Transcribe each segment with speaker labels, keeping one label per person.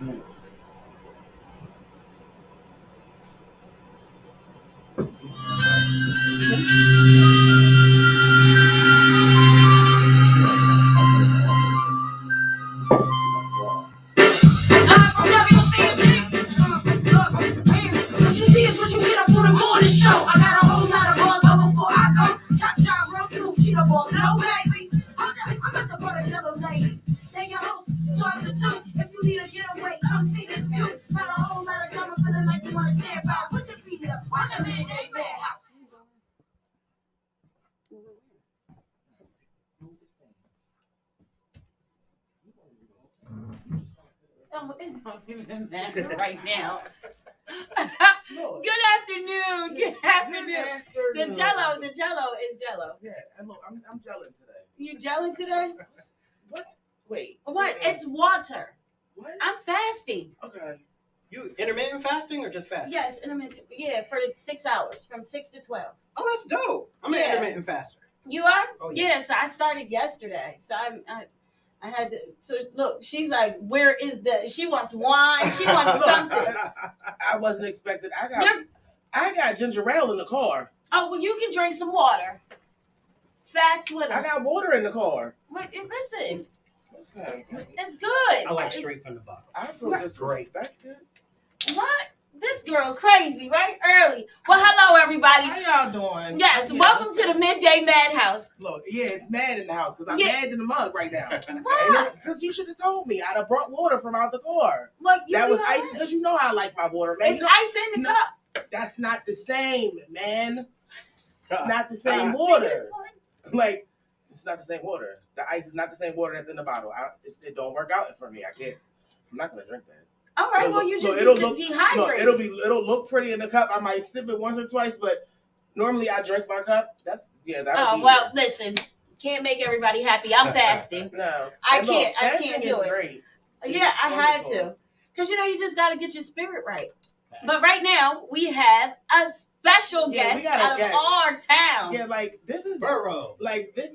Speaker 1: Mm.
Speaker 2: What you see is what you get up on the morning show. I got a whole lot of balls over before I go. Chop, chop, real smooth, Cheeto balls. No, baby. Hold up, I'm at the part of yellow lady. They your host, 12 to 2. If you need a getaway, come see this view. Got a whole lot of drama, feeling like you want to stand by. Put your feet up, watch a Midday Madhouse. Oh, it don't even matter right now. Good afternoon. Good afternoon. The Jello is Jello.
Speaker 1: Yeah, I'm gelling today.
Speaker 2: You gelling today?
Speaker 1: What? Wait.
Speaker 2: What? It's water.
Speaker 1: What?
Speaker 2: I'm fasting.
Speaker 1: Okay.
Speaker 3: You intermittent fasting or just fasting?
Speaker 2: Yes, intermittent. Yeah, for 6 hours, from 6 to 12.
Speaker 3: Oh, that's dope. I'm an intermittent faster.
Speaker 2: You are?
Speaker 3: Oh,
Speaker 2: yes. Yeah, so I started yesterday. So I had to. So look, she's like, where is the? She wants wine. She wants something.
Speaker 1: I wasn't expecting. I got ginger ale in the car.
Speaker 2: Oh well, you can drink some water. Fast with us.
Speaker 1: I got water in the car.
Speaker 2: But listen,
Speaker 1: Listen,
Speaker 2: it's good.
Speaker 3: I like straight from the bottle.
Speaker 1: I feel disrespected.
Speaker 2: What? This girl crazy, right? Early. Well, hello everybody.
Speaker 1: How y'all doing?
Speaker 2: Yes, welcome to the Midday Madhouse.
Speaker 1: Look, yeah, it's mad in the house because I'm mad in the mug right now.
Speaker 2: What?
Speaker 1: Since you should have told me, I'd have brought water from out the car.
Speaker 2: Look,
Speaker 1: That was ice because you know how I like my water, man.
Speaker 2: It's ice in the cup.
Speaker 1: That's not the same, man. It's not the
Speaker 2: See
Speaker 1: same water.
Speaker 2: this one?
Speaker 1: Like, it's not the same water. The ice is not the same water that's in the bottle. It don't work out for me. I'm not gonna drink that.
Speaker 2: All right,
Speaker 1: It'll
Speaker 2: well,
Speaker 1: look-
Speaker 2: you
Speaker 1: look,
Speaker 2: just
Speaker 1: it'll
Speaker 2: get
Speaker 1: look-
Speaker 2: dehydrated.
Speaker 1: No, it'll look pretty in the cup. I might sip it once or twice, but normally I drink my cup. That
Speaker 2: Oh well, listen, can't make everybody happy. I'm fasting.
Speaker 1: No,
Speaker 2: I
Speaker 1: And look,
Speaker 2: can't
Speaker 1: fasting
Speaker 2: do
Speaker 1: is
Speaker 2: it.
Speaker 1: Great.
Speaker 2: Yeah, I had to, because you just got to get your spirit right. But right now we have a special guest out of our town.
Speaker 1: Yeah, like this is
Speaker 3: Burrow.
Speaker 1: Like this.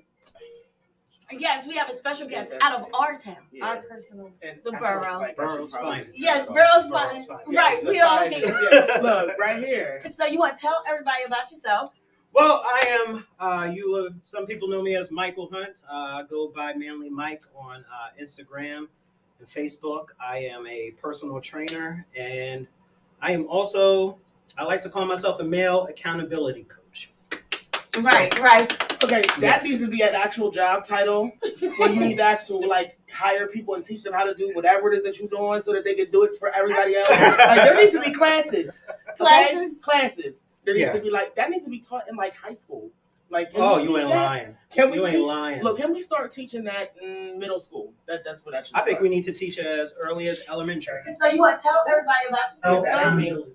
Speaker 2: Yes, we have a special guest out of our town, our personal, the borough.
Speaker 1: Like
Speaker 3: Burrow's finest.
Speaker 2: Yes, Burrow's finest. Right, we all here.
Speaker 1: Yeah, look, right here.
Speaker 2: So you want to tell everybody about yourself?
Speaker 3: Well, I am. Some people know me as Michael Hunt. I go by Manle Mike on Instagram and Facebook. I am a personal trainer, and I am also. I like to call myself a male accountability coach.
Speaker 2: Right.
Speaker 1: Okay, that needs to be an actual job title when you need to actually hire people and teach them how to do whatever it is that you're doing so that they can do it for everybody else. Like there needs to be classes. Okay? Classes. There needs to be that needs to be taught in high school. Like
Speaker 3: you ain't lying. You ain't lying.
Speaker 1: Look, can we start teaching that in middle school? That's what I
Speaker 3: think we need to teach it as early as elementary.
Speaker 2: So you want to tell everybody about yourself?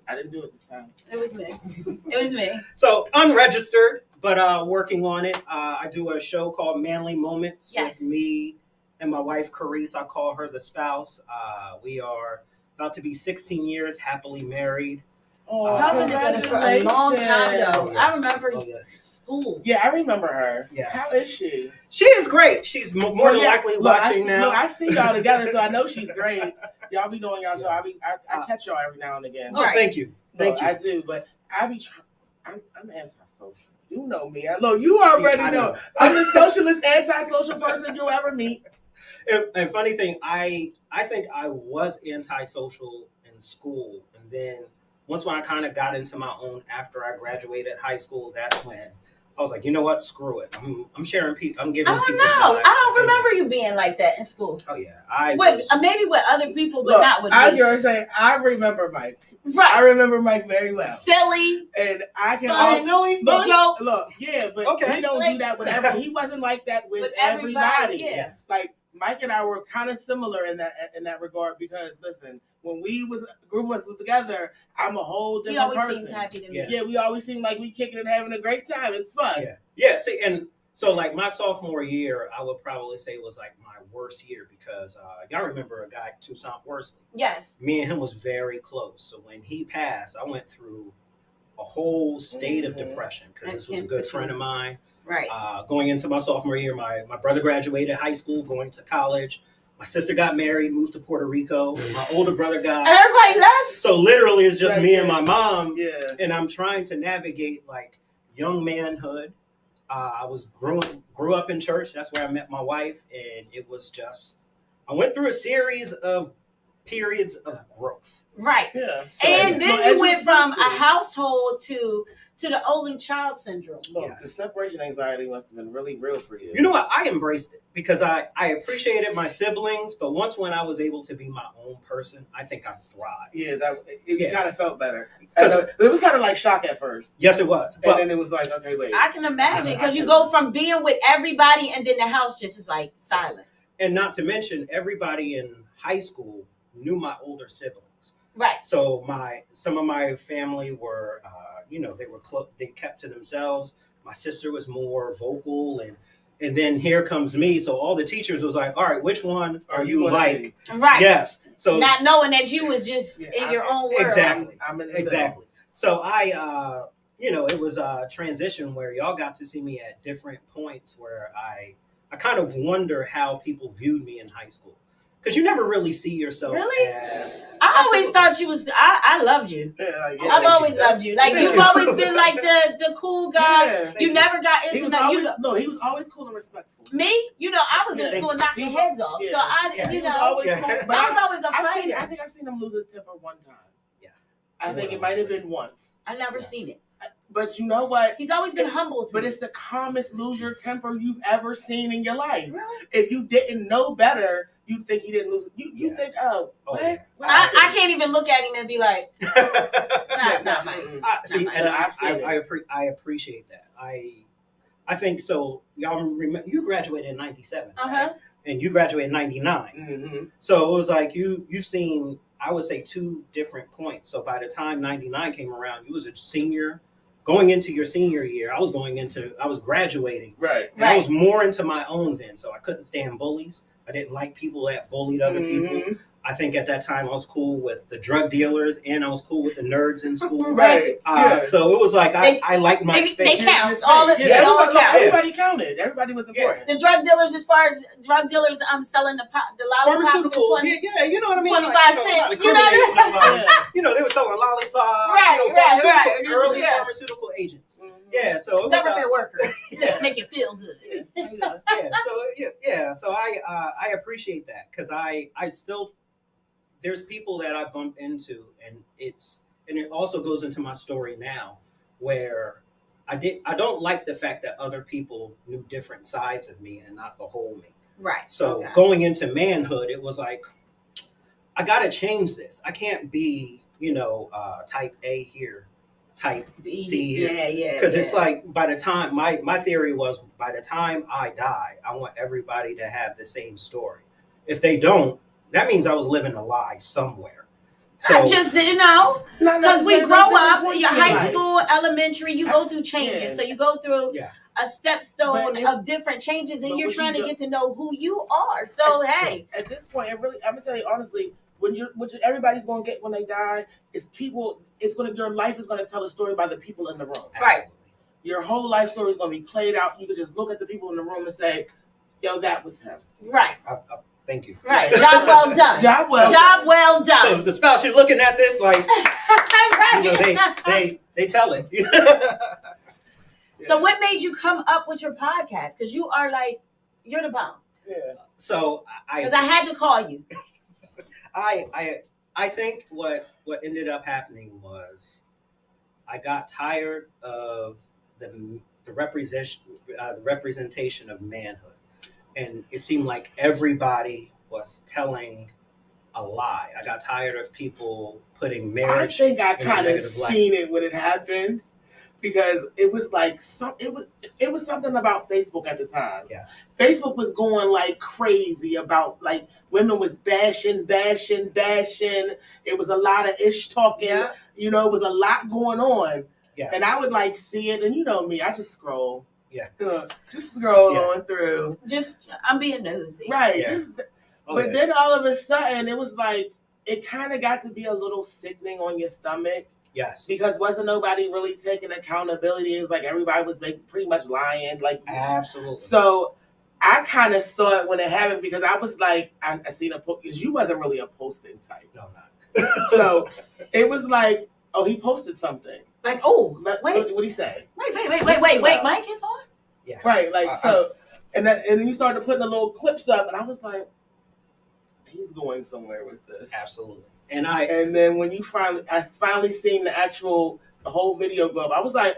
Speaker 1: I didn't do it this time.
Speaker 2: It was me.
Speaker 3: So unregistered, but working on it. I do a show called Manly Moments with me and my wife, Carice. I call her the spouse. We are about to be 16 years happily married.
Speaker 1: Oh,
Speaker 2: congratulations. For a long time ago.
Speaker 3: Yes.
Speaker 2: I remember school.
Speaker 1: Yeah, I remember her.
Speaker 3: Yes.
Speaker 1: How is she?
Speaker 3: She is great. She's more than likely watching now.
Speaker 1: Look, I see y'all together, so I know she's great. Y'all be doing y'all show. I catch y'all every now and again.
Speaker 3: Oh, thank you. Thank you.
Speaker 1: I do, but I be trying. I'm antisocial. You know me. Look, you already know. I'm the socialist, antisocial person you'll ever meet.
Speaker 3: And funny thing, I think I was antisocial in school, and then once when I kind of got into my own after I graduated high school, that's when I was like, you know what, screw it. I'm sharing people. I'm giving.
Speaker 2: I don't know. I don't remember you being like that in school.
Speaker 3: Oh yeah,
Speaker 2: maybe with other people, but not with me.
Speaker 1: I remember Mike.
Speaker 2: Right.
Speaker 1: I remember Mike very well.
Speaker 2: Silly.
Speaker 1: And I can
Speaker 3: silly
Speaker 2: jokes.
Speaker 1: Look, yeah, but we don't do that with everybody. He wasn't like that with everybody.
Speaker 2: Yeah.
Speaker 1: Like Mike and I were kind of similar in that regard because listen, when group of us was together, I'm a whole different person. He always seemed happy to me. Yeah, we always seem like we kicking and having a great time. It's fun.
Speaker 3: Yeah. See, and so my sophomore year, I would probably say was my worst year because y'all remember a guy Toussaint Worsley.
Speaker 2: Yes.
Speaker 3: Me and him was very close. So when he passed, I went through a whole state of depression because this was a good friend of mine.
Speaker 2: Right.
Speaker 3: Going into my sophomore year, my brother graduated high school, going to college. My sister got married, moved to Puerto Rico. My older brother got.
Speaker 2: Everybody left.
Speaker 3: So literally, it's just
Speaker 1: Right,
Speaker 3: me
Speaker 1: yeah.
Speaker 3: and my mom.
Speaker 1: Yeah.
Speaker 3: And I'm trying to navigate like young manhood. I grew up in church. That's where I met my wife, and it was just. I went through a series of periods of growth.
Speaker 2: Right.
Speaker 1: Yeah.
Speaker 3: So
Speaker 2: And
Speaker 1: No,
Speaker 2: then
Speaker 1: as
Speaker 2: you
Speaker 1: you
Speaker 2: went from
Speaker 1: supposed
Speaker 2: a
Speaker 1: to.
Speaker 2: household to the only child syndrome.
Speaker 1: Look,
Speaker 3: Yes.
Speaker 1: the separation anxiety must have been really real for you.
Speaker 3: You know what? I embraced it because I appreciated my siblings, but once when I was able to be my own person, I think I thrived.
Speaker 1: Yeah, it
Speaker 3: Yeah.
Speaker 1: kind of felt better.
Speaker 3: 'Cause-
Speaker 1: It was kind of like shock at first,
Speaker 3: Yes, it was.
Speaker 1: and
Speaker 3: But
Speaker 1: then it was like, okay, wait.
Speaker 2: I can imagine because you go from being with everybody and then the house just is like silent.
Speaker 3: and not to mention, everybody in high school knew my older siblings.
Speaker 2: Right.
Speaker 3: So some of my family were, they were they kept to themselves. My sister was more vocal, and then here comes me. So all the teachers was like, all right, which one are you
Speaker 1: wanna
Speaker 3: like?
Speaker 1: be?
Speaker 2: Right.
Speaker 3: Yes. So
Speaker 2: Not knowing that you was just
Speaker 1: Yeah,
Speaker 2: in your own world.
Speaker 3: Exactly.
Speaker 1: I'm in the
Speaker 3: Exactly. So I, it was a transition where y'all got to see me at different points where I kind of wonder how people viewed me in high school. Because you never really see yourself
Speaker 2: Really?
Speaker 3: as.
Speaker 2: I always thought you was. I loved you.
Speaker 1: Yeah, like,
Speaker 3: Oh,
Speaker 2: I've
Speaker 3: thank
Speaker 2: always
Speaker 3: you.
Speaker 2: loved you. Like
Speaker 3: Thank
Speaker 2: you've
Speaker 3: you.
Speaker 2: always been like the cool guy.
Speaker 1: Yeah,
Speaker 3: Thank
Speaker 2: You
Speaker 3: you.
Speaker 2: never got
Speaker 1: He
Speaker 2: into
Speaker 1: was
Speaker 2: that.
Speaker 1: always he was always cool and respectful.
Speaker 2: Me, I was in
Speaker 1: Yeah.
Speaker 2: school knocking
Speaker 1: He was-
Speaker 2: heads off.
Speaker 1: yeah.
Speaker 2: So I,
Speaker 3: Yeah.
Speaker 1: He
Speaker 2: you
Speaker 1: was
Speaker 2: know,
Speaker 1: always
Speaker 3: Yeah.
Speaker 1: cool, but
Speaker 2: I was always a
Speaker 1: I
Speaker 2: fighter.
Speaker 1: think I've seen him lose his temper one time.
Speaker 3: Yeah.
Speaker 1: I think it might have been once.
Speaker 2: I never
Speaker 3: Yes.
Speaker 2: seen it.
Speaker 1: But you know what?
Speaker 2: He's always been humble to
Speaker 1: But
Speaker 2: me.
Speaker 1: it's the calmest lose your temper you've ever seen in your life.
Speaker 2: Really?
Speaker 1: If you didn't know better, you'd think he didn't lose it. You
Speaker 3: Yeah.
Speaker 1: think,
Speaker 3: Oh,
Speaker 1: what?
Speaker 3: yeah.
Speaker 1: What
Speaker 2: I
Speaker 1: happened?
Speaker 2: can't even look at him and be like, nah,
Speaker 1: No,
Speaker 2: Mike.
Speaker 1: mm-mm.
Speaker 3: See,
Speaker 2: Not
Speaker 3: and
Speaker 1: mine. I've seen it.
Speaker 3: I appreciate that. I think so. Y'all remember you graduated in '97, right? And you graduated in '99.
Speaker 1: Mhm.
Speaker 3: So it was like you've seen, I would say, two different points. So by the time '99 came around, you was a senior, going into your senior year. I was graduating,
Speaker 1: Right.
Speaker 3: and I was more into my own then. So I couldn't stand bullies. I didn't like people that bullied other people.
Speaker 1: Mhm.
Speaker 3: I think at that time I was cool with the drug dealers and I was cool with the nerds in school.
Speaker 1: Right. Yeah.
Speaker 3: So it was like I liked my
Speaker 2: They
Speaker 3: space.
Speaker 2: count.
Speaker 1: This
Speaker 2: All
Speaker 1: thing.
Speaker 2: of-
Speaker 1: Yeah,
Speaker 2: they all
Speaker 1: everybody,
Speaker 2: count.
Speaker 1: everybody counted. Everybody was important.
Speaker 2: The drug dealers, as far as drug dealers, selling the lollipops for
Speaker 3: Pharmaceuticals,
Speaker 2: 20.
Speaker 3: yeah, you know what I mean?
Speaker 2: 25
Speaker 3: not
Speaker 2: cents.
Speaker 3: incriminating nobody.
Speaker 1: Yeah.
Speaker 3: They were selling lollipops.
Speaker 2: Right.
Speaker 3: Early
Speaker 2: Yeah.
Speaker 3: pharmaceutical agents.
Speaker 1: Mhm.
Speaker 3: Yeah, so it was.
Speaker 2: Government workers.
Speaker 1: Yeah.
Speaker 2: Make you feel good.
Speaker 3: So I appreciate that because I still there's people that I bump into and it also goes into my story now where I don't like the fact that other people knew different sides of me and not the whole me.
Speaker 2: Right.
Speaker 3: So
Speaker 2: Okay.
Speaker 3: going into manhood, it was like I got to change this. I can't be type A here, type C here.
Speaker 2: Yeah.
Speaker 3: Because it's like by the time my theory was by the time I die, I want everybody to have the same story. If they don't, that means I was living a lie somewhere. So
Speaker 2: I just didn't know.
Speaker 1: Not
Speaker 2: Because we
Speaker 1: necessarily
Speaker 2: grow
Speaker 1: different
Speaker 2: up,
Speaker 1: points
Speaker 2: your
Speaker 1: in
Speaker 2: high
Speaker 1: life.
Speaker 2: school, elementary, you go through changes.
Speaker 1: Yeah.
Speaker 2: So you go through
Speaker 3: Yeah.
Speaker 2: a stepstone
Speaker 1: But it's-
Speaker 2: of different changes, and
Speaker 1: but
Speaker 2: you're
Speaker 1: what
Speaker 2: trying
Speaker 1: you
Speaker 2: to
Speaker 1: do-
Speaker 2: get to know who you are. So hey,
Speaker 1: At this point, I'm gonna tell you honestly, everybody's gonna get when they die is people. Your life is gonna tell a story by the people in the room.
Speaker 2: Right.
Speaker 1: Your whole life story is gonna be played out. You can just look at the people in the room and say, "Yo, that was him."
Speaker 2: right,
Speaker 3: thank you.
Speaker 2: right, job well done.
Speaker 1: Job well.
Speaker 2: Job well
Speaker 3: So
Speaker 2: done.
Speaker 3: if the spouse you're looking at this like
Speaker 2: Right.
Speaker 3: they tell it.
Speaker 2: So what made you come up with your podcast? Because you are you're the bomb.
Speaker 1: Yeah.
Speaker 3: So
Speaker 2: Because I had to call you.
Speaker 3: I think what ended up happening was I got tired of the representation of manhood, and it seemed like everybody was telling a lie. I got tired of people putting
Speaker 1: I
Speaker 3: marriage.
Speaker 1: think I
Speaker 3: in a
Speaker 1: kind of
Speaker 3: negative light.
Speaker 1: seen it when it happened because it was like it was something about Facebook at the time.
Speaker 3: Yes.
Speaker 1: Facebook was going like crazy about like women was bashing. It was a lot of ish talking.
Speaker 2: Yeah.
Speaker 1: It was a lot going on.
Speaker 3: Yeah.
Speaker 1: And I would like see it, and you know me, I just scroll.
Speaker 3: Yeah.
Speaker 1: Just scroll
Speaker 3: Yeah.
Speaker 1: on through.
Speaker 2: I'm being nosy.
Speaker 1: Right.
Speaker 3: Yeah.
Speaker 1: But
Speaker 3: Okay.
Speaker 1: then all of a sudden, it was like it kind of got to be a little sickening on your stomach.
Speaker 3: Yes.
Speaker 1: Because wasn't nobody really taking accountability. It was like everybody was pretty much lying. Like
Speaker 3: Absolutely.
Speaker 1: so I kind of saw it when it happened because I was like, I seen a post because you wasn't really a posting type.
Speaker 3: No, I'm not.
Speaker 1: So it was like, oh, he posted something.
Speaker 2: Like, oh,
Speaker 1: Wait.
Speaker 2: wait.
Speaker 1: What'd he say?
Speaker 2: Wait, Mike is on?
Speaker 3: Yeah.
Speaker 1: Right, like, and then you started putting the little clips up, and I was like, he's going somewhere with this.
Speaker 3: Absolutely.
Speaker 1: And then when I finally seen the whole video go up, I was like,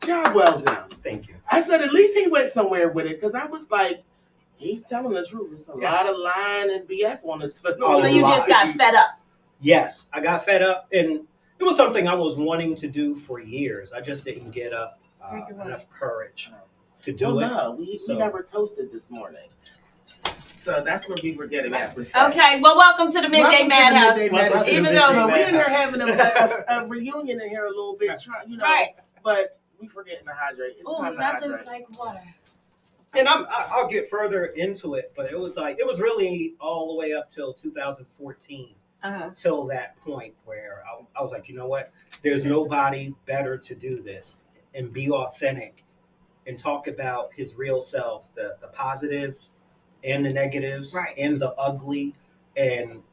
Speaker 1: job well done.
Speaker 3: Thank you.
Speaker 1: I said, at least he went somewhere with it, because I was like, he's telling the truth. It's a lot of lying and BS on this film.
Speaker 2: So you just got fed up.
Speaker 3: Yes, I got fed up, and it was something I was wanting to do for years. I just didn't get up enough courage to do it.
Speaker 1: No, we never toasted this morning. So that's what we were getting at with that.
Speaker 2: Okay, well, welcome to the Midday Madhouse.
Speaker 1: Even though we're in here having a reunion in here a little bit,
Speaker 2: right.
Speaker 1: But we forgetting to hydrate. It's time to
Speaker 2: nothing
Speaker 1: hydrate.
Speaker 2: like water.
Speaker 3: And I'll get further into it, but it was really all the way up till 2014, till that point where I was like, you know what? There's nobody better to do this and be authentic and talk about his real self, the positives and the negatives,
Speaker 2: right,
Speaker 3: and the ugly, and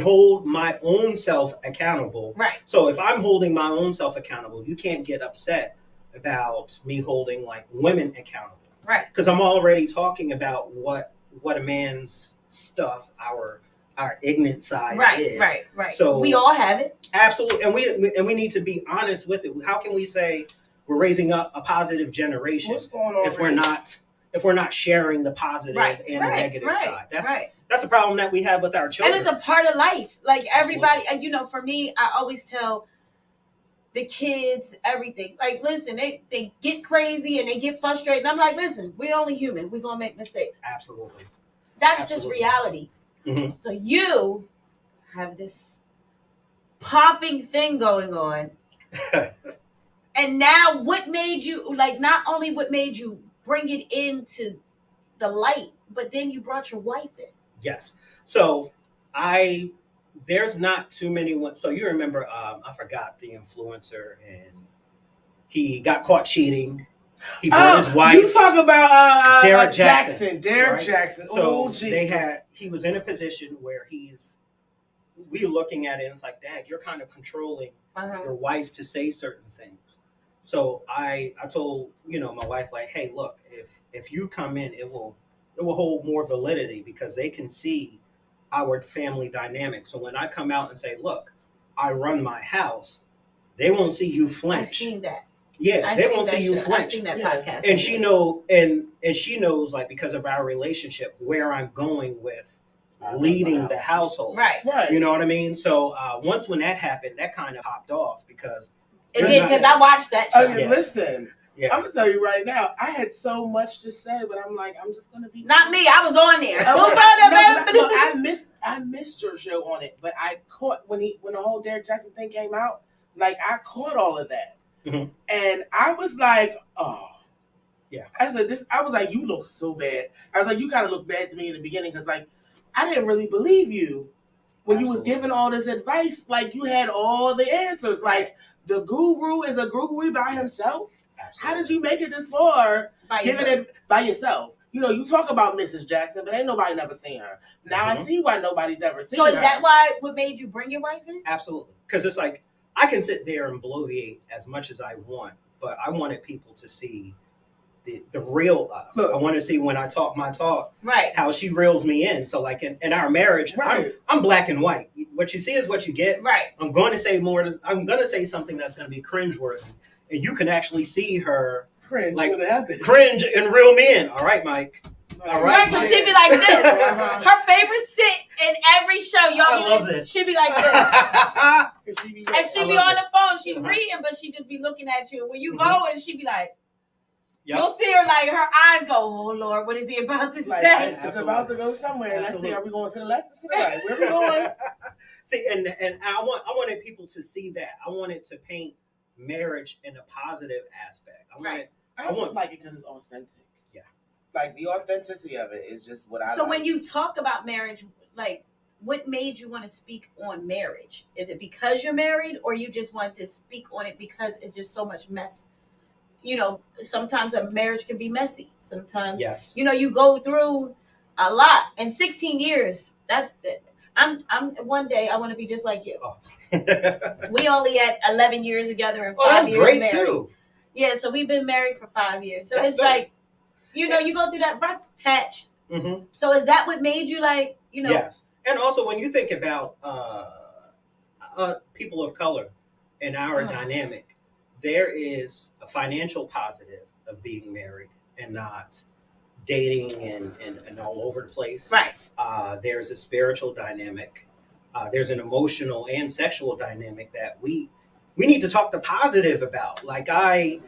Speaker 3: hold my own self accountable.
Speaker 2: Right.
Speaker 3: So if I'm holding my own self accountable, you can't get upset about me holding like women accountable.
Speaker 2: Right.
Speaker 3: Because I'm already talking about what a man's stuff, our ignorant side is.
Speaker 2: Right.
Speaker 3: So
Speaker 2: we all have it.
Speaker 3: Absolutely, and we need to be honest with it. How can we say we're raising up a positive generation
Speaker 1: What's going on
Speaker 3: if we're not sharing the positive and the negative side? That's a problem that we have with our children.
Speaker 2: And it's a part of life. Like everybody, for me, I always tell the kids everything. Like, listen, they get crazy and they get frustrated. And I'm like, listen, we're only human. We're going to make mistakes.
Speaker 3: Absolutely.
Speaker 2: That's just reality. Mm-hmm. So you have this popping thing going on. And now what made you, not only what made you bring it into the light, but then you brought your wife in.
Speaker 3: Yes. So there's not too many ones. So you remember, I forgot the influencer, and he got caught cheating. He brought his wife.
Speaker 1: You talk about
Speaker 3: Derek Jackson.
Speaker 1: Derek Jackson.
Speaker 3: So he was in a position where we looking at it, and it's like, Dad, you're kind of controlling your wife to say certain things. So I told my wife, like, hey, look, if you come in, it will hold more validity because they can see our family dynamic. So when I come out and say, look, I run my house, they won't see you flinch.
Speaker 2: I've seen that.
Speaker 3: Yeah, they won't see you flinch.
Speaker 2: I've seen that podcast.
Speaker 3: And she knows, like, because of our relationship, where I'm going with leading the household.
Speaker 2: Right.
Speaker 3: You know what I mean? So once when that happened, that kind of popped off because
Speaker 2: it did, because I watched that show.
Speaker 1: Listen. Yeah. I'm gonna tell you right now, I had so much to say, but I'm like, I'm just gonna be
Speaker 2: not me. I was on there.
Speaker 1: I missed your show on it, but I caught when the whole Derek Jackson thing came out. Like, I caught all of that, and I was like, oh,
Speaker 3: yeah.
Speaker 1: I was like, you look so bad. I was like, you kind of looked bad to me in the beginning because, like, I didn't really believe you when you was giving all this advice. Like, you had all the answers. Like, the guru is a guru by himself. Absolutely. How did you make it this far giving it by yourself? You talk about Mrs. Jackson, but ain't nobody never seen her. Now I see why nobody's ever seen her.
Speaker 2: So is that what made you bring your wife in?
Speaker 3: Absolutely. Because it's like, I can sit there and bloviate as much as I want, but I wanted people to see the real us. Look, I want to see when I talk my talk, how she reels me in. So, like, in our marriage, I'm black and white. What you see is what you get.
Speaker 2: Right.
Speaker 3: I'm going to say more. I'm going to say something that's going to be cringeworthy, and you can actually see her cringe and reel me in. All right, Mike. All right.
Speaker 2: Because she'd be like this. Her favorite sit in every show. Y'all
Speaker 3: I love this.
Speaker 2: She'd be like this. And she'd be on the phone. She's reading, but she'd just be looking at you. When you go, and she'd be like, you'll see her, like, her eyes go, oh, Lord, what is he about to say?
Speaker 1: It's about to go somewhere. Let's see, are we going to the left or to the right? Where are we going?
Speaker 3: See, and I wanted people to see that. I wanted to paint marriage in a positive aspect.
Speaker 1: I just like it because it's authentic.
Speaker 3: Yeah.
Speaker 1: Like, the authenticity of it is just what I like.
Speaker 2: So when you talk about marriage, like, what made you want to speak on marriage? Is it because you're married, or you just want to speak on it because it's just so much mess sometimes a marriage can be messy. Sometimes,
Speaker 3: Yes.
Speaker 2: you go through a lot. And 16 years, I'm one day I want to be just like you.
Speaker 3: Oh.
Speaker 2: We only had 11 years together and 5
Speaker 3: that's
Speaker 2: years
Speaker 3: great
Speaker 2: married.
Speaker 3: too.
Speaker 2: Yeah, so we've been married for 5 years. So
Speaker 3: That's
Speaker 2: it's
Speaker 3: dope.
Speaker 2: like, you go through that rough patch.
Speaker 3: Mm-hmm.
Speaker 2: So is that what made you like,
Speaker 3: Yes. And also when you think about people of color in our dynamic, there is a financial positive of being married and not dating and all over the place.
Speaker 2: Right.
Speaker 3: There's a spiritual dynamic. There's an emotional and sexual dynamic that we need to talk the positive about. Like I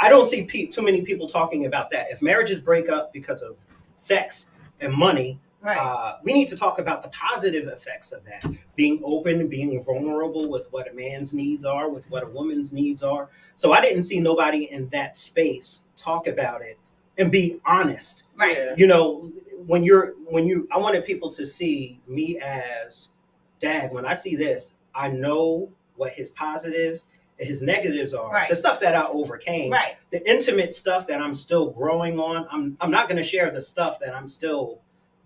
Speaker 3: don't see too many people talking about that. If marriages break up because of sex and money,
Speaker 2: Right.
Speaker 3: We need to talk about the positive effects of that. Being open, being vulnerable with what a man's needs are, with what a woman's needs are. So I didn't see nobody in that space talk about it and be honest.
Speaker 2: Right.
Speaker 1: Yeah.
Speaker 3: You know, I wanted people to see me as dad. When I see this, I know what his positives and his negatives are.
Speaker 2: Right.
Speaker 3: The stuff that I overcame.
Speaker 2: Right.
Speaker 3: The intimate stuff that I'm still growing on. I'm not going to share the stuff that I'm still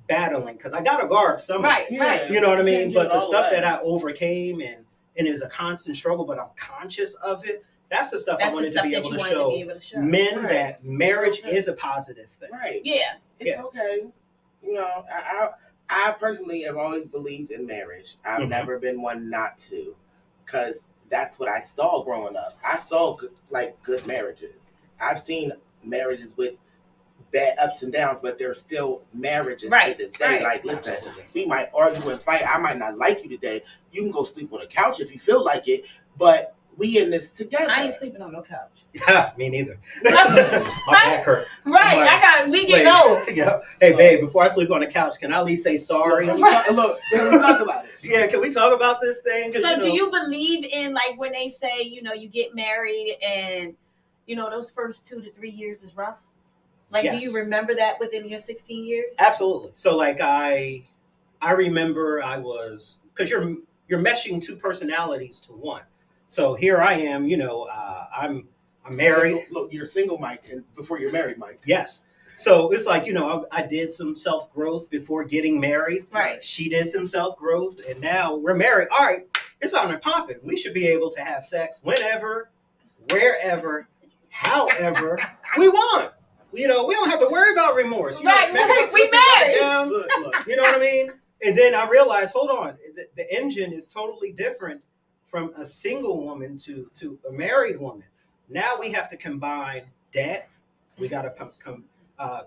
Speaker 3: battling because I got to guard some
Speaker 2: Right.
Speaker 3: of it.
Speaker 2: Right.
Speaker 3: You know what I mean?
Speaker 1: Can't
Speaker 3: But
Speaker 1: do
Speaker 3: the
Speaker 1: it all
Speaker 3: stuff
Speaker 1: the way.
Speaker 3: that I overcame and is a constant struggle, but I'm conscious of it. That's the stuff
Speaker 2: That's
Speaker 3: I wanted
Speaker 2: the stuff
Speaker 3: to be
Speaker 2: that
Speaker 3: able
Speaker 2: you
Speaker 3: to
Speaker 2: wanted
Speaker 3: show
Speaker 2: to be able to show.
Speaker 3: men
Speaker 1: Right.
Speaker 3: that marriage
Speaker 1: It's okay.
Speaker 3: is a positive thing.
Speaker 1: Right.
Speaker 2: Yeah.
Speaker 1: It's okay. I personally have always believed in marriage. I've
Speaker 3: Mhm.
Speaker 1: never been one not to, because that's what I saw growing up. I saw good marriages. I've seen marriages with bad ups and downs, but they're still marriages
Speaker 2: Right,
Speaker 1: to this day.
Speaker 2: right.
Speaker 1: Like, listen,
Speaker 3: Absolutely.
Speaker 1: we might argue and fight. I might not like you today. You can go sleep on the couch if you feel like it, but we in this together.
Speaker 2: I ain't sleeping on no couch.
Speaker 3: Yeah, me neither. My back hurt.
Speaker 2: Right.
Speaker 3: Like,
Speaker 2: we getting old.
Speaker 3: Yeah. Hey, babe, before I sleep on the couch, can I at least say sorry?
Speaker 1: Look, let me talk about it.
Speaker 3: Yeah, can we talk about this thing? 'Cause,
Speaker 2: So
Speaker 3: you know,
Speaker 2: do you believe in like when they say, you get married and those first 2 to 3 years is rough? Like,
Speaker 3: Yes.
Speaker 2: do you remember that within your 16 years?
Speaker 3: Absolutely. So like I remember I was, because you're meshing two personalities to one. So here I am, I'm married.
Speaker 1: Look, you're single, Mike, and before you're married, Mike.
Speaker 3: Yes. So it's like, I did some self growth before getting married.
Speaker 2: Right.
Speaker 3: She did some self growth, and now we're married. All right, it's on and popping. We should be able to have sex whenever, wherever, however we want. We don't have to worry about remorse.
Speaker 2: Right,
Speaker 3: smack
Speaker 2: right,
Speaker 3: it,
Speaker 2: we
Speaker 3: flip it back
Speaker 2: married.
Speaker 3: down.
Speaker 1: Look.
Speaker 3: You know what I mean? And then I realized, hold on, the engine is totally different from a single woman to a married woman. Now we have to combine debt. We got to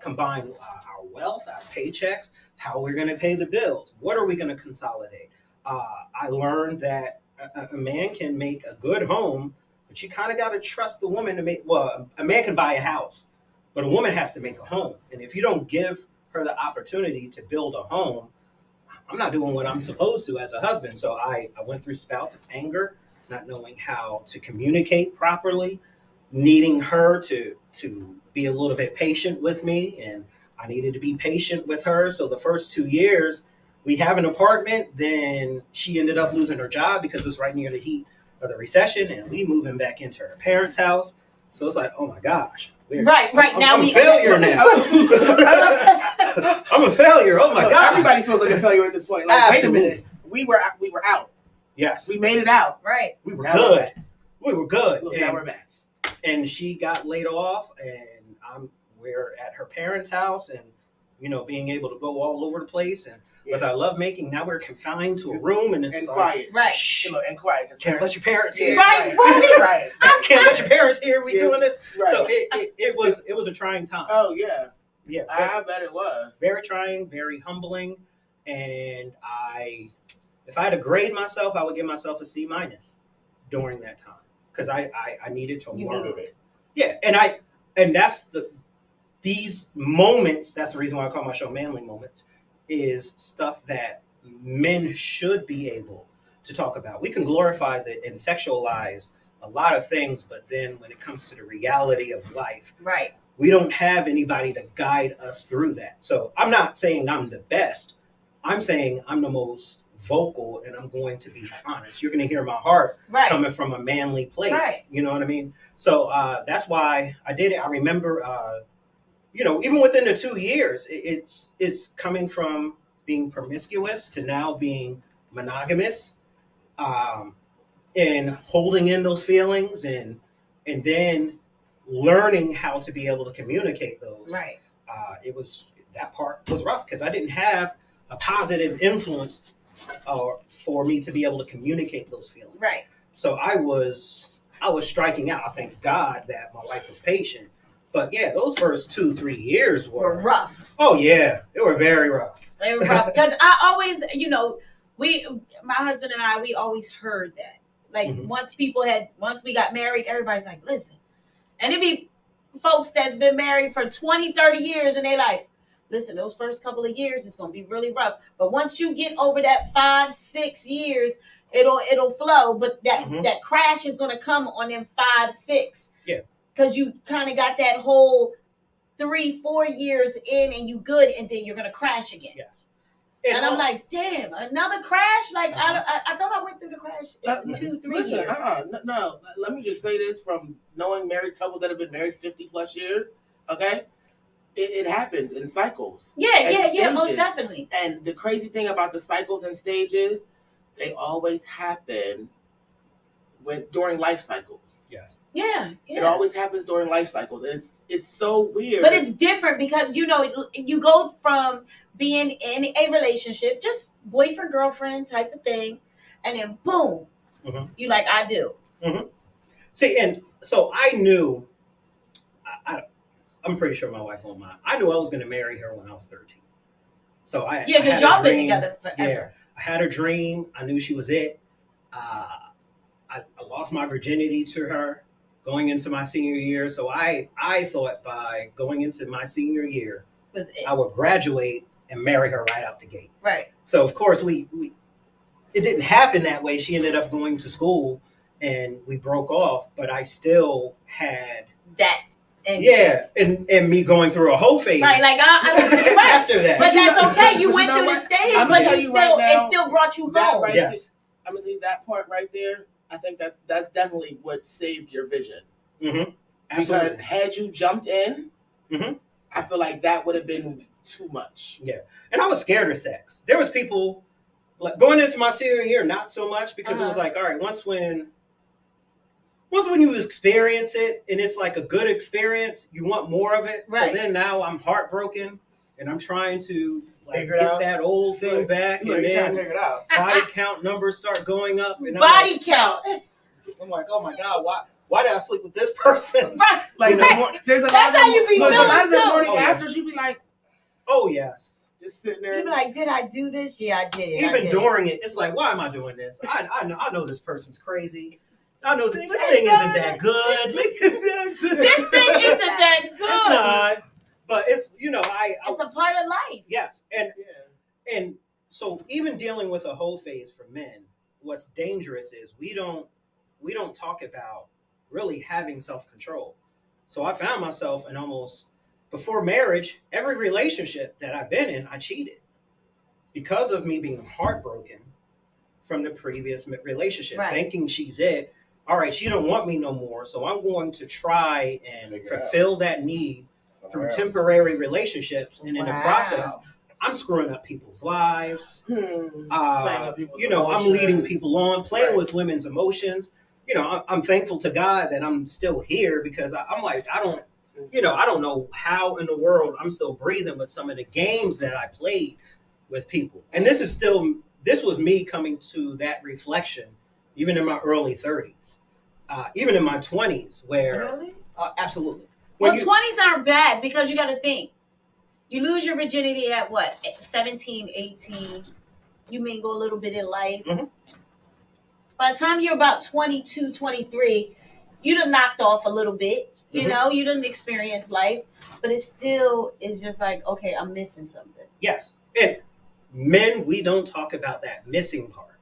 Speaker 3: combine our wealth, our paychecks, how we're going to pay the bills. What are we going to consolidate? I learned that a man can make a good home, but you kind of got to trust the woman to make. Well, a man can buy a house, but a woman has to make a home. And if you don't give her the opportunity to build a home, I'm not doing what I'm supposed to as a husband. So I went through spouts of anger, not knowing how to communicate properly, needing her to be a little bit patient with me, and I needed to be patient with her. So the first 2 years, we have an apartment. Then she ended up losing her job because it was right near the heat of the recession, and we moving back into her parents' house. So it's like, oh my gosh.
Speaker 2: Right.
Speaker 3: I'm a failure now. I'm a failure. Oh my
Speaker 1: Look,
Speaker 3: God.
Speaker 1: everybody feels like a failure at this point. Like,
Speaker 3: Absolutely.
Speaker 1: wait a minute, we were out.
Speaker 3: Yes.
Speaker 1: We made it out.
Speaker 2: Right.
Speaker 3: We were
Speaker 1: Now we're
Speaker 3: good.
Speaker 1: back.
Speaker 3: We were good.
Speaker 1: Look, now we're back.
Speaker 3: And she got laid off, and we're at her parents' house, and being able to go all over the place, and with our lovemaking, now we're confined to a room, and it's
Speaker 1: And
Speaker 3: like,
Speaker 1: quiet.
Speaker 2: Right.
Speaker 3: shh,
Speaker 1: And quiet.
Speaker 3: can't let your parents
Speaker 1: Yeah,
Speaker 3: hear.
Speaker 2: Right.
Speaker 1: Right.
Speaker 3: Can't let your parents hear we
Speaker 1: Yeah.
Speaker 3: doing this.
Speaker 1: Right.
Speaker 3: So it was a trying time.
Speaker 1: Oh yeah.
Speaker 3: Yeah,
Speaker 1: I bet it was.
Speaker 3: very trying, very humbling, and if I had to grade myself, I would give myself a C- during that time because I needed to
Speaker 2: You
Speaker 3: learn.
Speaker 2: needed it.
Speaker 3: Yeah, and that's these moments. That's the reason why I call my show Manly Moments. Is stuff that men should be able to talk about. We can glorify and sexualize a lot of things, but then when it comes to the reality of life,
Speaker 2: Right.
Speaker 3: we don't have anybody to guide us through that. So I'm not saying I'm the best. I'm saying I'm the most vocal and I'm going to be honest. You're going to hear my heart
Speaker 2: Right.
Speaker 3: coming from a manly place.
Speaker 2: Right.
Speaker 3: You know what I mean? So that's why I did it. I remember, even within the 2 years, it's coming from being promiscuous to now being monogamous, and holding in those feelings and then learning how to be able to communicate those.
Speaker 2: Right.
Speaker 3: That part was rough because I didn't have a positive influence for me to be able to communicate those feelings.
Speaker 2: Right.
Speaker 3: So I was striking out. I thank God that my wife was patient. But yeah, those first 2-3 years
Speaker 2: Were rough.
Speaker 3: Oh yeah, they were very rough.
Speaker 2: They were rough because I always, my husband and I, we always heard that. Like once we got married, everybody's like, listen, and it be folks that's been married for 20, 30 years, and they like, listen, those first couple of years it's gonna be really rough, but once you get over that 5-6 years, it'll flow. But that crash is gonna come on them 5-6.
Speaker 3: Yeah. Because
Speaker 2: you kind of got that whole 3-4 years in, and you good, and then you're gonna crash again.
Speaker 3: Yes.
Speaker 2: And I'm like, damn, another crash? Like I thought I went through the crash in 2-3 years.
Speaker 1: No. Let me just say this from knowing married couples that have been married 50 plus years. Okay. It happens in cycles.
Speaker 2: Yeah, most definitely.
Speaker 1: And the crazy thing about the cycles and stages, they always happen during life cycles.
Speaker 3: Yes.
Speaker 2: Yeah.
Speaker 1: It always happens during life cycles, and it's so weird.
Speaker 2: But it's different because you go from being in a relationship, just boyfriend girlfriend type of thing, and then boom, you like I do.
Speaker 3: Mm-hmm. See, and so I knew. I'm pretty sure my wife won't mind. I knew I was going to marry her when I was 13. So
Speaker 2: because y'all been together forever.
Speaker 3: Yeah, I had a dream. I knew she was it. I lost my virginity to her going into my senior year. So I thought by going into my senior year, I would graduate and marry her right out the gate.
Speaker 2: Right.
Speaker 3: So of course it didn't happen that way. She ended up going to school and we broke off, but I still had
Speaker 2: that.
Speaker 3: And me going through a whole phase.
Speaker 2: Right, like
Speaker 3: after that.
Speaker 2: But that's okay. You went through the stage, but it still brought you home.
Speaker 1: Right,
Speaker 3: yes.
Speaker 1: I'm gonna say that part right there. I think that's definitely what saved your vision.
Speaker 3: Mm-hmm. Absolutely.
Speaker 1: Because had you jumped in, I feel like that would have been too much.
Speaker 3: Yeah, and I was scared of sex. There was people like going into my senior year, not so much because it was like, all right, once when you experience it and it's like a good experience, you want more of it.
Speaker 2: Right.
Speaker 3: So then now I'm heartbroken and I'm trying to
Speaker 1: figure
Speaker 3: get
Speaker 1: out
Speaker 3: that old thing back, and then
Speaker 1: figure it out.
Speaker 3: Body count numbers start going up. And
Speaker 2: body count.
Speaker 3: I'm like, oh my God, why did I sleep with this person?
Speaker 2: Right.
Speaker 1: Like there's a
Speaker 2: that's
Speaker 1: lot
Speaker 2: how
Speaker 1: of,
Speaker 2: you be
Speaker 1: feeling
Speaker 2: too.
Speaker 1: A lot of the morning after, she'd be like,
Speaker 3: oh yes.
Speaker 1: Just sitting there.
Speaker 2: You'd be like, did I do this? Yeah, I did.
Speaker 3: Even during it, it's like, why am I doing this? I know this person's crazy. I know that this thing isn't that good.
Speaker 2: This thing isn't that good.
Speaker 3: It's not. But it's
Speaker 2: it's a part of life.
Speaker 3: Yes. And so even dealing with a whole phase for men, what's dangerous is we don't talk about really having self-control. So I found myself in almost before marriage, every relationship that I've been in, I cheated because of me being heartbroken from the previous relationship, thinking she's it. All right, she don't want me no more, so I'm going to try and fulfill that need through temporary relationships, and in the process, I'm screwing up people's lives. I'm leading people on, playing with women's emotions. I'm thankful to God that I'm still here because I'm like, I don't know how in the world I'm still breathing with some of the games that I played with people. And this was me coming to that reflection, even in my early 30s, even in my 20s, where
Speaker 2: really?
Speaker 3: Absolutely.
Speaker 2: 20s aren't bad because you got to think. You lose your virginity at what? 17, 18. You mingle a little bit in life. Mm-hmm. By the time you're about 22, 23, you done knocked off a little bit. You done experienced life. But it still is just like, okay, I'm missing something.
Speaker 3: Yes. And men, we don't talk about that missing part.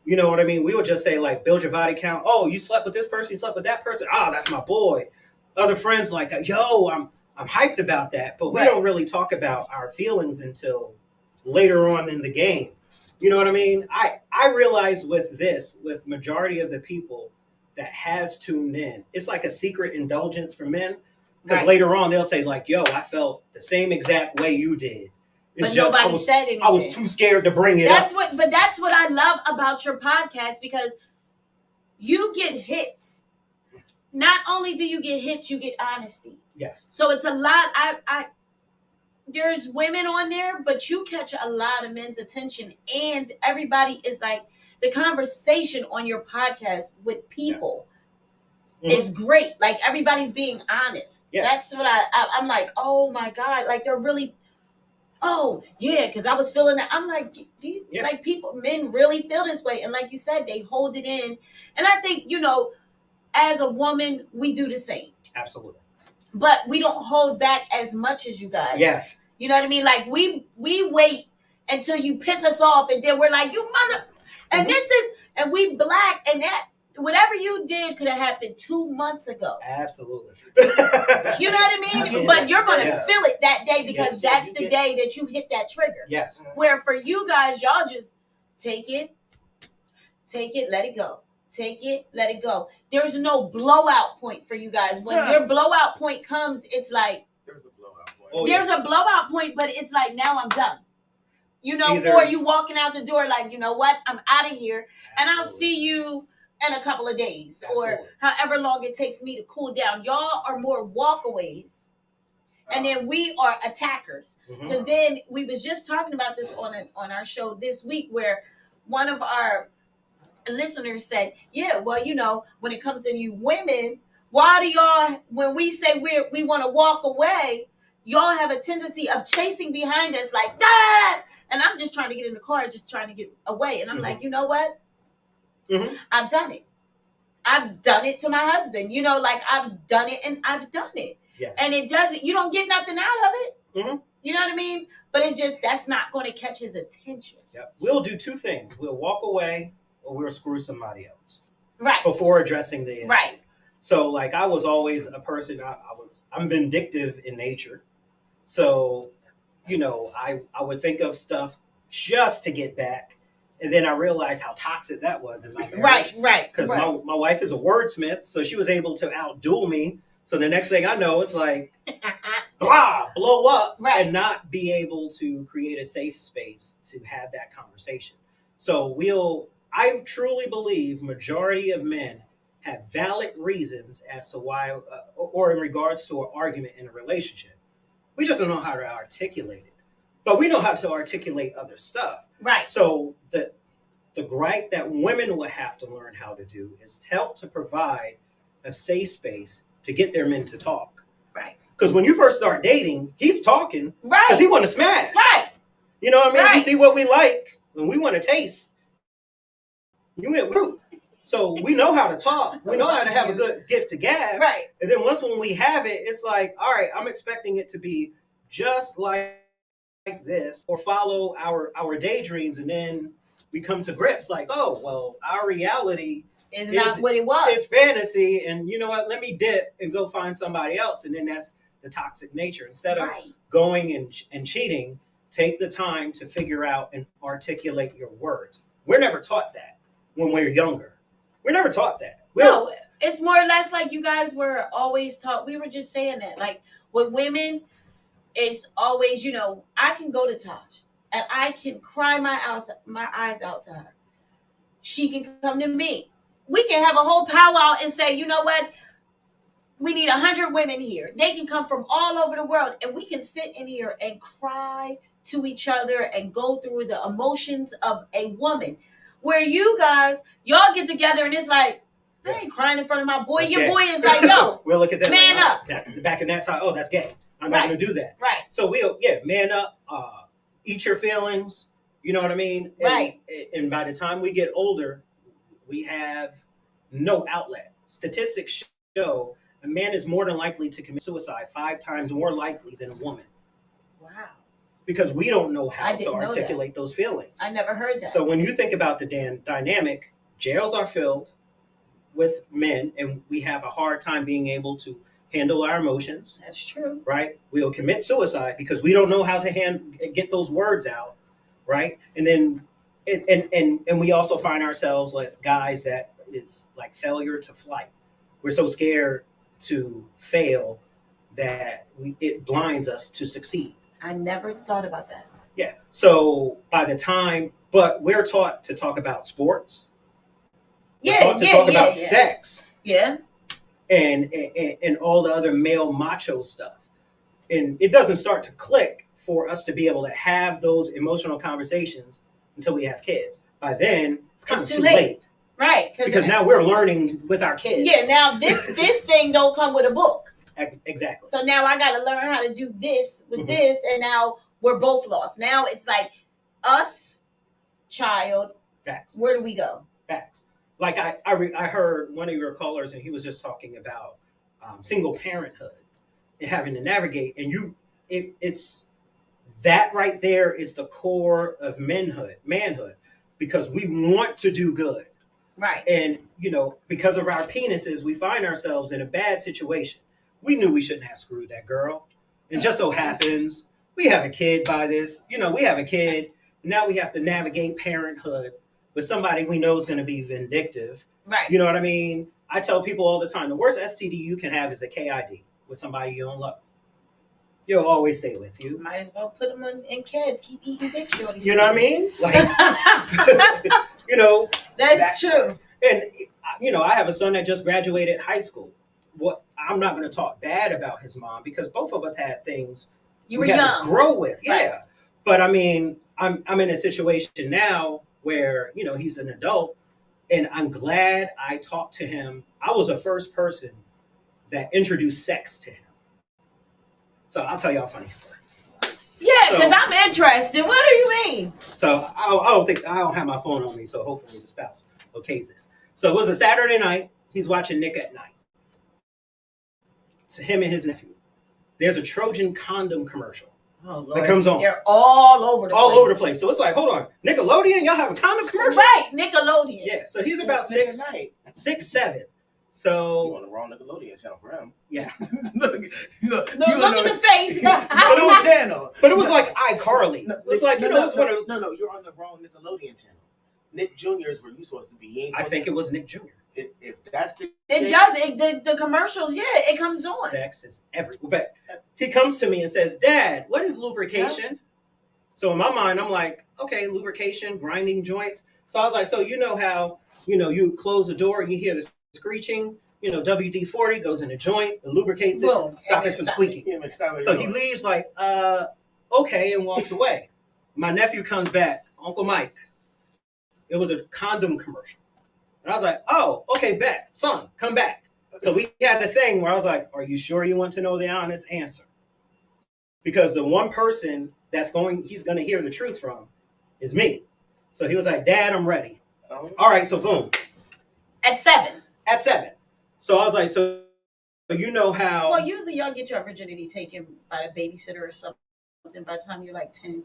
Speaker 3: You know what I mean? We would just say, like, build your body count. Oh, you slept with this person, you slept with that person. Ah, that's my boy. Other friends like, yo, I'm hyped about that. But we don't really talk about our feelings until later on in the game. You know what I mean? I realize with majority of the people that has tuned in, it's like a secret indulgence for men. Because
Speaker 2: Right.
Speaker 3: later on they'll say like, "Yo, I felt the same exact way you did." It's
Speaker 2: But
Speaker 3: just
Speaker 2: nobody said anything.
Speaker 3: I was too scared to bring it up.
Speaker 2: But that's what I love about your podcast, because you get hits. Not only do you get hits, you get honesty.
Speaker 3: Yes.
Speaker 2: So it's a lot. There's women on there, but you catch a lot of men's attention, and everybody is like, the conversation on your podcast with people is great. Like, everybody's being honest.
Speaker 3: Yeah.
Speaker 2: That's what I'm like, oh my God, like they're really, oh yeah, because I was feeling that. I'm like, these like men really feel this way, and like you said, they hold it in. And I think, as a woman, we do the same.
Speaker 3: Absolutely.
Speaker 2: But we don't hold back as much as you guys.
Speaker 3: Yes.
Speaker 2: You know what I mean? Like, we wait until you piss us off, and then we're like, you mother. And and we black, and that, whatever you did could have happened 2 months ago.
Speaker 3: Absolutely.
Speaker 2: You know what I mean?
Speaker 3: Absolutely.
Speaker 2: But you're going to feel it that day, because that's the day that you hit that trigger.
Speaker 3: Yes.
Speaker 2: Where for you guys, y'all just take it, let it go. Take it, let it go. There's no blowout point for you guys. When your blowout point comes, it's like,
Speaker 1: There's a blowout point.
Speaker 2: There's a blowout point, but it's like, now I'm done.
Speaker 3: Either,
Speaker 2: or you walking out the door like, you know what, I'm out of here, and I'll see you in a couple of days, or however long it takes me to cool down. Y'all are more walkaways, and then we are attackers. Because then we was just talking about this on our show this week, where one of our listeners said, yeah, well, when it comes to you women, why do y'all, when we say we want to walk away, y'all have a tendency of chasing behind us like that? And I'm just trying to get in the car, just trying to get away. And I'm like, you know what? I've done it. I've done it to my husband. Like, I've done it, and I've done it.
Speaker 3: Yes.
Speaker 2: And it doesn't, you don't get nothing out of it. You know what I mean? But it's just, that's not going to catch his attention.
Speaker 3: Yep. We'll do two things. We'll walk away, or we'll screw somebody else.
Speaker 2: Right.
Speaker 3: Before addressing the issue.
Speaker 2: Right.
Speaker 3: So, like, I was always a person, I'm vindictive in nature. So, I would think of stuff just to get back. And then I realized how toxic that was in my marriage.
Speaker 2: Right.
Speaker 3: Because my wife is a wordsmith, so she was able to outduel me. So the next thing I know, it's like, blow up, and not be able to create a safe space to have that conversation. So I truly believe majority of men have valid reasons as to why, or in regards to an argument in a relationship. We just don't know how to articulate it. But we know how to articulate other stuff.
Speaker 2: Right.
Speaker 3: So the gripe that women would have to learn how to do is help to provide a safe space to get their men to talk.
Speaker 2: Right.
Speaker 3: Because when you first start dating, he's talking because he want to smash.
Speaker 2: Right.
Speaker 3: You know what I mean?
Speaker 2: Right.
Speaker 3: We see what we like and we want to taste. You went root. So we know how to talk. We know how to have a good gift to gab.
Speaker 2: Right.
Speaker 3: And then when we have it, it's like, all right, I'm expecting it to be just like this, or follow our daydreams, and then we come to grips like, oh, well, our reality
Speaker 2: is not what it was.
Speaker 3: It's fantasy, and you know what? Let me dip and go find somebody else, and then that's the toxic nature. Instead of going and cheating, take the time to figure out and articulate your words. We're never taught that when we're younger. We're never taught that.
Speaker 2: No, it's more or less like you guys were always taught. We were just saying that, like, with women, it's always, I can go to Taj and I can cry my eyes out to her. She can come to me. We can have a whole powwow and say, you know what? We need 100 women here. They can come from all over the world, and we can sit in here and cry to each other and go through the emotions of a woman. Where you guys, y'all get together and it's like, I ain't crying in front of my boy.
Speaker 3: That's
Speaker 2: Your
Speaker 3: gay.
Speaker 2: boy is like, yo,
Speaker 3: we'll look at that.
Speaker 2: Man
Speaker 3: up. Back in that time, oh, that's gay. I'm not going to do that.
Speaker 2: Right.
Speaker 3: So man up, eat your feelings. You know what I mean?
Speaker 2: Right.
Speaker 3: And by the time we get older, we have no outlet. Statistics show a man is more than likely to commit suicide 5 times more likely than a woman.
Speaker 2: Wow.
Speaker 3: Because we don't know how to articulate those feelings.
Speaker 2: I never heard that.
Speaker 3: So when you think about the dynamic, jails are filled with men, and we have a hard time being able to handle our emotions.
Speaker 2: That's true.
Speaker 3: Right? We'll commit suicide because we don't know how to get those words out. Right? And then and we also find ourselves with guys that it's like failure to flight. We're so scared to fail that it blinds us to succeed.
Speaker 2: I never thought about that.
Speaker 3: Yeah. So by the time, but we're taught to talk about sports. We're taught to talk about sex.
Speaker 2: Yeah.
Speaker 3: And all the other male macho stuff. And it doesn't start to click for us to be able to have those emotional conversations until we have kids. By then, it's kind of too late.
Speaker 2: Right.
Speaker 3: Because now we're learning with our kids.
Speaker 2: Yeah, now this thing don't come with a book.
Speaker 3: Exactly.
Speaker 2: So now I got to learn how to do this with this, and now we're both lost. Now it's like us, child.
Speaker 3: Facts.
Speaker 2: Where do we go?
Speaker 3: Facts. Like I heard one of your callers, and he was just talking about single parenthood and having to navigate, and it's that right there is the core of manhood, because we want to do good.
Speaker 2: Right.
Speaker 3: And, because of our penises, we find ourselves in a bad situation. We knew we shouldn't have screwed that girl. And just so happens, we have a kid by this. We have a kid. Now we have to navigate parenthood with somebody we know is going to be vindictive.
Speaker 2: Right.
Speaker 3: You know what I mean? I tell people all the time, the worst STD you can have is a KID with somebody you don't love. You'll always stay with you.
Speaker 2: Might as well put them in kids. Keep eating dick shorties.
Speaker 3: You know what I mean? Like,
Speaker 2: That's true.
Speaker 3: And, I have a son that just graduated high school. I'm not going to talk bad about his mom because both of us had things
Speaker 2: we had
Speaker 3: to grow with. Yeah.
Speaker 2: Right.
Speaker 3: But I mean, I'm in a situation now where, he's an adult, and I'm glad I talked to him. I was the first person that introduced sex to him. So I'll tell y'all a funny story.
Speaker 2: Yeah, because I'm interested. What do you mean?
Speaker 3: So I don't have my phone on me, so hopefully the spouse okays this. So it was a Saturday night. He's watching Nick at Night. So him and his nephew. There's a Trojan condom commercial that comes on.
Speaker 2: They're all over the place.
Speaker 3: So it's like, hold on, Nickelodeon, y'all have a condom commercial?
Speaker 2: Right, Nickelodeon.
Speaker 3: Yeah. So he's about 6, 7. So
Speaker 1: you on the wrong Nickelodeon channel for him.
Speaker 3: Yeah.
Speaker 1: look
Speaker 2: in the face.
Speaker 1: No channel.
Speaker 3: But it was like iCarly. It's like it's one of those.
Speaker 1: No, you're on the wrong Nickelodeon channel. Nick Jr. is where you're supposed to be.
Speaker 3: I think it was Nick Jr.
Speaker 1: If that's the
Speaker 2: it does. The commercials, it comes on.
Speaker 3: Sex is everywhere. But he comes to me and says, "Dad, what is lubrication?" Yeah. So in my mind, I'm like, okay, lubrication, grinding joints. So I was like, so how you close the door and you hear the screeching. WD-40 goes in the joint and lubricates it, stop it from squeaking. Yeah, so he leaves like, okay, and walks away. My nephew comes back, Uncle Mike. It was a condom commercial. And I was like, oh, okay, bet. Son, come back. So we had the thing where I was like, are you sure you want to know the honest answer? Because the one person he's going to hear the truth from is me. So he was like, Dad, I'm ready. All right, so boom.
Speaker 2: At 7.
Speaker 3: So I was like, so how...
Speaker 2: Well, usually y'all get your virginity taken by a babysitter or something by the time you're like 10.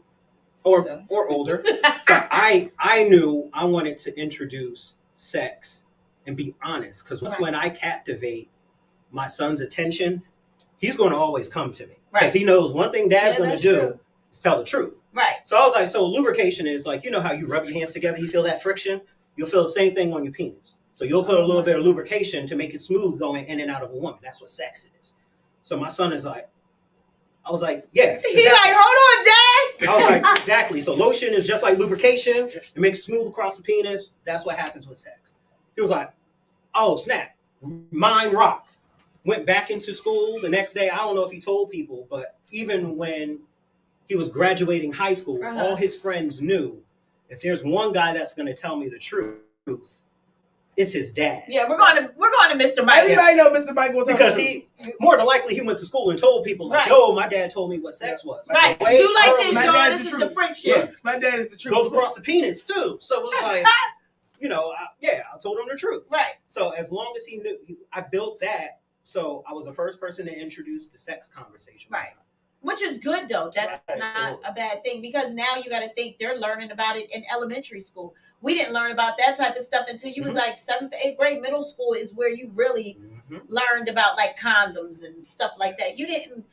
Speaker 3: Or older. But I knew I wanted to introduce sex and be honest. Because when I captivate my son's attention, he's going to always come to me. Because he knows one thing Dad's going to do is tell the truth.
Speaker 2: Right.
Speaker 3: So I was like, so lubrication is like, how you rub your hands together, you feel that friction? You'll feel the same thing on your penis. So you'll put a little bit of lubrication to make it smooth going in and out of a woman. That's what sex is. So my son is like, I was like, yeah. Exactly.
Speaker 2: He's like, hold on, Dad.
Speaker 3: I was like, exactly. So lotion is just like lubrication. It makes it smooth across the penis. That's what happens with sex. He was like, oh, snap. Mind rocked. Went back into school the next day. I don't know if he told people, but even when he was graduating high school, all his friends knew if there's one guy that's going to tell me the truth, it's his dad.
Speaker 2: Yeah, we're going to Mr. Mike.
Speaker 1: Everybody know Mr. Mike will tell
Speaker 3: because he more than likely he went to school and told people like, "Yo, my dad told me what sex was."
Speaker 2: Right. Do like this, y'all. This is the friction.
Speaker 1: Yeah. My dad is the truth.
Speaker 3: Goes across the penis too. So it was like, I told him the truth.
Speaker 2: Right.
Speaker 3: So as long as he knew, I built that. So I was the first person to introduce the sex conversation.
Speaker 2: Right. Which is good though. That's not a bad thing because now you got to think they're learning about it in elementary school. We didn't learn about that type of stuff until you was like 7th, 8th grade. Middle school is where you really learned about like condoms and stuff like that. You didn't.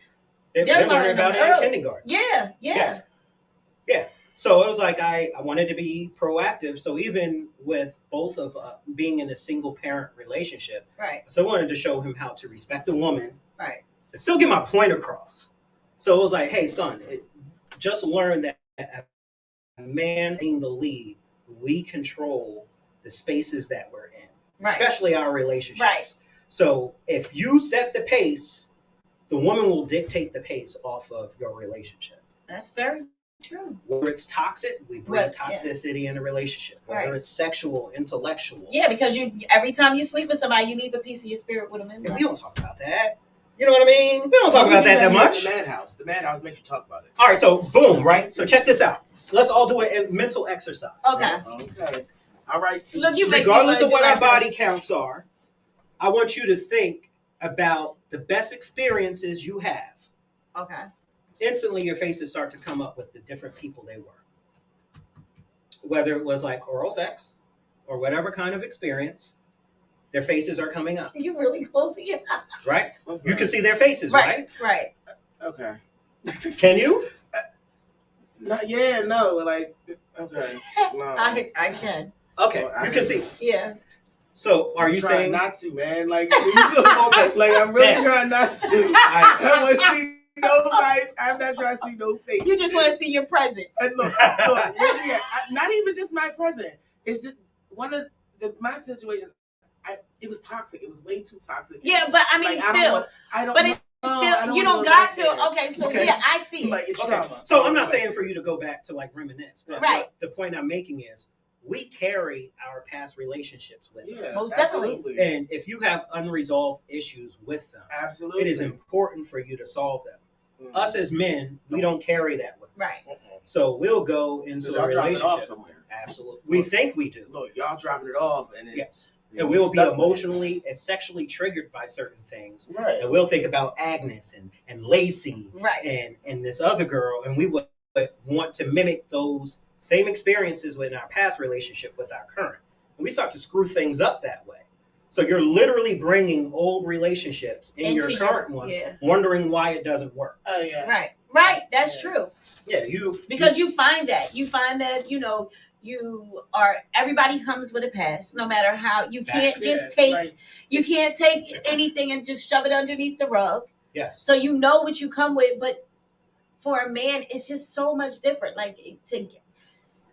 Speaker 3: They're learning about it in kindergarten.
Speaker 2: Yeah.
Speaker 3: Yes. Yeah. So it was like I wanted to be proactive. So even with both of being in a single parent relationship,
Speaker 2: Right.
Speaker 3: I still wanted to show him how to respect a woman,
Speaker 2: Right.
Speaker 3: and still get my point across. So it was like, hey, son, just learn that a man being the lead, we control the spaces that we're in,
Speaker 2: Right.
Speaker 3: especially our relationships.
Speaker 2: Right.
Speaker 3: So if you set the pace, the woman will dictate the pace off of your relationship.
Speaker 2: That's very true.
Speaker 3: Whether it's toxic, we bring
Speaker 2: Well,
Speaker 3: toxicity in a relationship. Whether
Speaker 2: Right.
Speaker 3: it's sexual, intellectual.
Speaker 2: Yeah, because you every time you sleep with somebody, you leave a piece of your spirit with them in
Speaker 3: And
Speaker 2: there.
Speaker 3: we don't talk about that. You know what I mean? We don't talk about that much.
Speaker 1: The madhouse. The madhouse makes you talk about it.
Speaker 3: All right, so boom, right? So check this out. Let's all do a mental exercise.
Speaker 2: Okay.
Speaker 1: Okay. All right.
Speaker 2: Look, you make
Speaker 3: Regardless
Speaker 2: me
Speaker 3: of what
Speaker 2: wanna
Speaker 3: our
Speaker 2: do that.
Speaker 3: body counts are, I want you to think about the best experiences you have.
Speaker 2: Okay.
Speaker 3: Instantly, your faces start to come up with the different people they were. Whether it was like oral sex or whatever kind of experience, their faces are coming up,
Speaker 2: You really close to you.
Speaker 3: right?
Speaker 1: What's
Speaker 3: You
Speaker 1: that?
Speaker 3: can see their faces, right?
Speaker 2: Right.
Speaker 1: Okay.
Speaker 3: Can you?
Speaker 1: No. Like, okay. No.
Speaker 2: I can.
Speaker 3: Okay,
Speaker 1: Well, I
Speaker 3: you can
Speaker 1: can-
Speaker 3: see.
Speaker 2: Yeah.
Speaker 3: So, are
Speaker 1: I'm
Speaker 3: you
Speaker 1: trying
Speaker 3: saying?
Speaker 1: not to, man? Like, like I'm really
Speaker 3: Man.
Speaker 1: trying not to.
Speaker 3: I-
Speaker 1: I want to see nobody. I'm not trying to see no face.
Speaker 2: You just want to see your present.
Speaker 1: And look, where we at? Not even just my present. It's just one of my situation. It was toxic. It was way too toxic.
Speaker 2: Yeah, but I mean,
Speaker 1: Like,
Speaker 2: still.
Speaker 1: I don't.
Speaker 2: But it's
Speaker 1: know.
Speaker 2: still,
Speaker 1: I
Speaker 2: you
Speaker 1: wanna
Speaker 2: don't
Speaker 1: go
Speaker 2: got
Speaker 1: back
Speaker 2: to.
Speaker 1: there.
Speaker 2: Okay, so
Speaker 3: Okay.
Speaker 2: yeah, I see.
Speaker 1: Like, it's
Speaker 3: Okay.
Speaker 1: trauma.
Speaker 3: So I'm not saying for you to go back to like reminisce, but
Speaker 2: Right.
Speaker 3: the point I'm making is we carry our past relationships with
Speaker 1: Yeah,
Speaker 3: us.
Speaker 2: Most definitely.
Speaker 1: absolutely.
Speaker 3: And if you have unresolved issues with them,
Speaker 1: Absolutely.
Speaker 3: it is important for you to solve them.
Speaker 1: Mhm.
Speaker 3: Us as men, we don't carry that with us.
Speaker 2: Right.
Speaker 3: So we'll go into
Speaker 1: So
Speaker 3: a
Speaker 1: y'all dropping it off
Speaker 3: relationship.
Speaker 1: somewhere.
Speaker 3: Absolutely. We think we do.
Speaker 1: Look, y'all dropping it off, and
Speaker 3: Yes. And we'll be emotionally and sexually triggered by certain things.
Speaker 1: right.
Speaker 3: And we'll think about Agnes and Lacey
Speaker 2: Right.
Speaker 3: and this other girl, and we would want to mimic those same experiences within our past relationship with our current. And we start to screw things up that way. So you're literally bringing old relationships in
Speaker 2: Into
Speaker 3: your current one,
Speaker 2: Yeah.
Speaker 3: wondering why it doesn't work.
Speaker 1: Oh yeah.
Speaker 2: Right. Right. That's
Speaker 1: Yeah.
Speaker 2: true.
Speaker 3: Yeah, you
Speaker 2: Because you find that everybody comes with a past, no matter how you can't
Speaker 3: Facts.
Speaker 2: just
Speaker 1: Yeah,
Speaker 2: take
Speaker 1: like,
Speaker 2: you can't take anything and just shove it underneath the rug.
Speaker 3: yes.
Speaker 2: So you know what you come with, but for a man, it's just so much different.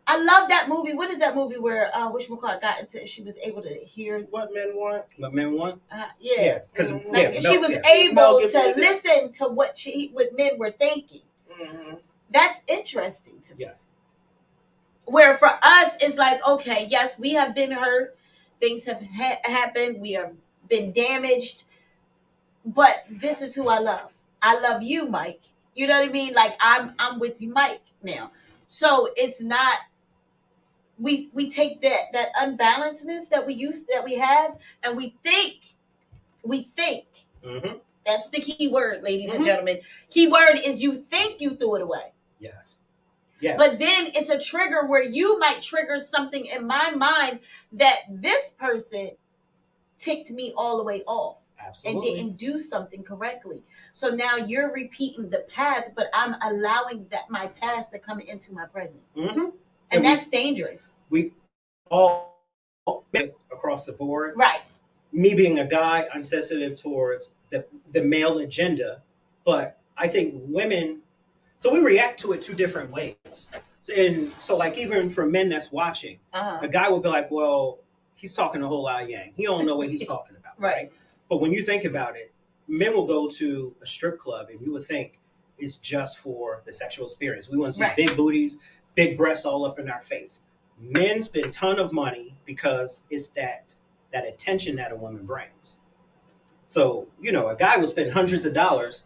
Speaker 2: I love that movie. What is that movie where whatchamacallit got into? She was able to hear.
Speaker 1: what men want.
Speaker 3: But men want?
Speaker 2: Yeah.
Speaker 3: Because
Speaker 1: Mhm.
Speaker 2: She was
Speaker 3: yeah.
Speaker 2: able
Speaker 1: Mel
Speaker 2: to
Speaker 1: Gibson did that.
Speaker 2: listen to what men were thinking.
Speaker 1: Mm-hmm.
Speaker 2: That's interesting to me.
Speaker 3: Yes.
Speaker 2: Where for us, it's like, okay, yes, we have been hurt. Things have happened. We have been damaged. But this is who I love. I love you, Mike. You know what I mean? Like I'm with you, Mike, now. So it's not we take that unbalancedness that we have, and we think
Speaker 3: Mm-hmm.
Speaker 2: that's the key word, ladies and
Speaker 3: Mhm.
Speaker 2: gentlemen. Key word is you think you threw it away.
Speaker 3: Yes. Yes.
Speaker 2: But then it's a trigger where you might trigger something in my mind that this person ticked me all the way off
Speaker 3: absolutely.
Speaker 2: and didn't do something correctly. So now you're repeating the path, but I'm allowing that my past to come into my present.
Speaker 3: Mm-hmm.
Speaker 2: And that's dangerous.
Speaker 3: We all across the board.
Speaker 2: Right.
Speaker 3: Me being a guy, I'm sensitive towards the male agenda, but I think women, so we react to it two different ways. So like even for men that's watching,
Speaker 2: Uh-huh.
Speaker 3: a guy will be like, well, he's talking a whole lot of yang. He don't know what he's talking about.
Speaker 2: Right.
Speaker 3: But when you think about it, men will go to a strip club and you would think it's just for the sexual experience. We want to see
Speaker 2: Right.
Speaker 3: big booties, big breasts all up in our face. Men spend a ton of money because it's that attention that a woman brings. So, a guy will spend hundreds of dollars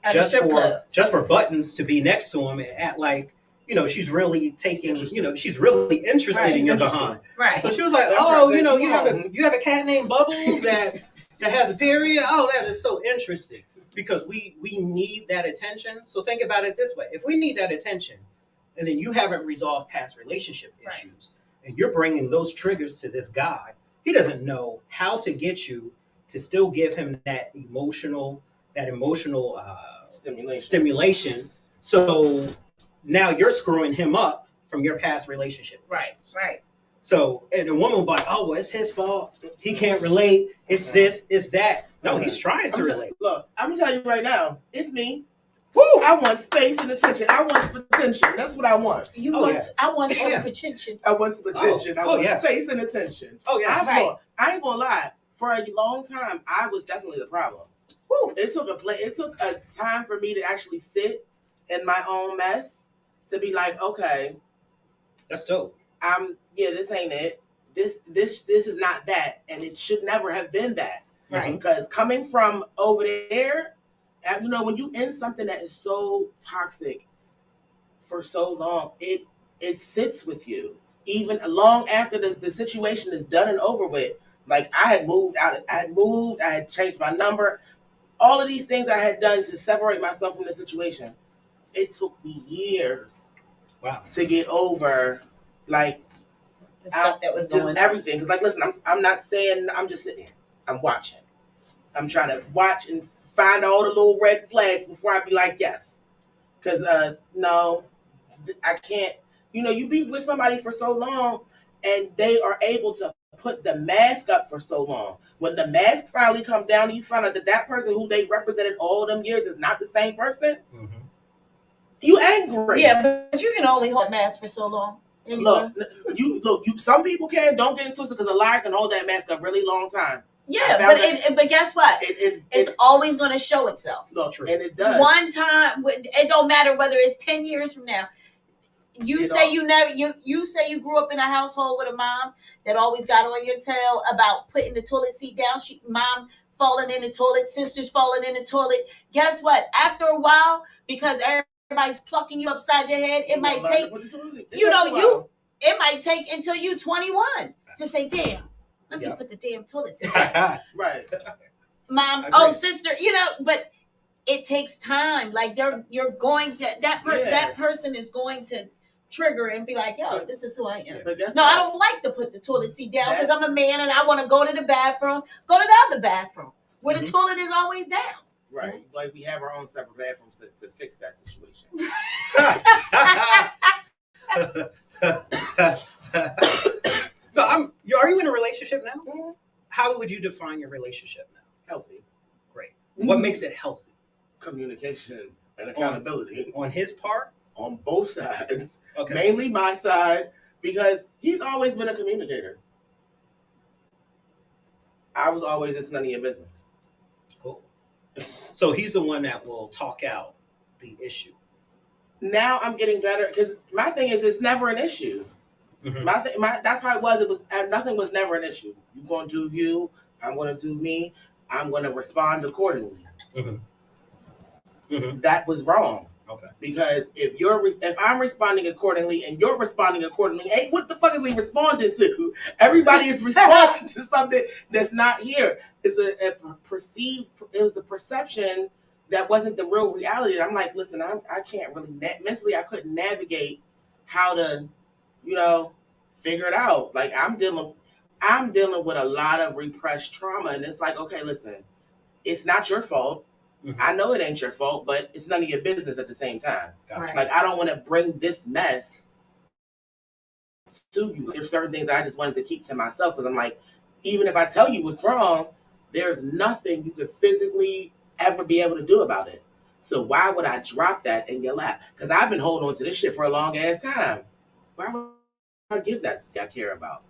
Speaker 2: At a
Speaker 3: just
Speaker 2: strip club.
Speaker 3: for buttons to be next to him and act like, she's really taking, she's really interested
Speaker 2: Right.
Speaker 3: in your
Speaker 1: Interesting.
Speaker 3: behind.
Speaker 2: Right.
Speaker 3: So she was like,
Speaker 1: That's
Speaker 3: "Oh,
Speaker 1: right.
Speaker 3: you have a cat named Bubbles that has a period. Oh, that is so interesting." Because we need that attention. So think about it this way: if we need that attention, and then you haven't resolved past relationship
Speaker 2: Right.
Speaker 3: issues, and you're bringing those triggers to this guy, he doesn't know how to get you to still give him that emotional
Speaker 1: Stimulation.
Speaker 3: stimulation. So now you're screwing him up from your past relationship.
Speaker 2: Right.
Speaker 3: So, and the woman will be like, oh, well, it's his fault. He can't relate. It's this, it's that. No, he's trying to relate.
Speaker 1: Look, I'm going to tell you right now, it's me.
Speaker 3: Woo!
Speaker 1: I want space and attention. I want some attention. That's what I want.
Speaker 2: I want some attention.
Speaker 1: I want some attention. I want space and attention.
Speaker 3: Oh, yeah.
Speaker 1: I ain't going to lie. For a long time, I was definitely the problem. Woo. It took a time for me to actually sit in my own mess to be like, okay.
Speaker 3: That's dope.
Speaker 1: This ain't it. This is not that, and it should never have been that.
Speaker 2: Right.
Speaker 1: Because coming from over there, and when you in something that is so toxic for so long, it sits with you even long after the situation is done and over with. Like I had moved out. I had changed my number. All of these things I had done to separate myself from the situation. It took me years.
Speaker 3: Wow.
Speaker 1: To get over, like,
Speaker 2: the stuff that was going on.
Speaker 1: Everything. Because, like, listen, I'm not saying I'm just sitting here. I'm watching. I'm trying to watch and find all the little red flags before I be like, yes. Because, no, I can't. You be with somebody for so long, and they are able to put the mask up for so long. When the mask finally comes down, and you find out that person who they represented all them years is not the same person. Mm-hmm. You angry.
Speaker 2: Yeah, but you can only hold a mask for so long.
Speaker 1: Look, some people can. Don't get into it because a liar can hold that mask a really long time.
Speaker 2: Yeah, but guess what? It's always going to show itself.
Speaker 1: No, true. And it does.
Speaker 2: One time, it don't matter whether it's 10 years from now. You say you grew up in a household with a mom that always got on your tail about putting the toilet seat down. Mom falling in the toilet, sisters falling in the toilet. Guess what? After a while, because everybody's plucking you upside your head, it might take it might take until you 21 to say, damn, let me put the damn toilet seat down.
Speaker 1: Right.
Speaker 2: Mom, sister, but it takes time. Like you're going that person is going to trigger and be like, yo, this is who I am. I don't like to put the toilet seat down because I'm a man and I want to go to the bathroom. Go to the other bathroom where the toilet is always down.
Speaker 1: Right, like we have our own separate bathrooms to fix that situation.
Speaker 3: So are you in a relationship now? Mm-hmm. How would you define your relationship now?
Speaker 1: Healthy.
Speaker 3: Great. Mm-hmm. What makes it healthy?
Speaker 1: Communication and accountability.
Speaker 3: On his part?
Speaker 1: On both sides.
Speaker 3: Okay.
Speaker 1: Mainly my side, because he's always been a communicator. I was always just none of your business.
Speaker 3: Cool. So he's the one that will talk out the issue.
Speaker 1: Now I'm getting better because my thing is it's never an issue. Mm-hmm. That's how it was. Nothing was never an issue. You're going to do you. I'm going to do me. I'm going to respond accordingly. Mm-hmm. Mm-hmm. That was wrong.
Speaker 3: Okay.
Speaker 1: Because if I'm responding accordingly and you're responding accordingly, hey, what the fuck is we responding to? Everybody is responding to something that's not here. It's it was the perception that wasn't the real reality. And I'm like, listen, I can't really mentally. I couldn't navigate how to, figure it out. Like I'm dealing with a lot of repressed trauma, and it's like, okay, listen, it's not your fault. Mm-hmm. I know it ain't your fault, but it's none of your business at the same time.
Speaker 2: Right.
Speaker 1: Like I don't want to bring this mess to you. There's certain things I just wanted to keep to myself because I'm like, even if I tell you what's wrong, there's nothing you could physically ever be able to do about it. So why would I drop that in your lap? Because I've been holding on to this shit for a long ass time. Why would I give that to I care about?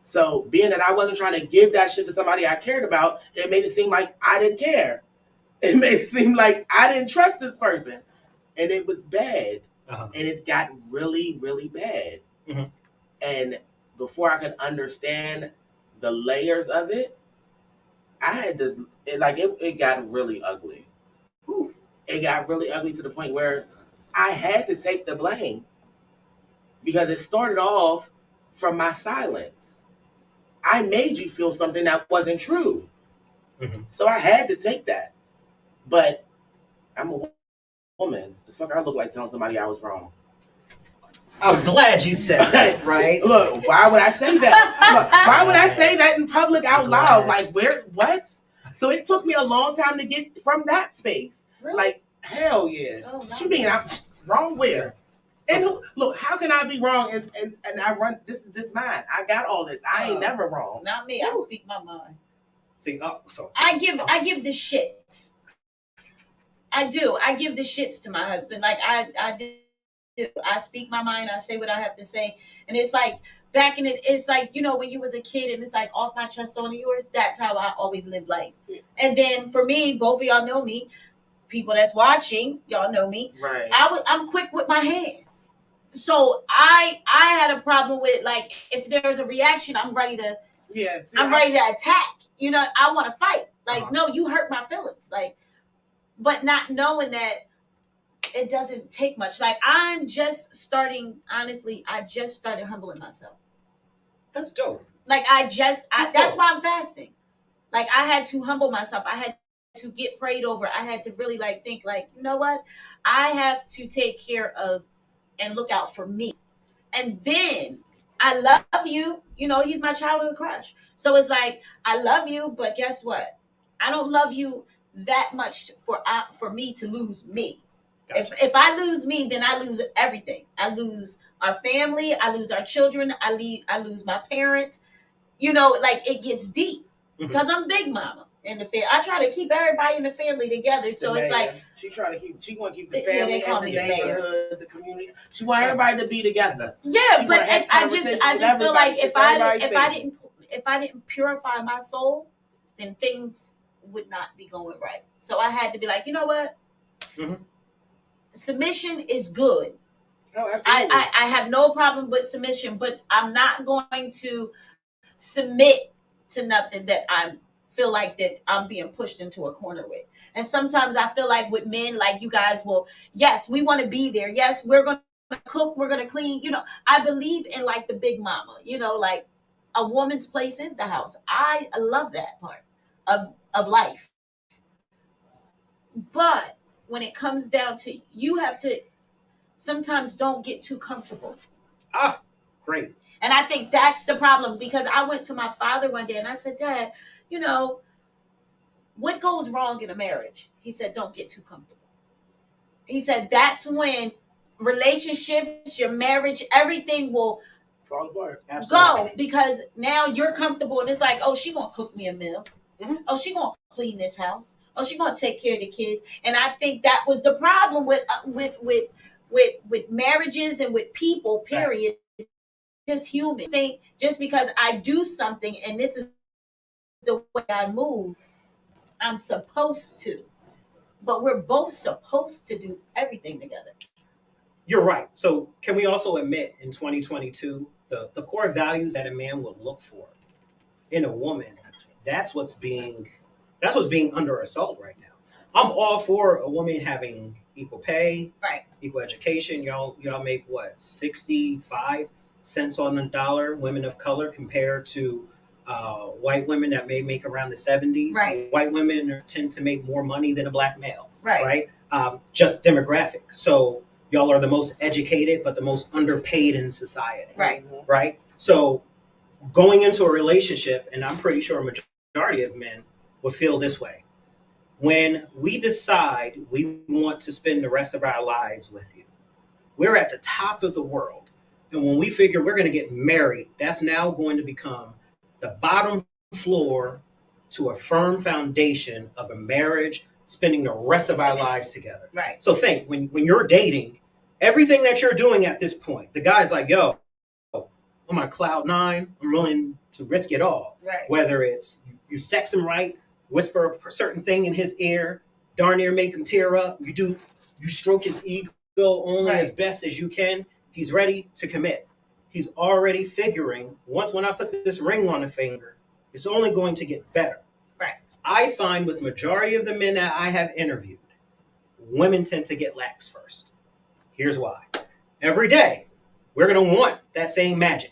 Speaker 1: So being that I wasn't trying to give that shit to somebody I cared about, it made it seem like I didn't care. It made it seem like I didn't trust this person. And it was bad. Uh-huh. And it got really, really bad. Mm-hmm. And before I could understand the layers of it, I had to, it got really ugly. Whew. It got really ugly to the point where I had to take the blame. Because it started off from my silence. I made you feel something that wasn't true. Mm-hmm. So I had to take that. But I'm a woman. The fuck I look like telling somebody I was wrong.
Speaker 3: I'm glad you said that, right?
Speaker 1: Look, why would I say that? Why would I say that in public out loud? Like, what? So it took me a long time to get from that space. Really? Like, hell yeah. Oh, what you mean? I'm wrong where? And look, how can I be wrong? And I run this mine. I got all this. I ain't never wrong.
Speaker 2: Not me. I speak my mind.
Speaker 3: See, so
Speaker 2: I give the shits. I do. I give the shits to my husband. Like I do. I speak my mind. I say what I have to say. And it's like back in it. It's like, you know, when you was a kid and it's like off my chest onto yours. That's how I always lived life. And then for me, both of y'all know me. People that's watching, y'all know me.
Speaker 1: Right.
Speaker 2: I'm quick with my hands. So I had a problem with, like, if there's a reaction, I'm ready to.
Speaker 1: Yes.
Speaker 2: I'm ready to attack. You know, I want to fight. Like, no, you hurt my feelings. Like, but not knowing that it doesn't take much. Like, I'm just starting. Honestly, I just started humbling myself.
Speaker 3: That's dope.
Speaker 2: Like, that's why I'm fasting. Like, I had to humble myself. I had to get prayed over. I had to really like think, like, you know what? I have to take care of and look out for me. And then I love you. You know, he's my childhood crush. So it's like, I love you, but guess what? I don't love you that much for me to lose me. Gotcha. If I lose me, then I lose everything. I lose our family. I lose our children. I lose my parents. You know, like, it gets deep because I'm big mama in the family. I try to keep everybody in the family together. So it's like
Speaker 1: she want to keep the family and the neighborhood, the community. She want everybody to be together.
Speaker 2: Yeah, but I just feel like if I didn't purify my soul, then things would not be going right. So I had to be like, you know what? Mm-hmm. Submission is good.
Speaker 1: Oh, absolutely.
Speaker 2: I have no problem with submission, but I'm not going to submit to nothing that I feel like that I'm being pushed into a corner with. And sometimes I feel like with men, like you guys will, yes, we want to be there. Yes, we're going to cook, we're going to clean. You know, I believe in like the big mama, you know, like a woman's place is the house. I love that part of life. But when it comes down to, you have to sometimes don't get too comfortable.
Speaker 3: Great.
Speaker 2: And I think that's the problem, because I went to my father one day and I said, Dad, you know, what goes wrong in a marriage? He said, don't get too comfortable. He said, that's when relationships, your marriage, everything will
Speaker 1: fall apart.
Speaker 2: Go, because now you're comfortable and it's like, oh, she gonna cook me a meal. Mm-hmm. Oh, she gonna clean this house. Oh, she gonna take care of the kids. And I think that was the problem with marriages and with people, period. Just human. Think just because I do something and this is the way I move, I'm supposed to. But we're both supposed to do everything together.
Speaker 3: You're right. So can we also admit in 2022, the core values that a man would look for in a woman, that's what's being under assault right now. I'm all for a woman having equal pay,
Speaker 2: right,
Speaker 3: equal education. Y'all make what, 65 cents on the dollar, women of color, compared to white women that may make around the 70s.
Speaker 2: Right.
Speaker 3: White women tend to make more money than a black male.
Speaker 2: Right.
Speaker 3: Just demographic. So y'all are the most educated, but the most underpaid in society.
Speaker 2: Right.
Speaker 3: Right. So going into a relationship, and I'm pretty sure a majority of men will feel this way. When we decide we want to spend the rest of our lives with you, we're at the top of the world. And when we figure we're going to get married, that's now going to become the bottom floor to a firm foundation of a marriage, spending the rest of our lives together.
Speaker 2: Right.
Speaker 3: So think, when you're dating, everything that you're doing at this point, the guy's like, yo, I'm on cloud nine. I'm willing to risk it all.
Speaker 2: Right.
Speaker 3: Whether it's you sex him right, whisper a certain thing in his ear, darn near make him tear up. You stroke his ego only as best as you can. He's ready to commit. He's already figuring, when I put this ring on a finger, it's only going to get better.
Speaker 2: Right.
Speaker 3: I find with majority of the men that I have interviewed, women tend to get lax first. Here's why. Every day, we're going to want that same magic.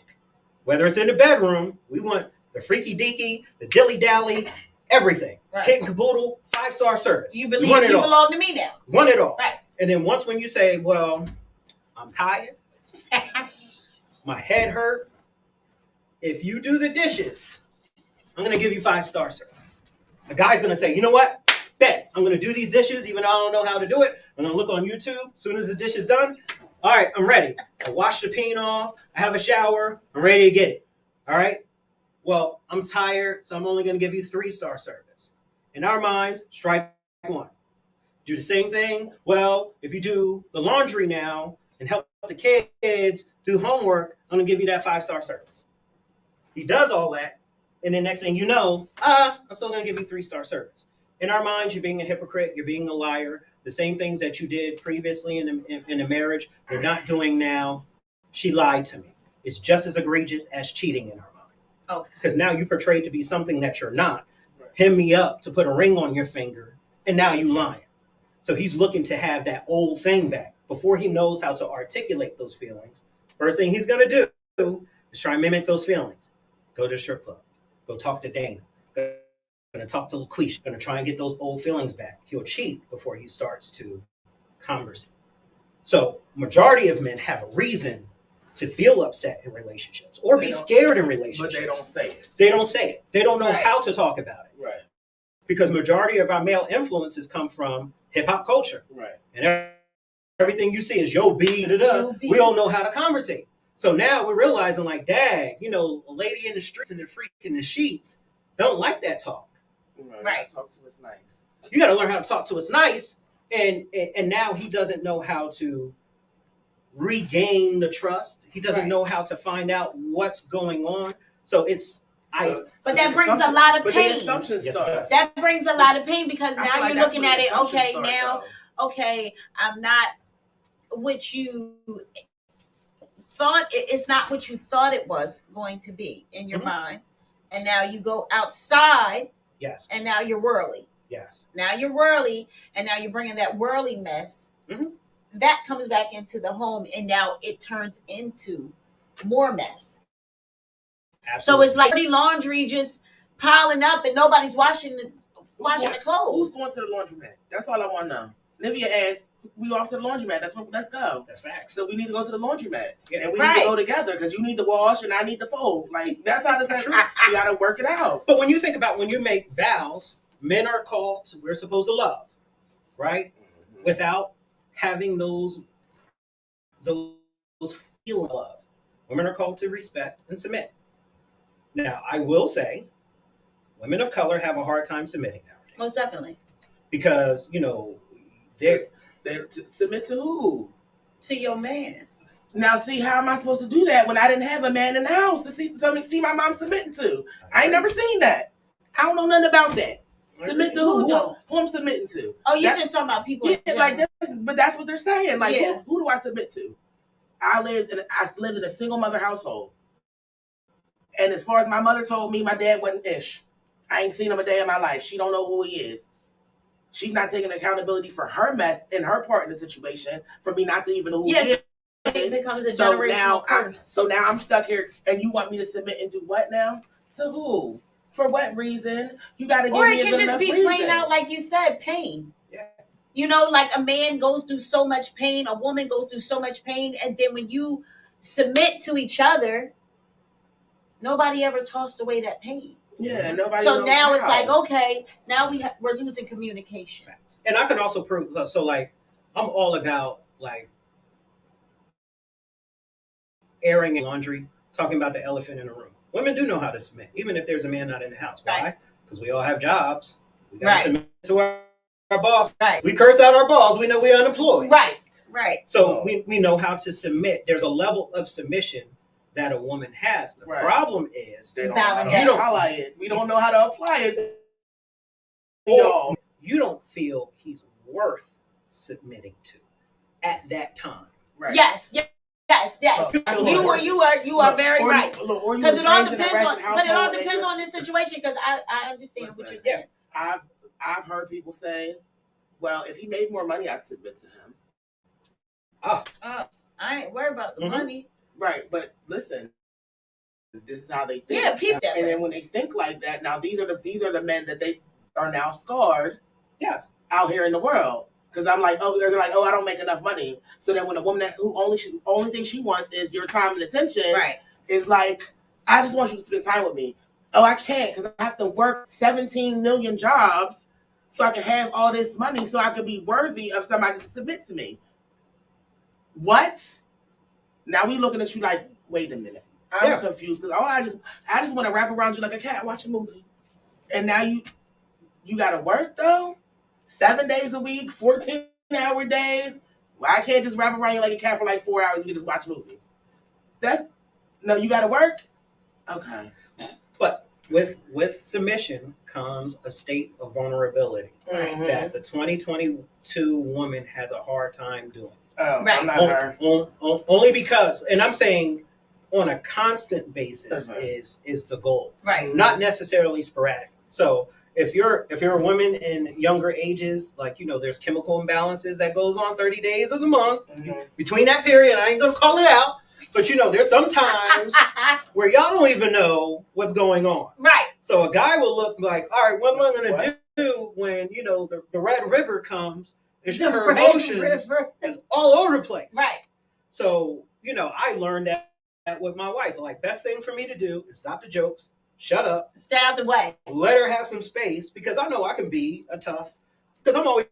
Speaker 3: Whether it's in the bedroom, we want the freaky deaky, the dilly dally, everything.
Speaker 2: Right.
Speaker 3: Kit and caboodle, 5-star service.
Speaker 2: You believe you belong to me now.
Speaker 3: Want it all.
Speaker 2: Right.
Speaker 3: And then when you say, well, I'm tired, my head hurt, if you do the dishes, I'm going to give you 5-star service. The guy's going to say, you know what? Bet, I'm going to do these dishes even though I don't know how to do it. I'm going to look on YouTube. As soon as the dish is done, All right, I'm ready. I wash the paint off. I have a shower. I'm ready to get it. All right. Well, I'm tired, so I'm only going to give you 3-star service. In our minds, strike one. Do the same thing. Well, if you do the laundry now and help the kids do homework, I'm going to give you that 5-star service. He does all that, and then next thing you know, I'm still going to give you 3-star service. In our minds, you're being a hypocrite. You're being a liar. The same things that you did previously in a marriage, you're not doing now. She lied to me. It's just as egregious as cheating in our mind.
Speaker 2: Okay.
Speaker 3: Because now you portrayed to be something that you're not. Hem me up to put a ring on your finger, and now you lying. So he's looking to have that old thing back. Before he knows how to articulate those feelings, first thing he's going to do is try and mimic those feelings. Go to the strip club. Go talk to Dana. Going to talk to LaQuisha. Going to try and get those old feelings back. He'll cheat before he starts to converse. So majority of men have a reason to feel upset in relationships or be scared in relationships.
Speaker 1: But they don't say it.
Speaker 3: They don't say it. They don't know
Speaker 2: Right.
Speaker 3: how to talk about it.
Speaker 1: Right.
Speaker 3: Because majority of our male influences come from hip hop culture.
Speaker 1: Right.
Speaker 3: And everything you see is yo B.
Speaker 2: Yo, B.
Speaker 3: We don't know how to conversate. So now we're realizing like, dag, a lady in the streets and the freak in the sheets don't like that talk.
Speaker 2: Right.
Speaker 1: Talk to us nice.
Speaker 3: You got to learn how to talk to us nice. And now he doesn't know how to regain the trust. He doesn't
Speaker 2: Right.
Speaker 3: know how to find out what's going on. So it's
Speaker 2: But that brings a lot of
Speaker 1: But
Speaker 2: pain.
Speaker 1: the assumption
Speaker 3: Yes,
Speaker 1: starts.
Speaker 3: it does.
Speaker 2: That brings a lot of pain because
Speaker 1: I
Speaker 2: now
Speaker 1: feel like
Speaker 2: you're
Speaker 1: that's
Speaker 2: looking
Speaker 1: where
Speaker 2: at
Speaker 1: the
Speaker 2: it.
Speaker 1: assumption
Speaker 2: Okay,
Speaker 1: starts,
Speaker 2: now,
Speaker 1: though.
Speaker 2: okay, I'm not what you thought. It's not what you thought it was going to be in your
Speaker 3: Mhm.
Speaker 2: mind, and now you go outside,
Speaker 3: Yes.
Speaker 2: and now you're whirly.
Speaker 3: Yes.
Speaker 2: Now you're whirly, and now you're bringing that whirly mess.
Speaker 3: Mhm.
Speaker 2: That comes back into the home, and now it turns into more mess.
Speaker 3: Absolutely.
Speaker 2: So it's like dirty laundry just piling up, and nobody's washing the
Speaker 1: Who's
Speaker 2: clothes.
Speaker 1: going to the laundromat? That's all I want to know. Livia asked, we off to the laundromat. Let's go.
Speaker 3: That's facts.
Speaker 1: So we need to go to the laundromat.
Speaker 3: Yeah.
Speaker 1: And we
Speaker 2: Right.
Speaker 1: need to go together because you need to wash and I need to fold. Like, that's how this is.
Speaker 3: True.
Speaker 1: We got to work it out.
Speaker 3: But when you think about when you make vows, men are called, we're supposed to love, right? Without having those feelings of love. Women are called to respect and submit. Now, I will say, women of color have a hard time submitting nowadays
Speaker 2: Most definitely.
Speaker 3: because they're
Speaker 1: Submit to who?
Speaker 2: To your man.
Speaker 1: Now, see, how am I supposed to do that when I didn't have a man in the house to see my mom submitting to? I ain't never seen that. I don't know nothing about that. Submit to
Speaker 2: Who
Speaker 1: who?
Speaker 2: don't?
Speaker 1: Who I'm submitting to?
Speaker 2: Oh, you're
Speaker 1: That-
Speaker 2: just talking about people.
Speaker 1: Yeah,
Speaker 2: in
Speaker 1: like
Speaker 2: general.
Speaker 1: this, but that's what they're saying. Like,
Speaker 2: Yeah.
Speaker 1: who do I submit to? I lived in a single mother household, and as far as my mother told me, my dad wasn't ish. I ain't seen him a day in my life. She don't know who he is. She's not taking accountability for her mess and her part in the situation for me not to even know who
Speaker 2: Yes,
Speaker 1: he
Speaker 2: it
Speaker 1: is.
Speaker 2: becomes a
Speaker 1: So
Speaker 2: generational
Speaker 1: now,
Speaker 2: curse.
Speaker 1: so now I'm stuck here, and you want me to submit and do what now? To who? For what reason? You got to give
Speaker 2: Or
Speaker 1: me
Speaker 2: it
Speaker 1: a
Speaker 2: can
Speaker 1: good
Speaker 2: just
Speaker 1: enough
Speaker 2: be
Speaker 1: reason.
Speaker 2: plain out, like you said, pain.
Speaker 3: Yeah.
Speaker 2: Like a man goes through so much pain, a woman goes through so much pain, and then when you submit to each other, nobody ever tossed away that pain.
Speaker 1: Yeah, nobody.
Speaker 2: So
Speaker 1: knows
Speaker 2: now it's
Speaker 1: how.
Speaker 2: like, okay, now we're losing communication.
Speaker 3: facts. And I can also prove, so like, I'm all about like airing and laundry, talking about the elephant in the room. Women do know how to submit, even if there's a man not in the house. Why?
Speaker 2: Right.
Speaker 3: Because we all have jobs. We got to
Speaker 2: Right.
Speaker 3: submit to our boss.
Speaker 2: Right.
Speaker 3: If we curse out our boss, we know we're unemployed.
Speaker 2: Right.
Speaker 3: So we know how to submit. There's a level of submission that a woman has. The
Speaker 1: Right.
Speaker 3: problem is
Speaker 1: They don't know how
Speaker 2: Balance
Speaker 1: to
Speaker 2: that.
Speaker 1: apply it. We don't know how to apply it.
Speaker 3: or you don't feel he's worth submitting to at that time.
Speaker 1: Right.
Speaker 2: Yes. You are very right. Because it all depends on this situation. Because I understand what you're saying.
Speaker 1: I've heard people say, "Well, if he made more money, I'd submit to him."
Speaker 2: I ain't worried about the
Speaker 3: Mhm.
Speaker 2: money.
Speaker 1: Right, but listen, this is how they think.
Speaker 2: Yeah, keep that
Speaker 1: And
Speaker 2: way.
Speaker 1: then when they think like that, now these are the men that they are now scarred
Speaker 3: Yes.
Speaker 1: out here in the world. Because I'm like, they're like, I don't make enough money. So then when a woman who only thing she wants is your time and attention,
Speaker 2: Right.
Speaker 1: is like, I just want you to spend time with me. Oh, I can't because I have to work 17 million jobs so I can have all this money so I can be worthy of somebody to submit to me. What? Now we looking at you like, wait a minute. I'm confused because I just want to wrap around you like a cat, watch a movie. And now you gotta work though? 7 days a week, 14-hour days. Well, I can't just wrap around you like a cat for like 4 hours and you just watch movies. No, you gotta work? Okay.
Speaker 3: But with submission comes a state of vulnerability that the 2022 woman has a hard time doing.
Speaker 1: Oh, right. I'm not her.
Speaker 3: Only because, and I'm saying on a constant basis is the goal.
Speaker 2: Right.
Speaker 3: Not necessarily sporadic. So if you're a woman in younger ages, like, there's chemical imbalances that goes on 30 days of the month. Between that period, I ain't gonna call it out, but there's some times where y'all don't even know what's going on.
Speaker 2: Right.
Speaker 3: So a guy will look like, all right, what am I gonna do when the Red River comes? Her emotions is all over the place.
Speaker 2: Right.
Speaker 3: So, I learned that with my wife. Like, best thing for me to do is stop the jokes, shut up,
Speaker 2: stay out the way,
Speaker 3: let her have some space, because I know I can be because I'm always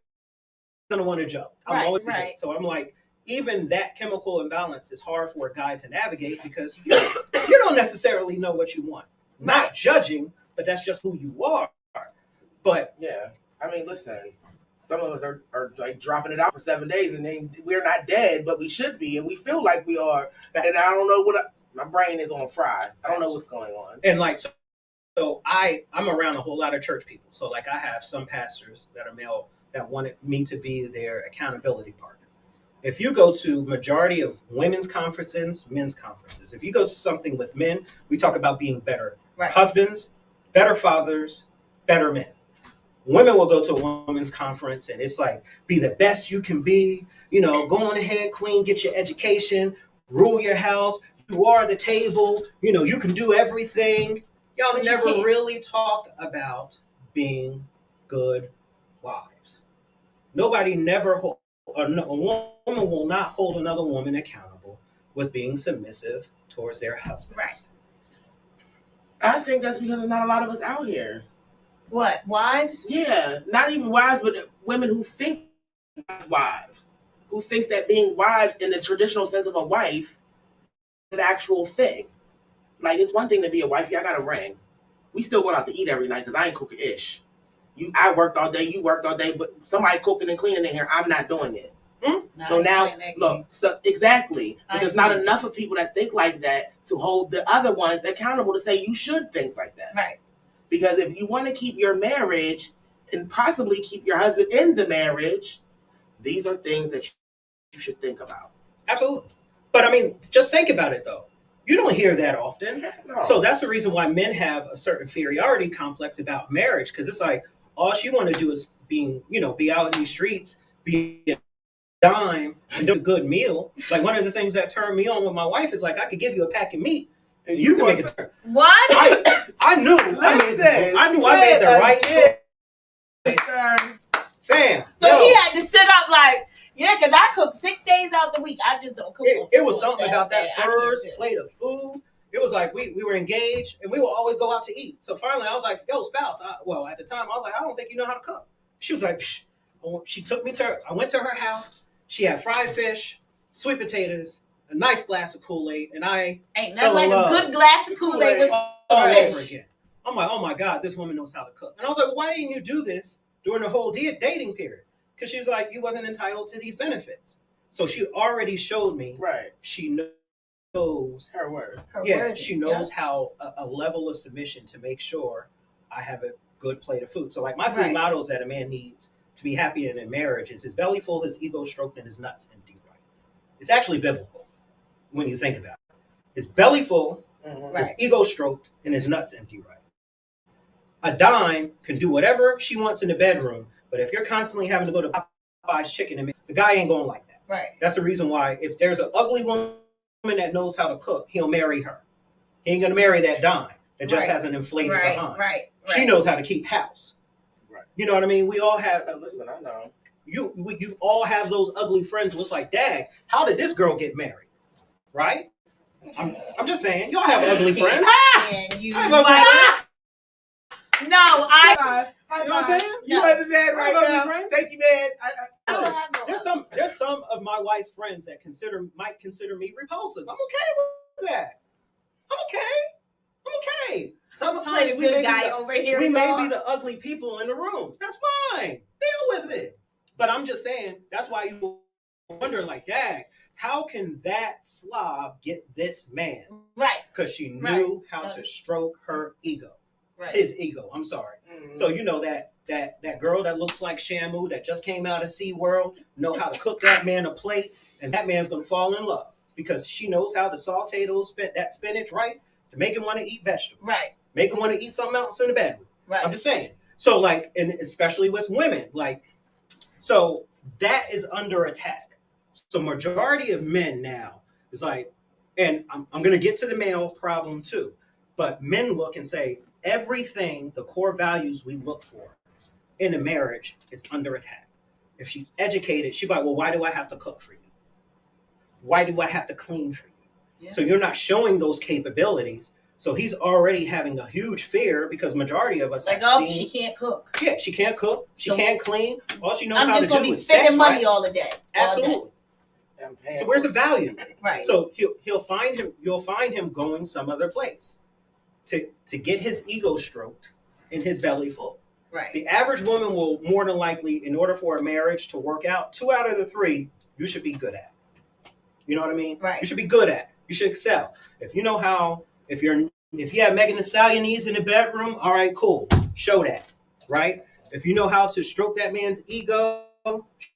Speaker 3: going to want to joke. I'm always right. So I'm like, even that chemical imbalance is hard for a guy to navigate because you don't necessarily know what you want. Not judging, but that's just who you are. But
Speaker 1: yeah, I mean, listen. Some of us are like dropping it out for 7 days, and then we're not dead, but we should be, and we feel like we are. And I don't know my brain is on fried. I don't know what's going on.
Speaker 3: And like, so I'm around a whole lot of church people. So like, I have some pastors that are male that wanted me to be their accountability partner. If you go to majority of women's conferences, men's conferences, if you go to something with men, we talk about being better husbands, better fathers, better men. Women will go to a women's conference and it's like, be the best you can be, go on ahead, queen, get your education, rule your house. You are the table, you can do everything. Y'all but never really talk about being good wives. Nobody a woman will not hold another woman accountable with being submissive towards their husbands.
Speaker 2: Right.
Speaker 1: I think that's because there's not a lot of us out here.
Speaker 2: What, wives?
Speaker 1: Yeah, not even wives, but women who think like wives, who think that being wives in the traditional sense of a wife is an actual thing. Like, it's one thing to be a wife. Yeah, I got a ring. We still go out to eat every night because I ain't cooking ish. I worked all day, you worked all day, but somebody cooking and cleaning in here, I'm not doing it. So now, look, exactly. But there's not enough of people that think like that to hold the other ones accountable to say you should think like that.
Speaker 2: Right.
Speaker 1: Because if you want to keep your marriage and possibly keep your husband in the marriage, these are things that you should think about.
Speaker 3: Absolutely. But I mean, just think about it though. You don't hear that often.
Speaker 1: No.
Speaker 3: So that's the reason why men have a certain inferiority complex about marriage. Because it's like, all she want to do is be out in these streets, be a dime, and do a good meal. Like, one of the things that turned me on with my wife is like, I could give you a pack of meat. And you can make it.
Speaker 2: What?
Speaker 3: I knew I made the right choice. Fam.
Speaker 2: So he had to sit up like, because I cook 6 days out the week. I just don't cook.
Speaker 3: It was something about that first plate of food. It was like we were engaged and we would always go out to eat. So finally I was like, yo, spouse. At the time I was like, I don't think you know how to cook. She was like, psh. She took me I went to her house. She had fried fish, sweet potatoes, a nice glass of Kool-Aid, and I
Speaker 2: ain't nothing like a good glass of Kool-Aid with
Speaker 3: all over again. I'm like, oh my God, this woman knows how to cook. And I was like, well, why didn't you do this during the whole dating period? Because she was like, you wasn't entitled to these benefits. So she already showed me.
Speaker 1: Right.
Speaker 3: She knows
Speaker 1: her word.
Speaker 3: She knows how a level of submission to make sure I have a good plate of food. So like my three mottos that a man needs to be happy in a marriage is his belly full, his ego stroked, and his nuts empty. Right. It's actually biblical when you think about it. His belly full, his ego stroked, and his nuts empty. Right. A dime can do whatever she wants in the bedroom, but if you're constantly having to go to Popeye's chicken, and the guy ain't going like that.
Speaker 2: Right.
Speaker 3: That's the reason why if there's an ugly woman that knows how to cook, he'll marry her. He ain't gonna marry that dime that just has an inflated behind.
Speaker 2: Right.
Speaker 3: She knows how to keep house. Right. You know what I mean? We all have.
Speaker 1: Listen, I know.
Speaker 3: You all have those ugly friends who it's like, dag, how did this girl get married? Right? I'm just saying, y'all have ugly friends.
Speaker 2: And you. No, I
Speaker 3: You know what I'm saying?
Speaker 1: You are the man right now.
Speaker 3: Friends.
Speaker 1: Thank you, man.
Speaker 3: Listen, there's some of my wife's friends that might consider me repulsive. I'm okay with that. I'm okay. Sometimes we may be the ugly people in the room. That's fine. Deal with it. But I'm just saying, that's why you wonder, like, dang, how can that slob get this man?
Speaker 2: Right.
Speaker 3: Because she knew how to stroke her ego.
Speaker 2: Right.
Speaker 3: His ego. I'm sorry. Mm-hmm. So you know that girl that looks like Shamu that just came out of SeaWorld know how to cook that man a plate, and that man's gonna fall in love because she knows how to saute that spinach right to make him want to eat vegetables.
Speaker 2: Right.
Speaker 3: Make him want to eat something else in the bedroom.
Speaker 2: Right.
Speaker 3: I'm just saying. So like, and especially with women, like, so that is under attack. So majority of men now is like, and I'm going to get to the male problem too, but men look and say everything, the core values we look for in a marriage is under attack. If she's educated, she's like, well, why do I have to cook for you? Why do I have to clean for you? Yeah. So you're not showing those capabilities. So he's already having a huge fear because majority of us
Speaker 2: like, she can't cook.
Speaker 3: Yeah, she can't cook. She can't clean. All she knows
Speaker 2: how to do is sex. I'm just going to be spending money all the day.
Speaker 3: Absolutely. So where's the value?
Speaker 2: Right.
Speaker 3: So you'll find him going some other place to get his ego stroked and his belly full.
Speaker 2: Right.
Speaker 3: The average woman will more than likely, in order for a marriage to work out, 2 out of the 3 you should be good at. You know what I mean?
Speaker 2: Right.
Speaker 3: You should be good at. You should excel. If you know how. If you have Megan Thee Stallion knees in the bedroom, all right, cool. Show that, right? If you know how to stroke that man's ego,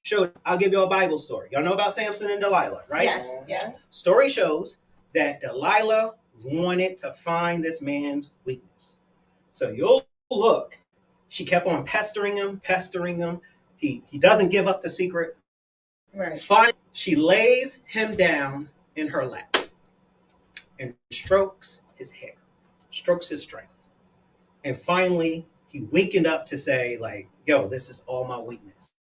Speaker 3: show it. I'll give you a Bible story. Y'all know about Samson and Delilah, right?
Speaker 2: Yes.
Speaker 3: Story shows that Delilah wanted to find this man's weakness. So you'll look. She kept on pestering him. He doesn't give up the secret.
Speaker 2: Right.
Speaker 3: Finally, she lays him down in her lap and strokes his hair, strokes his strength. And finally, he wakened up to say, like, yo, this is all my weakness.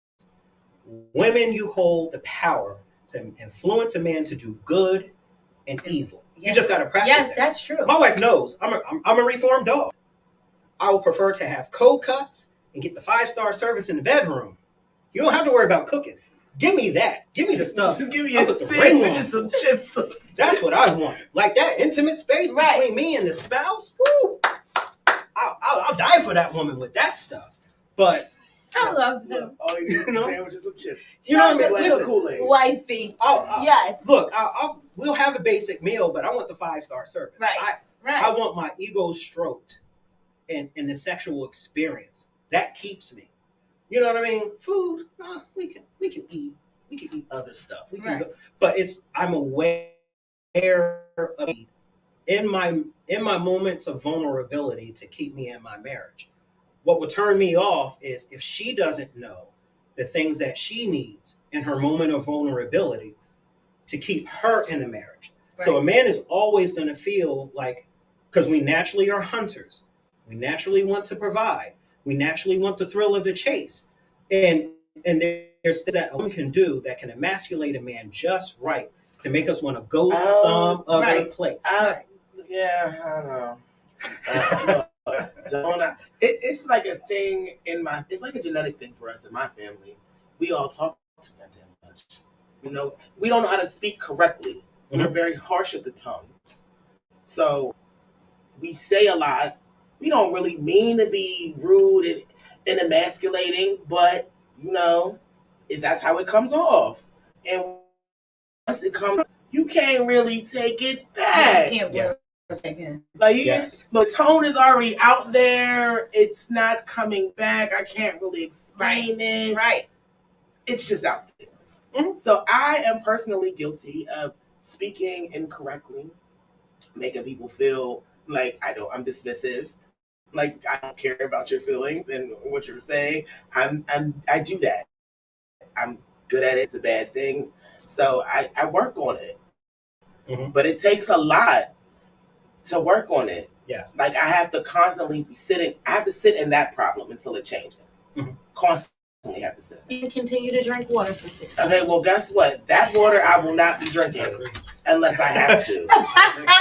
Speaker 3: Women, you hold the power to influence a man to do good and evil. Yes. You just got to practice.
Speaker 2: Yes, that's true.
Speaker 3: My wife knows I'm a reformed dog. I would prefer to have cold cuts and get the 5-star service in the bedroom. You don't have to worry about cooking. Give me that. Give me the stuff.
Speaker 1: Just give me a
Speaker 3: the ring on.
Speaker 1: Some chips.
Speaker 3: That's what I want. Like that intimate space between me and the spouse. Woo! I'll die for that woman with that stuff. But
Speaker 2: I love him.
Speaker 1: All you need is a sandwich and some chips.
Speaker 3: You know what I mean?
Speaker 1: Listen, Kool-Aid.
Speaker 2: Wifey. Yes.
Speaker 3: Look, we'll have a basic meal, but I want the 5-star service.
Speaker 2: Right.
Speaker 3: I want my ego stroked in the sexual experience. That keeps me. You know what I mean? Food, we can eat. We can eat other stuff. We can go, but I'm aware of in my moments of vulnerability to keep me in my marriage. What would turn me off is if she doesn't know the things that she needs in her moment of vulnerability to keep her in the marriage. Right. So a man is always going to feel like, because we naturally are hunters, we naturally want to provide. We naturally want the thrill of the chase. And there's things that a woman can do that can emasculate a man just right to make us want to go some other place.
Speaker 1: I don't know. It's like a thing it's like a genetic thing for us in my family. We all talk too goddamn much. You know, we don't know how to speak correctly. Mm-hmm. We're very harsh at the tongue. So we say a lot. We don't really mean to be rude and emasculating, but you know, that's how it comes off. And once it comes, you can't really take it back.
Speaker 2: You can't
Speaker 1: like the tone is already out there. It's not coming back. I can't really explain it.
Speaker 2: Right.
Speaker 1: It's just out there. Mm-hmm. So I am personally guilty of speaking incorrectly, making people feel like I'm dismissive. Like I don't care about your feelings and what you're saying. I do that. I'm good at it. It's a bad thing. So I work on it. Mm-hmm. But it takes a lot to work on it.
Speaker 3: Yes.
Speaker 1: Like I have to constantly sit in that problem until it changes. Mm-hmm. Constantly have to sit.
Speaker 2: You can continue to drink water for 6
Speaker 1: hours. Okay, well guess what? That water I will not be drinking unless I have to.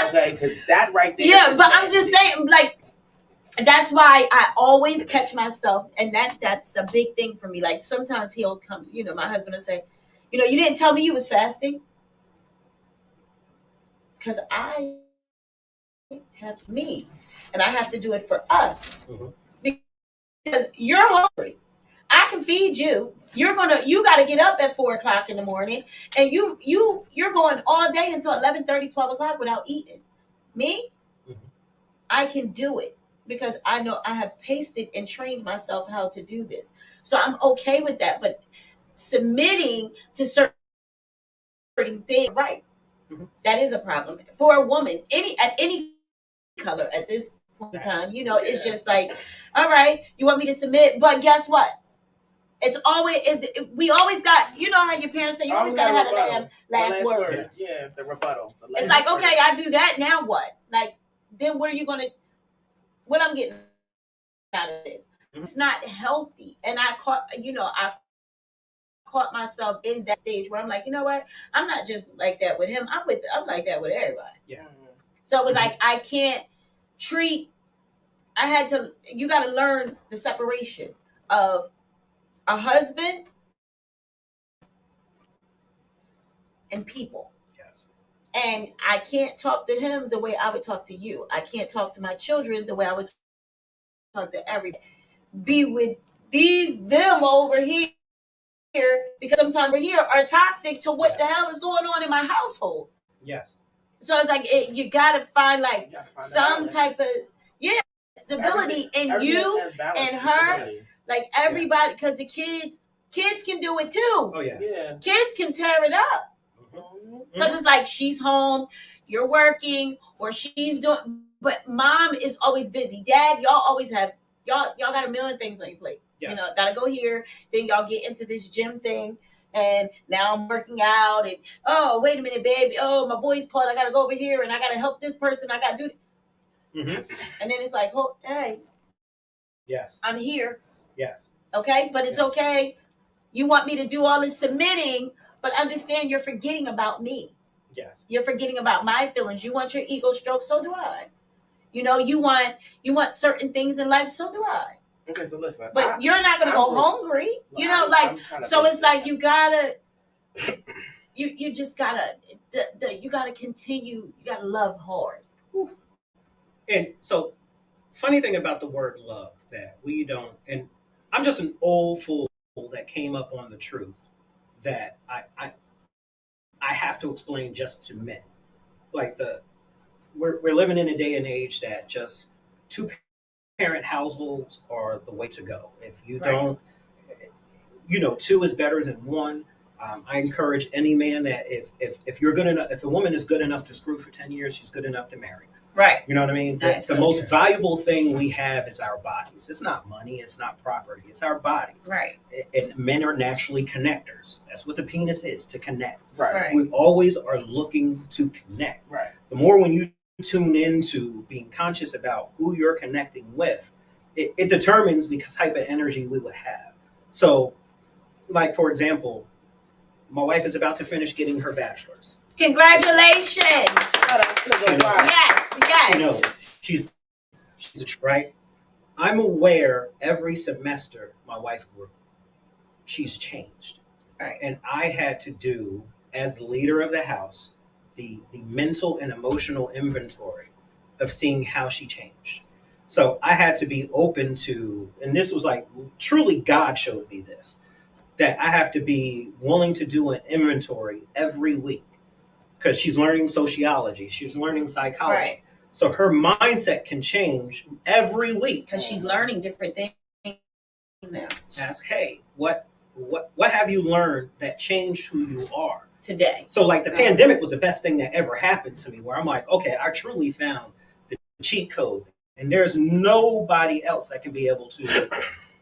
Speaker 1: Okay, because that right there.
Speaker 2: Yeah, but I'm just saying, like, That's why I always catch myself, and that's a big thing for me. Like sometimes he'll come, my husband will say, you didn't tell me you was fasting, because I have me, and I have to do it for us, because you're hungry. I can feed you. You got to get up at 4 o'clock in the morning, and you're going all day until 11:30, 12 o'clock without eating. Me, I can do it because I know I have paced it and trained myself how to do this. So I'm okay with that. But submitting to certain things, right? That is a problem for a woman. Any color at this point in time, it's just like, all right, you want me to submit, but guess what? It's always we always got, how your parents say you always gotta have the last word.
Speaker 1: Yeah, the rebuttal.
Speaker 2: It's like, okay, I do that. Now what? Like, then what are you gonna? What I'm getting out of this? It's not healthy, and I caught myself in that stage where I'm like, you know what? I'm not just like that with him. I'm like that with everybody.
Speaker 3: Yeah.
Speaker 2: So it was like I can't treat. You got to learn the separation of a husband and people.
Speaker 3: Yes.
Speaker 2: And I can't talk to him the way I would talk to you. I can't talk to my children the way I would talk to everybody. Be with them over here, because sometimes we're here are toxic to what the hell is going on in my household.
Speaker 3: Yes.
Speaker 2: So it's like you got to find some type of stability in you and her, like everybody, because the kids can do it too.
Speaker 3: Oh yes.
Speaker 1: Yeah.
Speaker 2: Kids can tear it up, because it's like she's home, you're working, or she's doing, but mom is always busy. Dad, y'all always have y'all got a million things on your plate.
Speaker 3: Yes.
Speaker 2: Gotta go here. Then y'all get into this gym thing, and now I'm working out. And oh, wait a minute, baby. Oh, my boy's called. I gotta go over here, and I gotta help this person. I gotta do. And then it's like, oh, hey,
Speaker 3: yes,
Speaker 2: I'm here.
Speaker 3: Yes.
Speaker 2: Okay, but it's okay. You want me to do all this submitting, but understand you're forgetting about me.
Speaker 3: Yes.
Speaker 2: You're forgetting about my feelings. You want your ego stroked, so do I. You want certain things in life, so do I.
Speaker 1: Okay, so listen.
Speaker 2: But you're not gonna go hungry. So it's like you gotta, you just gotta, you gotta continue. You gotta love hard.
Speaker 3: And so, funny thing about the word love that we don't, and I'm just an old fool that came up on the truth that I have to explain just to men. Like we're living in a day and age that just two parent households are the way to go. If you don't, two is better than one. I encourage any man that if you're good enough, if a woman is good enough to screw for 10 years, she's good enough to marry.
Speaker 2: Right.
Speaker 3: You know what I mean? The most valuable thing we have is our bodies. It's not money. It's not property. It's our bodies.
Speaker 2: Right.
Speaker 3: And men are naturally connectors. That's what the penis is, to connect.
Speaker 1: Right.
Speaker 3: We always are looking to connect.
Speaker 1: Right.
Speaker 3: The more when you tune into being conscious about who you're connecting with, it determines the type of energy we would have. So, like, for example, my wife is about to finish getting her bachelor's.
Speaker 2: Congratulations!
Speaker 1: Shout out to the wife.
Speaker 2: Yes.
Speaker 3: She knows. She's right. I'm aware every semester my wife grew. She's changed.
Speaker 2: Right.
Speaker 3: And I had to do, as leader of the house, the mental and emotional inventory of seeing how she changed. So I had to be open to, and this was like truly God showed me this, that I have to be willing to do an inventory every week, because she's learning sociology, she's learning psychology.
Speaker 2: Right.
Speaker 3: So her mindset can change every week.
Speaker 2: Because she's learning different things now.
Speaker 3: Ask, hey, what have you learned that changed who you are
Speaker 2: today?
Speaker 3: So like the pandemic was the best thing that ever happened to me, where I'm like, okay, I truly found the cheat code, and there's nobody else that can be able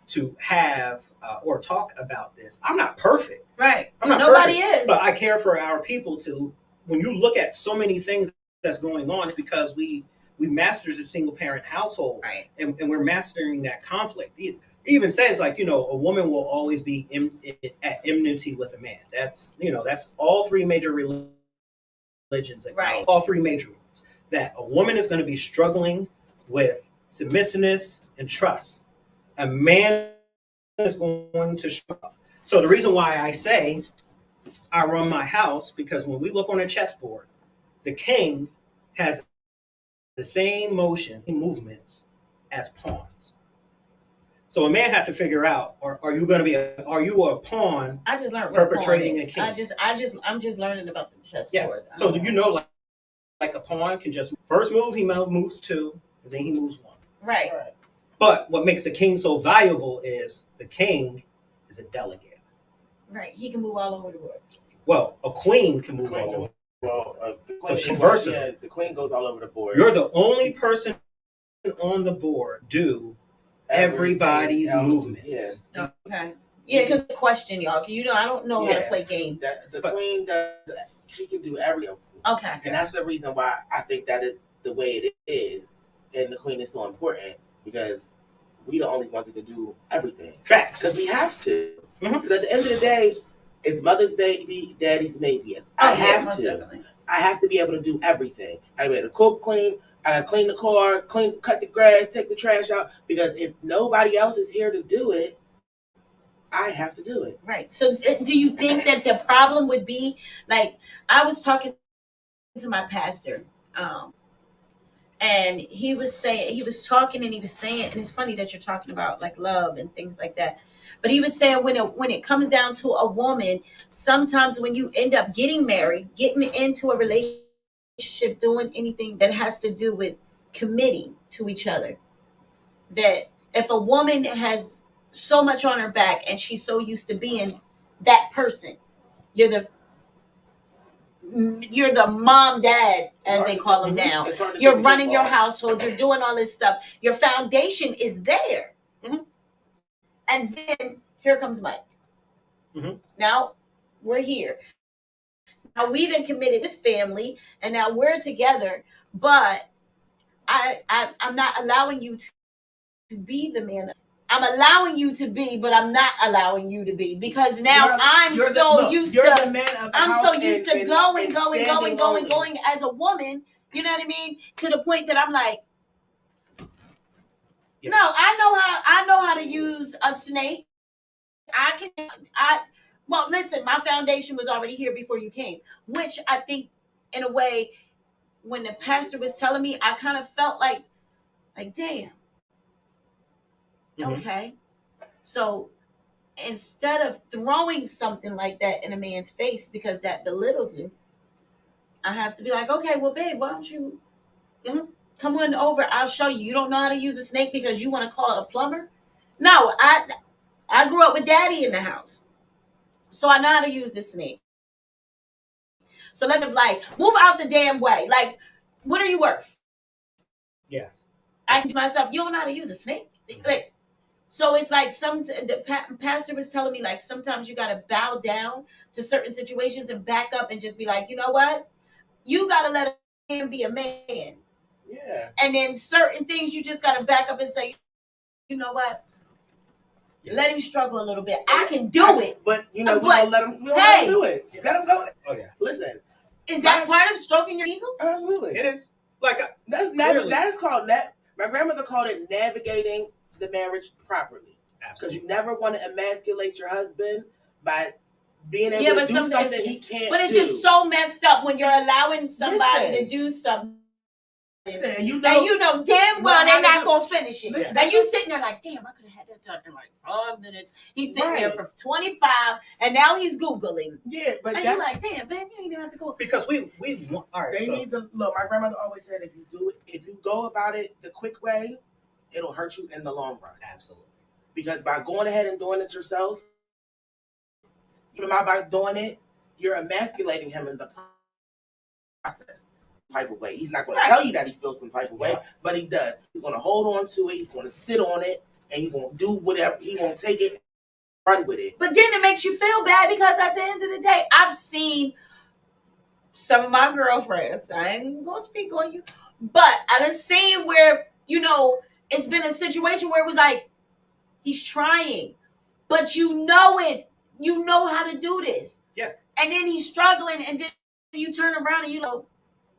Speaker 3: to have or talk about this. I'm not perfect.
Speaker 2: Right.
Speaker 3: I'm not
Speaker 2: Nobody
Speaker 3: perfect,
Speaker 2: is.
Speaker 3: but I care for our people to. When you look at so many things that's going on, it's because we masters a single parent household,
Speaker 2: right?
Speaker 3: And we're mastering that conflict. It even says, like, a woman will always be at enmity with a man. That's all three major religions,
Speaker 2: right?
Speaker 3: All three major ones. That a woman is going to be struggling with submissiveness, and trust. A man is going to show up. So the reason why I say I run my house, because when we look on a chessboard, the king has the same motion movements as pawns. So a man have to figure out, are you going to be are you a pawn?
Speaker 2: I just learned
Speaker 3: perpetrating a king.
Speaker 2: I'm just learning about the chessboard.
Speaker 3: Yes. So do you know like a pawn can just first move he moves 2, and then he moves 1.
Speaker 2: Right.
Speaker 3: But what makes the king so valuable is the king is a delegate.
Speaker 2: Right. He can move all over the world.
Speaker 3: Well, a queen can move all over.
Speaker 1: Well,
Speaker 3: So she's versatile.
Speaker 1: Yeah, the queen goes all over the board.
Speaker 3: You're the only person on the board do everybody's movements.
Speaker 2: Yeah. Okay. Yeah, because the question, y'all, you know, I don't know how to play games.
Speaker 1: The queen does. She can do everything.
Speaker 2: Okay.
Speaker 1: And that's the reason why I think that is the way it is, and the queen is so important because we the only ones who can do everything.
Speaker 3: Facts.
Speaker 1: Because we have to.
Speaker 3: Mm-hmm.
Speaker 1: Because at the end of the day, it's mother's baby, daddy's baby. I have to. Definitely. I have to be able to do everything. I got to cook, clean. I gotta clean the car, cut the grass, take the trash out. Because if nobody else is here to do it, I have to do it.
Speaker 2: Right. So, do you think that the problem would be like I was talking to my pastor, and he was talking, and it's funny that you're talking about like love and things like that. But he was saying when it comes down to a woman, sometimes when you end up getting married, getting into a relationship, doing anything that has to do with committing to each other, that if a woman has so much on her back and she's so used to being that person, you're the mom, dad, as they call them now. You're running your household. You're doing all this stuff. Your foundation is there. Mm-hmm. And then here comes Mike. Mm-hmm. Now we're here. Now we done committed this family, and now we're together. But I'm not allowing you to be the man. I'm allowing you to be, but I'm not allowing you to be because now I'm so used to going as a woman. You know what I mean? To the point that I'm like, no, I know how to use a snake. Well, listen, my foundation was already here before you came, which I think in a way, when the pastor was telling me, I kind of felt like damn. Mm-hmm. Okay. So instead of throwing something like that in a man's face because that belittles him, I have to be like, okay, well, babe, why don't you come on over? I'll show you. You don't know how to use a snake because you want to call a plumber? No, I grew up with daddy in the house. So I know how to use this snake. So let them move out the damn way. Like, what are you worth?
Speaker 3: Yes.
Speaker 2: I think to myself, you don't know how to use a snake? Like, so it's like the pastor was telling me, like, sometimes you got to bow down to certain situations and back up and just be like, you know what? You got to let a man be a man.
Speaker 1: Yeah.
Speaker 2: And then certain things you just got to back up and say, you know what? Yeah. Let him struggle a little bit. I can do it.
Speaker 1: But, we don't let him do it. Yes. Let him go. Oh, yeah. Listen.
Speaker 2: Is that part of stroking your ego?
Speaker 1: Absolutely.
Speaker 3: It is. Like,
Speaker 1: that's called that. My grandmother called it navigating the marriage properly. Because you never want to emasculate your husband by being able to do something he can't do.
Speaker 2: But it's just so messed up when you're allowing somebody to do something.
Speaker 1: And you
Speaker 2: know damn well they're not going to finish it. Yeah. Now you sitting there like, damn, I could have had that done in like 5 minutes. He's sitting there for 25, and now he's Googling.
Speaker 1: Yeah, but
Speaker 2: and you're like, damn, man, you ain't even have to go.
Speaker 3: Because we all right.
Speaker 1: They need to look. My grandmother always said, if you go about it the quick way, it'll hurt you in the long run.
Speaker 3: Absolutely.
Speaker 1: Because by going ahead and doing it yourself, even by doing it, you're emasculating him in the process. Type of way. He's not going to tell you that he feels some type of way, but he does. He's going to hold on to it. He's going to sit on it, and he's going to do whatever. He's going to take it, run with it.
Speaker 2: But then it makes you feel bad because at the end of the day, I've seen some of my girlfriends. I ain't going to speak on you, but I've seen where, it's been a situation where it was like, he's trying, but you know it. You know how to do this.
Speaker 3: Yeah.
Speaker 2: And then he's struggling, and then you turn around and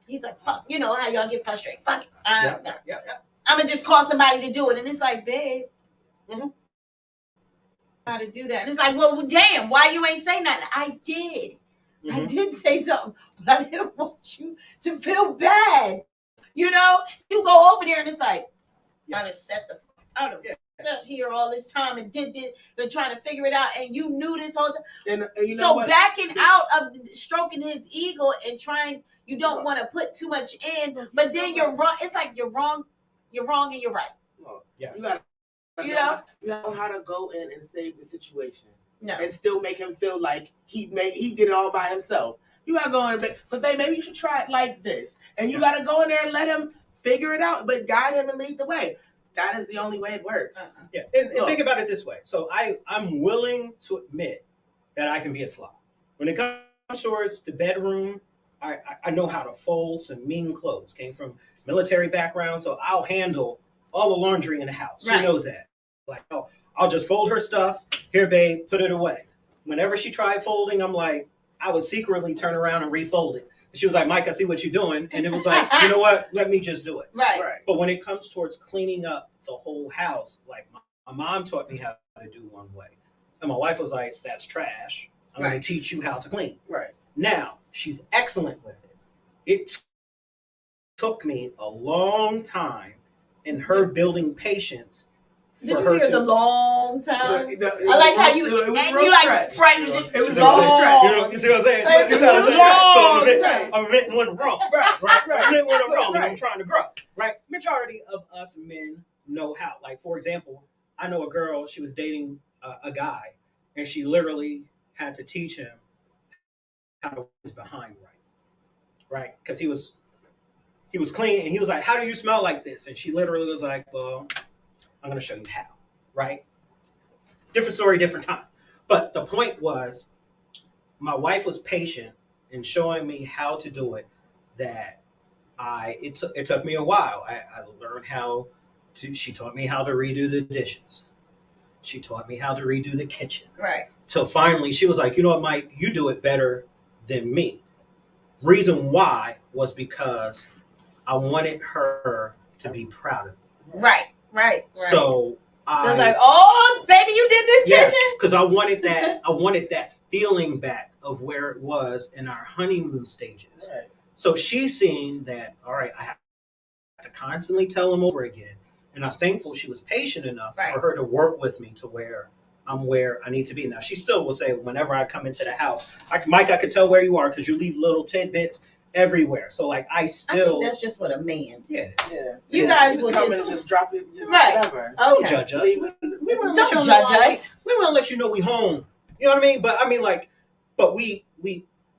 Speaker 2: he's like, fuck, you know how y'all get frustrated. Fuck it.
Speaker 3: Yeah.
Speaker 2: I'm gonna just call somebody to do it, and it's like, babe, how to do that? And it's like, well, damn, why you ain't say nothing? I did. I did say something, but I didn't want you to feel bad. You know, you go over there and it's like, I done sat here all this time and did this, been trying to figure it out, and you knew this whole time.
Speaker 1: And you know
Speaker 2: so
Speaker 1: what?
Speaker 2: Backing out of stroking his ego and trying, you don't want to put too much in, but then you're wrong. It's like you're wrong and you're right.
Speaker 3: Yeah.
Speaker 1: You know how to go in and save the situation.
Speaker 2: No.
Speaker 1: And still make him feel like he did it all by himself. You gotta go in, but babe, maybe you should try it like this. And you gotta go in there and let him figure it out, but guide him and lead the way. That is the only way it works.
Speaker 3: Yeah, and think about it this way. So I'm willing to admit that I can be a slob. When it comes towards the bedroom, I know how to fold some mean clothes. Came from military background, so I'll handle all the laundry in the house. She knows that. Like, I'll just fold her stuff. Here, babe, put it away. Whenever she tried folding, I'm like, I would secretly turn around and refold it. And she was like, Mike, I see what you're doing. And it was like, you know what? Let me just do it.
Speaker 2: Right.
Speaker 3: But when it comes towards cleaning up the whole house, like my mom taught me how to do one way. And my wife was like, that's trash. I'm going to teach you how to clean.
Speaker 1: Right.
Speaker 3: Now, she's excellent with it. It took me a long time in her building patience.
Speaker 2: Did you hear the long time? I like how you
Speaker 1: like
Speaker 2: sprayed it.
Speaker 1: It was
Speaker 2: long.
Speaker 3: You see what I'm saying?
Speaker 2: It was long.
Speaker 3: I'm admitting when I'm wrong. Right. I'm admitting when I'm wrong and I'm trying to grow. Right. Majority of us men know how. Like, for example, I know a girl, she was dating a guy, and she literally had to teach him how to put his behind right. Because he was clean, and he was like, how do you smell like this? And she literally was like, well, I'm going to show you how, right? Different story, different time. But the point was, my wife was patient in showing me how to do it. That it took me a while. I learned how to. She taught me how to redo the dishes. She taught me how to redo the kitchen.
Speaker 2: Right.
Speaker 3: Till finally, she was like, you know what, Mike, you do it better than me. Reason why was because I wanted her to be proud of me.
Speaker 2: Right.
Speaker 3: So
Speaker 2: I was like, oh, baby, you did this kitchen?
Speaker 3: Because I wanted that feeling back of where it was in our honeymoon stages. Right. So she's seen that, all right, I have to constantly tell him over again. And I'm thankful she was patient enough for her to work with me to where I'm where I need to be. Now, she still will say, whenever I come into the house, Mike, I could tell where you are because you leave little tidbits everywhere. So, like, I think
Speaker 2: that's just what a man.
Speaker 3: Yeah.
Speaker 2: You guys will
Speaker 1: come and just drop it, just whatever.
Speaker 3: Don't judge us. We
Speaker 2: don't judge us.
Speaker 3: We want to let you know we home. You know what I mean? But I mean, like, but we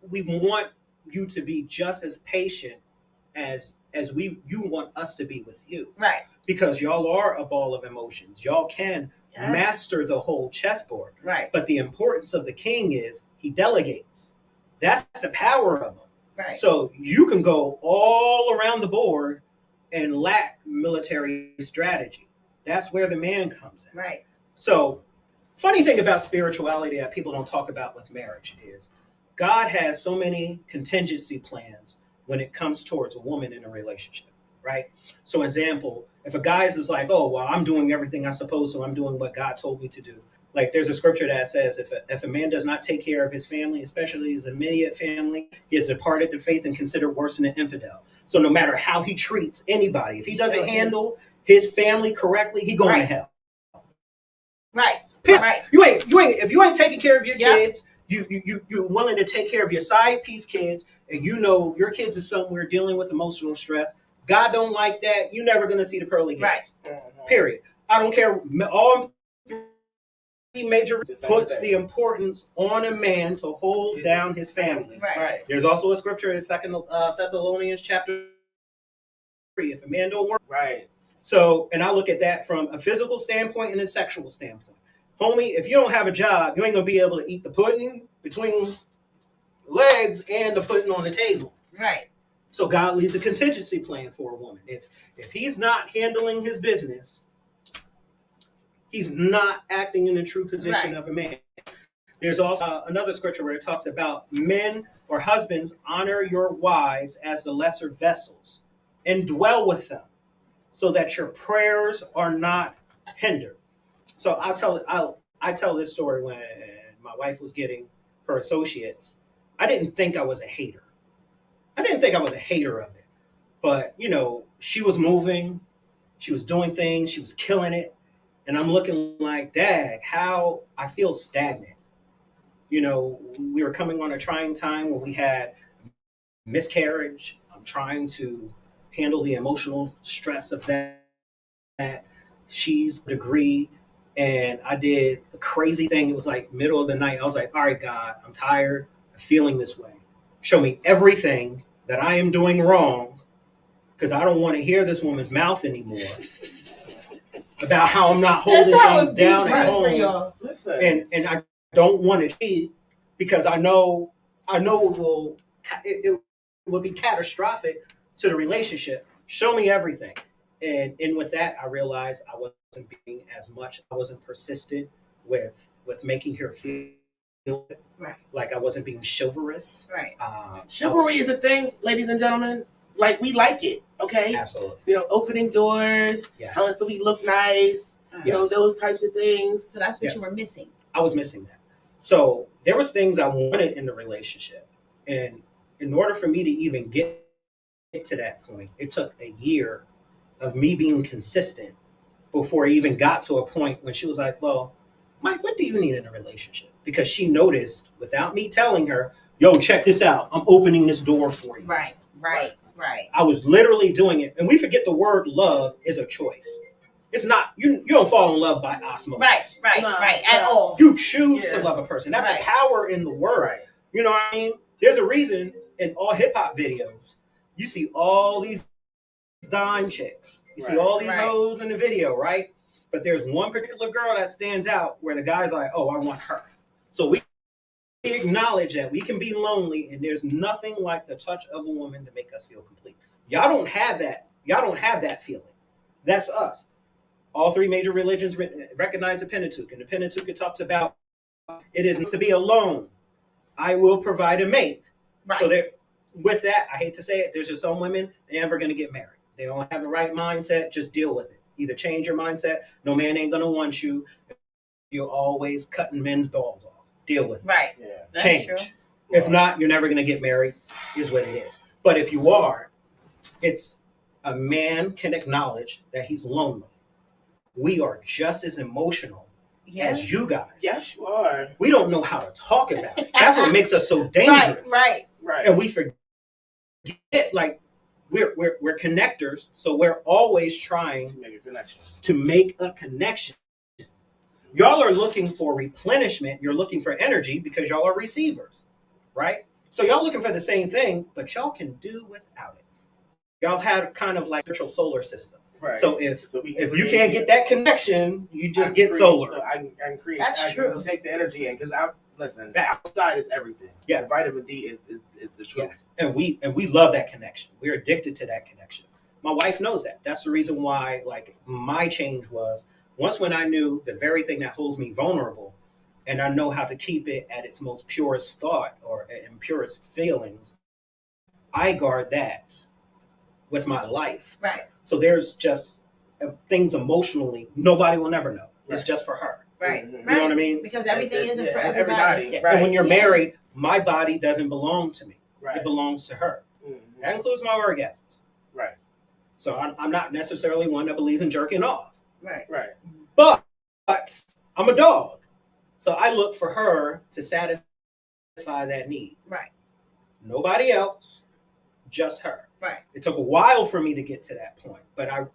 Speaker 3: want you to be just as patient as you want us to be with you.
Speaker 2: Right.
Speaker 3: Because y'all are a ball of emotions. Y'all can master the whole chessboard.
Speaker 2: Right.
Speaker 3: But the importance of the king is he delegates. That's the power of him.
Speaker 2: Right.
Speaker 3: So you can go all around the board and lack military strategy. That's where the man comes in.
Speaker 2: Right.
Speaker 3: So, funny thing about spirituality that people don't talk about with marriage is God has so many contingency plans when it comes towards a woman in a relationship, right? So, example, if a guy's is like, oh, well, I'm doing everything I'm supposed to, I'm doing what God told me to do. Like, there's a scripture that says if a man does not take care of his family, especially his immediate family, he is departed the faith and considered worse than an infidel. So no matter how he treats anybody, if he doesn't handle his family correctly, he going to hell.
Speaker 2: Right.
Speaker 3: You ain't if you ain't taking care of your kids, you're willing to take care of your side piece kids, and you know your kids is somewhere dealing with emotional stress. God don't like that. You're never gonna see the pearly gates. Right. Period. I don't care. All major puts the importance on a man to hold down his family.
Speaker 2: Right.
Speaker 3: There's also a scripture in 2 Thessalonians chapter 3. If a man don't work, So, and I look at that from a physical standpoint and a sexual standpoint. Homie, if you don't have a job, you ain't gonna be able to eat the pudding between legs and the pudding on the table.
Speaker 2: Right.
Speaker 3: So God leaves a contingency plan for a woman. If he's not handling his business, he's not acting in the true position of a man. There's also another scripture where it talks about men or husbands honor your wives as the lesser vessels and dwell with them. so that your prayers are not hindered. So I tell this story when my wife was getting her associates. I didn't think I was a hater. I didn't think I was a hater of it. But, she was moving, she was doing things, she was killing it. And I'm looking like, dag, how I feel stagnant. We were coming on a trying time when we had miscarriage. I'm trying to handle the emotional stress of that. She's degree. And I did a crazy thing. It was like middle of the night. I was like, all right, God, I'm tired of feeling this way. Show me everything that I am doing wrong, because I don't want to hear this woman's mouth anymore about how I'm not holding things down at home. And I don't want to cheat because I know it will be catastrophic to the relationship. Show me everything. And with that, I realized I wasn't persistent with making her feel
Speaker 2: Right.
Speaker 3: like I wasn't being chivalrous.
Speaker 2: Right.
Speaker 1: Chivalry is a thing, ladies and gentlemen. Like, we like it, okay?
Speaker 3: Absolutely.
Speaker 1: Opening doors,
Speaker 3: Yes.
Speaker 1: telling us that we look nice, those types of things.
Speaker 2: So that's what you were missing.
Speaker 3: I was missing that. So there was things I wanted in the relationship. And in order for me to even get to that point, it took a year of me being consistent before I even got to a point when she was like, well, Mike, what do you need in a relationship? Because she noticed without me telling her, yo, check this out. I'm opening this door for you.
Speaker 2: Right.
Speaker 3: I was literally doing it. And we forget the word love is a choice. It's not, you don't fall in love by osmosis.
Speaker 2: Right. At all.
Speaker 3: You choose to love a person. That's the power in the word.
Speaker 1: Right.
Speaker 3: You know what I mean? There's a reason in all hip hop videos, you see all these dime chicks. You see all these hoes in the video, right? But there's one particular girl that stands out where the guy's like, oh, I want her. So we acknowledge that we can be lonely, and there's nothing like the touch of a woman to make us feel complete. Y'all don't have that. Y'all don't have that feeling. That's us. All three major religions recognize the Pentateuch, and the Pentateuch talks about it is to be alone. I will provide a mate.
Speaker 2: Right.
Speaker 3: So with that, I hate to say it, there's just some women, they're never going to get married. They don't have the right mindset. Just deal with it. Either change your mindset. No man ain't going to want you. You're always cutting men's balls off. Deal with it.
Speaker 2: Right.
Speaker 1: Yeah.
Speaker 3: Change.
Speaker 2: True.
Speaker 3: If not, you're never going to get married, is what it is. But if you are, it's a man can acknowledge that he's lonely. We are just as emotional as you guys.
Speaker 1: Yes, you are.
Speaker 3: We don't know how to talk about it. That's what makes us so dangerous.
Speaker 2: Right.
Speaker 3: And we forget, like, we're connectors, so we're always trying to make a connection. Y'all are looking for replenishment. You're looking for energy because y'all are receivers, right? So y'all looking for the same thing, but y'all can do without it. Y'all have kind of like spiritual solar system.
Speaker 1: Right.
Speaker 3: So if you can't get that connection, you just get solar.
Speaker 1: No, I can create.
Speaker 2: That's true.
Speaker 1: Take the energy in because outside is everything.
Speaker 3: Yes.
Speaker 1: The vitamin D is the truth.
Speaker 3: Yes. And we love that connection. We're addicted to that connection. My wife knows that. That's the reason why, like, my change was once when I knew the very thing that holds me vulnerable, and I know how to keep it at its most purest thought or in purest feelings, I guard that with my life.
Speaker 2: Right.
Speaker 3: So there's just things emotionally nobody will never know. It's just for her.
Speaker 2: Right.
Speaker 1: Mm-hmm.
Speaker 3: You know what I mean?
Speaker 2: Because everything isn't for everybody.
Speaker 3: Yeah.
Speaker 1: Right.
Speaker 3: And when you're married, my body doesn't belong to me.
Speaker 1: Right.
Speaker 3: It belongs to her.
Speaker 1: Mm-hmm.
Speaker 3: That includes my orgasms.
Speaker 1: Right.
Speaker 3: So I'm not necessarily one that believes in jerking off.
Speaker 2: Right.
Speaker 3: But I'm a dog. So I look for her to satisfy that need.
Speaker 2: Right.
Speaker 3: Nobody else, just her.
Speaker 2: Right.
Speaker 3: It took a while for me to get to that point, but I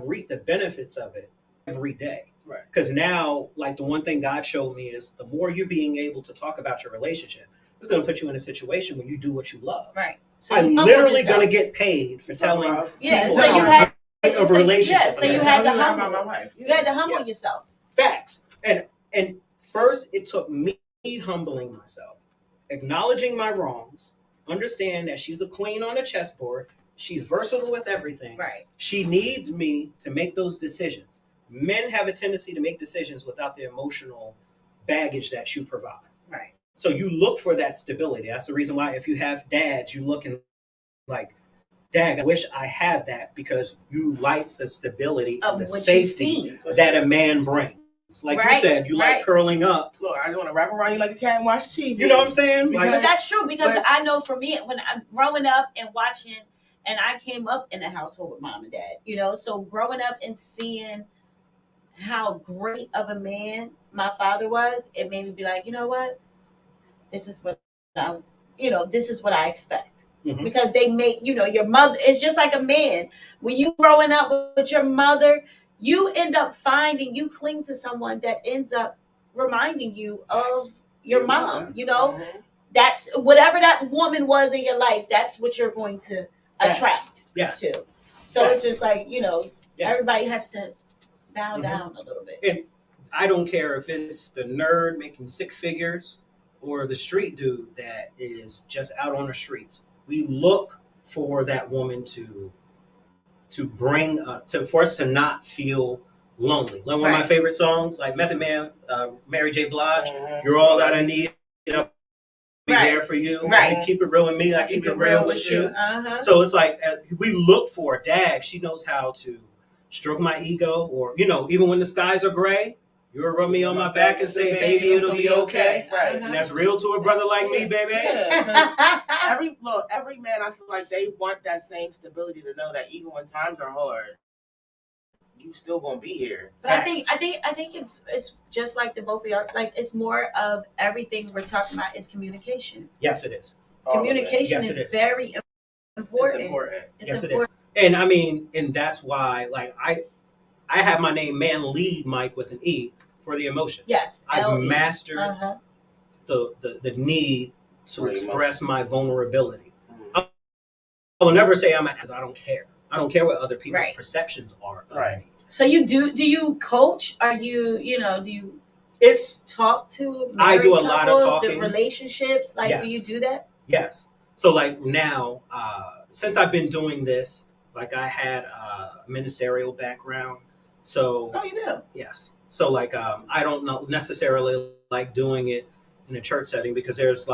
Speaker 3: reap the benefits of it every day.
Speaker 1: Right.
Speaker 3: Because now, like, the one thing God showed me is the more you're being able to talk about your relationship, it's going to put you in a situation where you do what you love.
Speaker 2: Right. So
Speaker 3: I'm literally going to get paid for telling people
Speaker 2: so you had
Speaker 3: a relationship.
Speaker 2: Yeah, so you had to
Speaker 1: about my
Speaker 2: humble.
Speaker 1: wife.
Speaker 2: You had to humble yourself.
Speaker 3: Facts. And first, it took me humbling myself, acknowledging my wrongs, understand that she's the queen on the chessboard. She's versatile with everything.
Speaker 2: Right.
Speaker 3: She needs me to make those decisions. Men have a tendency to make decisions without the emotional baggage that you provide.
Speaker 2: Right.
Speaker 3: So you look for that stability. That's the reason why if you have dads, you look in like Dag, I wish I had that because you like the stability and the
Speaker 2: Of what you
Speaker 3: safety
Speaker 2: see.
Speaker 3: that a man brings. Like you
Speaker 2: Right,
Speaker 3: said, you like
Speaker 2: right.
Speaker 3: curling up.
Speaker 1: Look, I just want to wrap around you like a cat and watch TV.
Speaker 3: You know what I'm saying?
Speaker 1: Because-
Speaker 2: But that's true because
Speaker 1: But-
Speaker 2: I know for me, when I'm growing up and watching, and I came up in a household with mom and dad, you know, so growing up and seeing how great of a man my father was, it made me be like, you know what, this is what this is what I expect.
Speaker 3: Mhm.
Speaker 2: Because they make, your mother, it's just like a man. When you growing up with your mother, you end up finding, you cling to someone that ends up reminding you of your mom,
Speaker 1: Mhm.
Speaker 2: That's whatever that woman was in your life, that's what you're going to attract
Speaker 3: Yes.
Speaker 2: to. So
Speaker 3: Facts.
Speaker 2: it's just like,
Speaker 3: Yeah.
Speaker 2: everybody has to bow
Speaker 3: Mhm.
Speaker 2: down a little bit.
Speaker 3: And I don't care if it's the nerd making six figures or the street dude that is just out on the streets. We look for that woman to bring for us to not feel lonely. Like one of my
Speaker 2: Right.
Speaker 3: favorite songs, like Method Man, Mary J. Blige,
Speaker 1: Mhm.
Speaker 3: "You're all that I need. I'll be
Speaker 2: Right.
Speaker 3: there for you.
Speaker 2: Right.
Speaker 3: If you keep it real with me, I keep it real with you."
Speaker 2: Uh-huh.
Speaker 3: So it's like we look for a Dag. She knows how to stroke my ego, or even when the skies are gray, you'll rub me on my back and say, "Baby, it'll be okay."
Speaker 1: Right.
Speaker 3: And that's real to a brother like me, baby.
Speaker 1: Yeah, 'cause every man, I feel like they want that same stability to know that even when times are hard, you still gonna be here.
Speaker 2: But I think it's just like the both of y'all. Like it's more of everything we're talking about is communication.
Speaker 3: Yes, it is.
Speaker 1: All of it.
Speaker 2: Communication
Speaker 3: Yes,
Speaker 2: is
Speaker 3: it is.
Speaker 2: very important.
Speaker 1: It's important.
Speaker 2: It's
Speaker 3: Yes, it is.
Speaker 2: important.
Speaker 3: And I mean, and that's why, like, I have my name Manle Mike with an E for the emotion.
Speaker 2: Yes.
Speaker 3: I've
Speaker 2: LE.
Speaker 3: mastered
Speaker 2: Uh-huh.
Speaker 3: the need to
Speaker 1: For
Speaker 3: express my vulnerability.
Speaker 1: Mhm.
Speaker 3: I will never say because I don't care. I don't care what other people's
Speaker 2: Right.
Speaker 3: perceptions are of
Speaker 1: Right.
Speaker 3: me.
Speaker 2: So do you coach? Are you, do you
Speaker 3: It's
Speaker 2: talk to
Speaker 3: I do
Speaker 2: married
Speaker 3: a lot of
Speaker 2: couples, the
Speaker 3: talking.
Speaker 2: relationships? Like,
Speaker 3: Yes.
Speaker 2: do you do that?
Speaker 3: Yes. So like now, since I've been doing this, like I had a ministerial background. So
Speaker 2: Oh, you do.
Speaker 3: yes. So like I don't know necessarily like doing it in a church setting because there's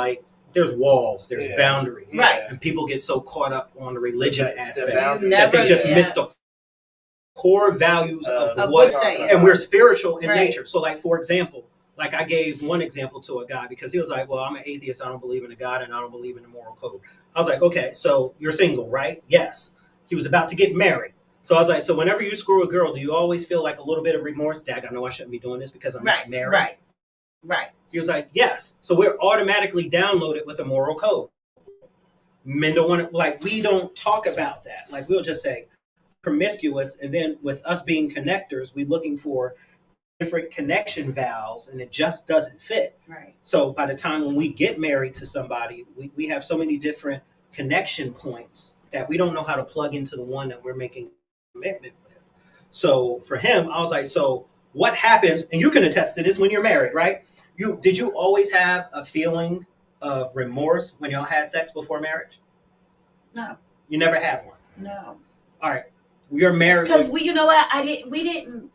Speaker 3: walls, there's
Speaker 1: Yeah.
Speaker 3: boundaries.
Speaker 2: Right.
Speaker 3: And people get so caught up on the religion
Speaker 1: The
Speaker 3: aspect
Speaker 1: boundaries.
Speaker 3: that they just
Speaker 2: Never-
Speaker 3: miss the core values of
Speaker 2: Of
Speaker 3: what
Speaker 2: what saying.
Speaker 3: and we're spiritual in
Speaker 2: Right.
Speaker 3: nature. So like for example, like I gave one example to a guy because he was like, "Well, I'm an atheist. I don't believe in a God and I don't believe in the moral code." I was like, "Okay, so you're single, right?" Yes. He was about to get married. So I was like, "So whenever you screw a girl, do you always feel like a little bit of remorse? Dag, I know I shouldn't be doing this because I'm not married."
Speaker 2: Right.
Speaker 3: He was like, "Yes." So we're automatically downloaded with a moral code. Men don't want to, like, we don't talk about that. Like, we'll just say promiscuous, and then with us being connectors, we're looking for different connection valves, and it just doesn't fit.
Speaker 2: Right.
Speaker 3: So by the time when we get married to somebody, we have so many different connection points that we don't know how to plug into the one that we're making a commitment with. So for him, I was like, so what happens, and you can attest to this when you're married, right? Did you always have a feeling of remorse when y'all had sex before marriage?
Speaker 2: No.
Speaker 3: You never had one.
Speaker 2: No.
Speaker 3: All right. You're married.
Speaker 2: Because we didn't.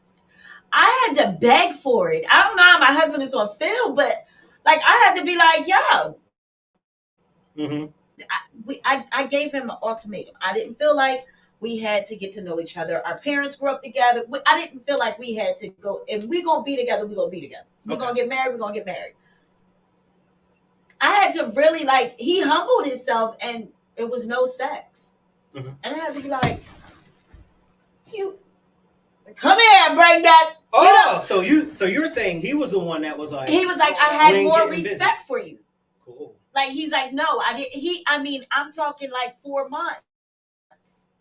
Speaker 2: I had to beg for it. I don't know how my husband is gonna feel, but like I had to be like, yo.
Speaker 3: Mm-hmm.
Speaker 2: I gave him an ultimatum. I didn't feel like we had to get to know each other. Our parents grew up together. I didn't feel like we had to go. If we're gonna be together, we're gonna be together. We're
Speaker 3: Okay.
Speaker 2: gonna get married. We're gonna get married. I had to really he humbled himself, and it was no sex.
Speaker 3: Mm-hmm.
Speaker 2: And I had to be like, you come here and bring that.
Speaker 3: Oh, so you're saying he was the one that was like,
Speaker 2: He was like, I had
Speaker 3: We ain't
Speaker 2: more
Speaker 3: getting busy.
Speaker 2: respect for you.
Speaker 3: Cool.
Speaker 2: Like he's like, no, I didn't. I'm talking like 4 months.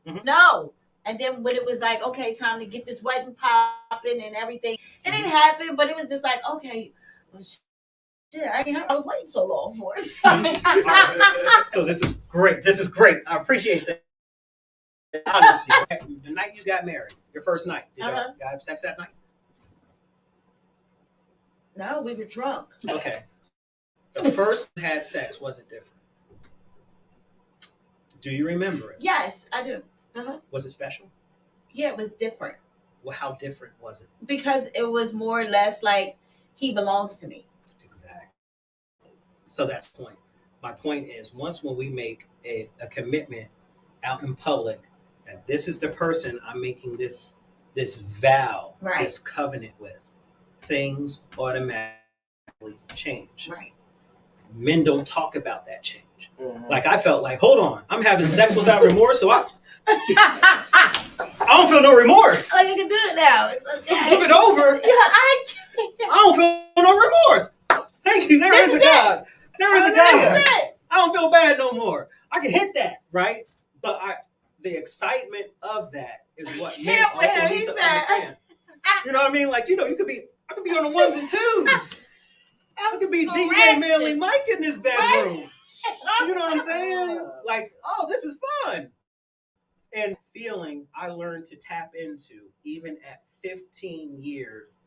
Speaker 3: Mhm.
Speaker 2: No. And then when it was like, okay, time to get this wedding popping and everything, it didn't happen, but it was just like, okay, well, shit, I was waiting so long for it.
Speaker 3: So this is great. This is great. I appreciate that. Honesty. The night you got married, your first night, did y'all have sex that night?
Speaker 2: No, we were drunk.
Speaker 3: Okay. The first had sex, was it different? Do you remember it?
Speaker 2: Yes, I do.
Speaker 3: Was it special?
Speaker 2: Yeah, it was different
Speaker 3: Well, how different was it?
Speaker 2: because it was more or less like he belongs to me.
Speaker 3: Exactly. So that's the point. My point is, when we make a commitment out in public that this is the person I'm making this vow,
Speaker 2: Right.
Speaker 3: this covenant with, things automatically change.
Speaker 2: Right.
Speaker 3: Men don't talk about that change. Like I felt like, hold on, I'm having sex without remorse, so I don't feel no remorse.
Speaker 2: Oh, you can do it now. It's okay.
Speaker 3: Flip it over.
Speaker 2: Yeah, I
Speaker 3: don't feel no remorse. Thank you. There is a God. There is a God. I don't feel bad no more. I can hit that, right? But the excitement of that is what men also need to understand. You know what I mean? Like, I could be on the ones and twos. I could be DJ Manle Mike in this bedroom. Right? You know what I'm saying? Like, oh, this is fun. And feeling I learned to tap into even at 15 years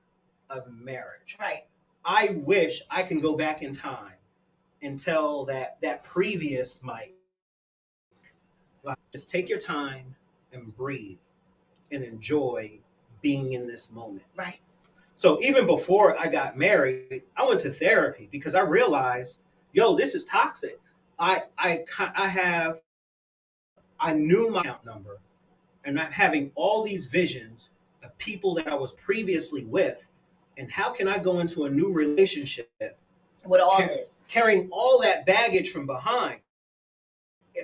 Speaker 3: of marriage.
Speaker 2: Right.
Speaker 3: I wish I can go back in time and tell that previous Mike, like, just take your time and breathe and enjoy being in this moment.
Speaker 2: Right.
Speaker 3: So even before I got married, I went to therapy because I realized, this is toxic. I knew my account number, and I'm having all these visions of people that I was previously with, and how can I go into a new relationship
Speaker 2: with all this,
Speaker 3: carrying all that baggage from behind?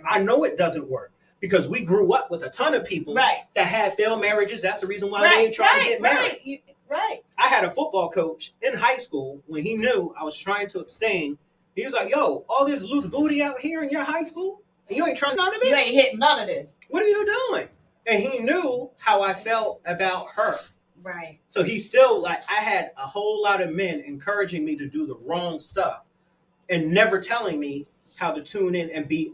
Speaker 3: I know it doesn't work because we grew up with a ton of people that had failed marriages. That's the reason why they ain't trying to get married.
Speaker 2: Right.
Speaker 3: I had a football coach in high school when he knew I was trying to abstain. He was like, "Yo, all this loose booty out here in your high school, and you ain't trying none of it.
Speaker 2: You ain't hitting none of this.
Speaker 3: What are you doing?" And he knew how I felt about her.
Speaker 2: Right.
Speaker 3: So he still, I had a whole lot of men encouraging me to do the wrong stuff and never telling me how to tune in and be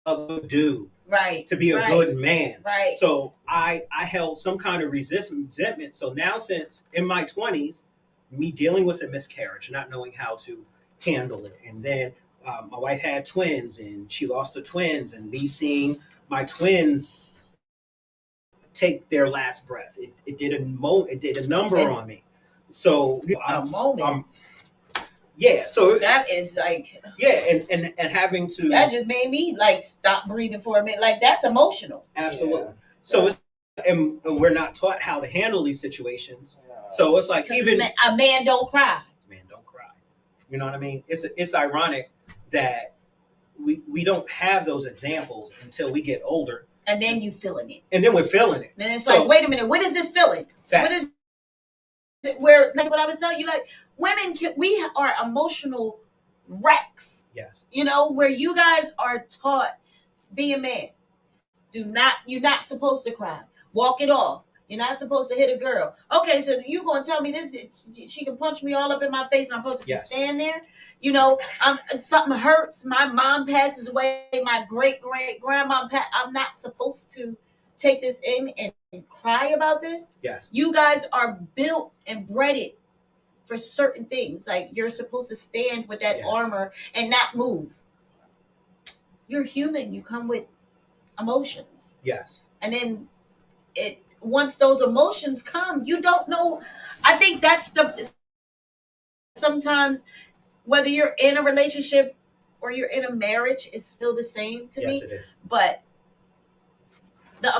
Speaker 3: a good dude.
Speaker 2: Right.
Speaker 3: To be a good man.
Speaker 2: Right.
Speaker 3: So I held some kind of resentment. So now, since in my 20s, me dealing with a miscarriage, not knowing how to handle it. And then my wife had twins and she lost the twins, and me seeing my twins take their last breath. It did a number on me. So
Speaker 2: a moment.
Speaker 3: Yeah, so
Speaker 2: that is like
Speaker 3: and having to
Speaker 2: that just made me like stop breathing for a minute. Like that's emotional.
Speaker 3: Absolutely. Yeah. So it's and we're not taught how to handle these situations. So it's like even
Speaker 2: a man don't cry.
Speaker 3: Man don't cry. You know what I mean? It's ironic that we don't have those examples until we get older.
Speaker 2: And then you feeling it.
Speaker 3: And then we're feeling it.
Speaker 2: And it's like, wait a minute, what is this feeling?
Speaker 3: Fact.
Speaker 2: What is it? Where, like what I was telling you, like women, we are emotional wrecks.
Speaker 3: Yes.
Speaker 2: Where you guys are taught, be a man. You're not supposed to cry. Walk it off. You're not supposed to hit a girl. Okay, so you gonna tell me this? She can punch me all up in my face, and I'm supposed to just stand there? Something hurts. My mom passes away. My great grandma. I'm not supposed to take this in and cry about this.
Speaker 3: Yes.
Speaker 2: You guys are built and bred for certain things. Like you're supposed to stand with that armor and not move. You're human. You come with emotions.
Speaker 3: Yes.
Speaker 2: And then once those emotions come, you don't know. I think that's sometimes whether you're in a relationship or you're in a marriage, it's still the same to me.
Speaker 3: Yes, it is.
Speaker 2: But the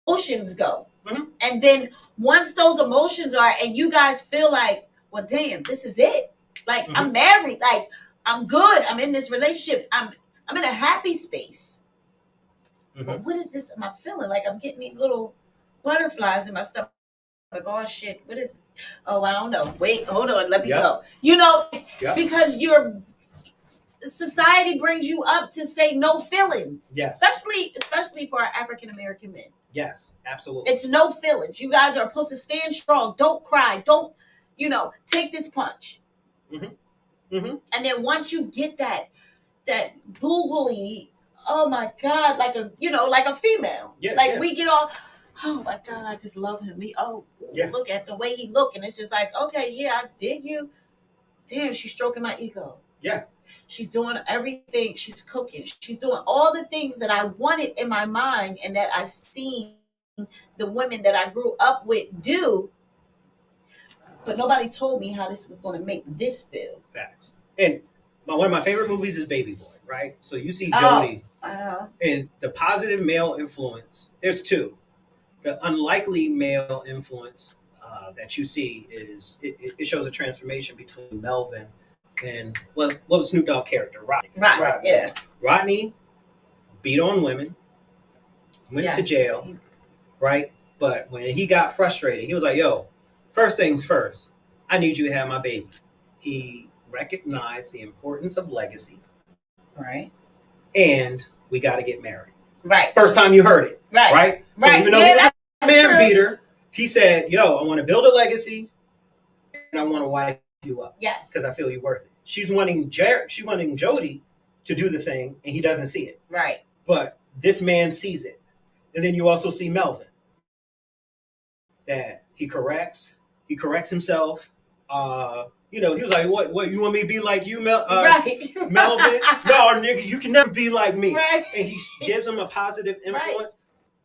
Speaker 2: emotions go.
Speaker 3: Mm-hmm.
Speaker 2: And then once those emotions are, and you guys feel like, well, damn, this is it. Like I'm married. Like I'm good. I'm in this relationship. I'm in a happy space. But what is this? Am I feeling like I'm getting these little butterflies in my stomach? Like, oh shit, what is? Oh, I don't know. Wait, hold on, let me go. Because society brings you up to say no feelings.
Speaker 3: Yes.
Speaker 2: Especially for our African American men.
Speaker 3: Yes, absolutely.
Speaker 2: It's no feelings. You guys are supposed to stand strong. Don't cry. Don't, take this punch.
Speaker 3: Mm-hmm. Mm-hmm.
Speaker 2: And then once you get that googly, oh my God, like a female. Yeah, we get all, oh my God, I just love him. Look at the way he look. And it's just like, okay, yeah, I dig you. Damn, she's stroking my ego.
Speaker 3: Yeah.
Speaker 2: She's doing everything. She's cooking. She's doing all the things that I wanted in my mind and that I seen the women that I grew up with do. But nobody told me how this was going to make this feel.
Speaker 3: Facts. And one of my favorite movies is Baby Boy. right? So you see Jody,
Speaker 2: Uh-huh.
Speaker 3: and the positive male influence. There's two. The unlikely male influence that you see is it shows a transformation between Melvin and what was Snoop Dogg character Rodney.
Speaker 2: Right. Yeah.
Speaker 3: Rodney beat on women, went to jail, right? But when he got frustrated, he was like, "Yo, first things first, I need you to have my baby." He recognized the importance of legacy,
Speaker 2: Right.
Speaker 3: and we got to get married.
Speaker 2: Right.
Speaker 3: First time you heard it,
Speaker 2: Right.
Speaker 3: right? So
Speaker 2: Right.
Speaker 3: even though he was a man beater, he said, "Yo, I want to build a legacy, and I want to wife you up,
Speaker 2: Yes.
Speaker 3: because I feel you're worth it." She's wanting Jody to do the thing, and he doesn't see it.
Speaker 2: Right.
Speaker 3: But this man sees it, and then you also see Melvin, that he corrects himself. He was like, "What? You want me to be like you,
Speaker 2: Right.
Speaker 3: Melvin? No, nigga, you can never be like me."
Speaker 2: Right.
Speaker 3: And he gives him a positive influence.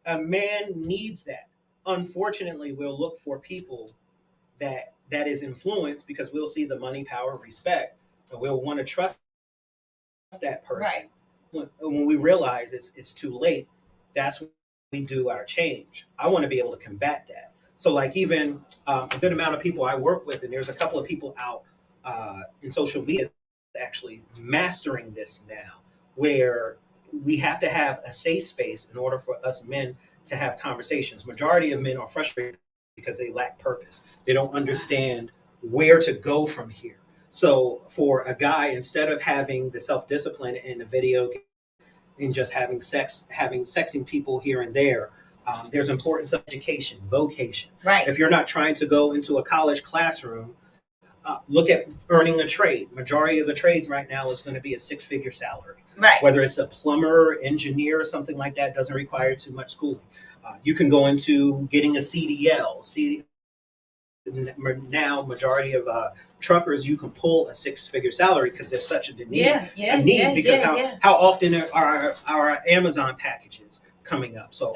Speaker 3: Right. A man needs that. Unfortunately, we'll look for people that is influenced, because we'll see the money, power, respect, and we'll want to trust that person. Right. When we realize it's too late, that's when we do our change. I want to be able to combat that. So, like, even a good amount of people I work with, and there's a couple of people out in social media actually mastering this now, where we have to have a safe space in order for us men to have conversations. Majority of men are frustrated because they lack purpose. They don't understand where to go from here. So for a guy, instead of having the self-discipline in a video game and just having sexing people here and there, there's importance of education, vocation.
Speaker 2: Right.
Speaker 3: If you're not trying to go into a college classroom, look at earning a trade. Majority of the trades right now is going to be a six-figure salary.
Speaker 2: Right.
Speaker 3: Whether it's a plumber, engineer, something like that, doesn't require too much schooling. You can go into getting a CDL. Now, majority of truckers, you can pull a six-figure salary because there's such a need. Because how often are our Amazon packages coming up? So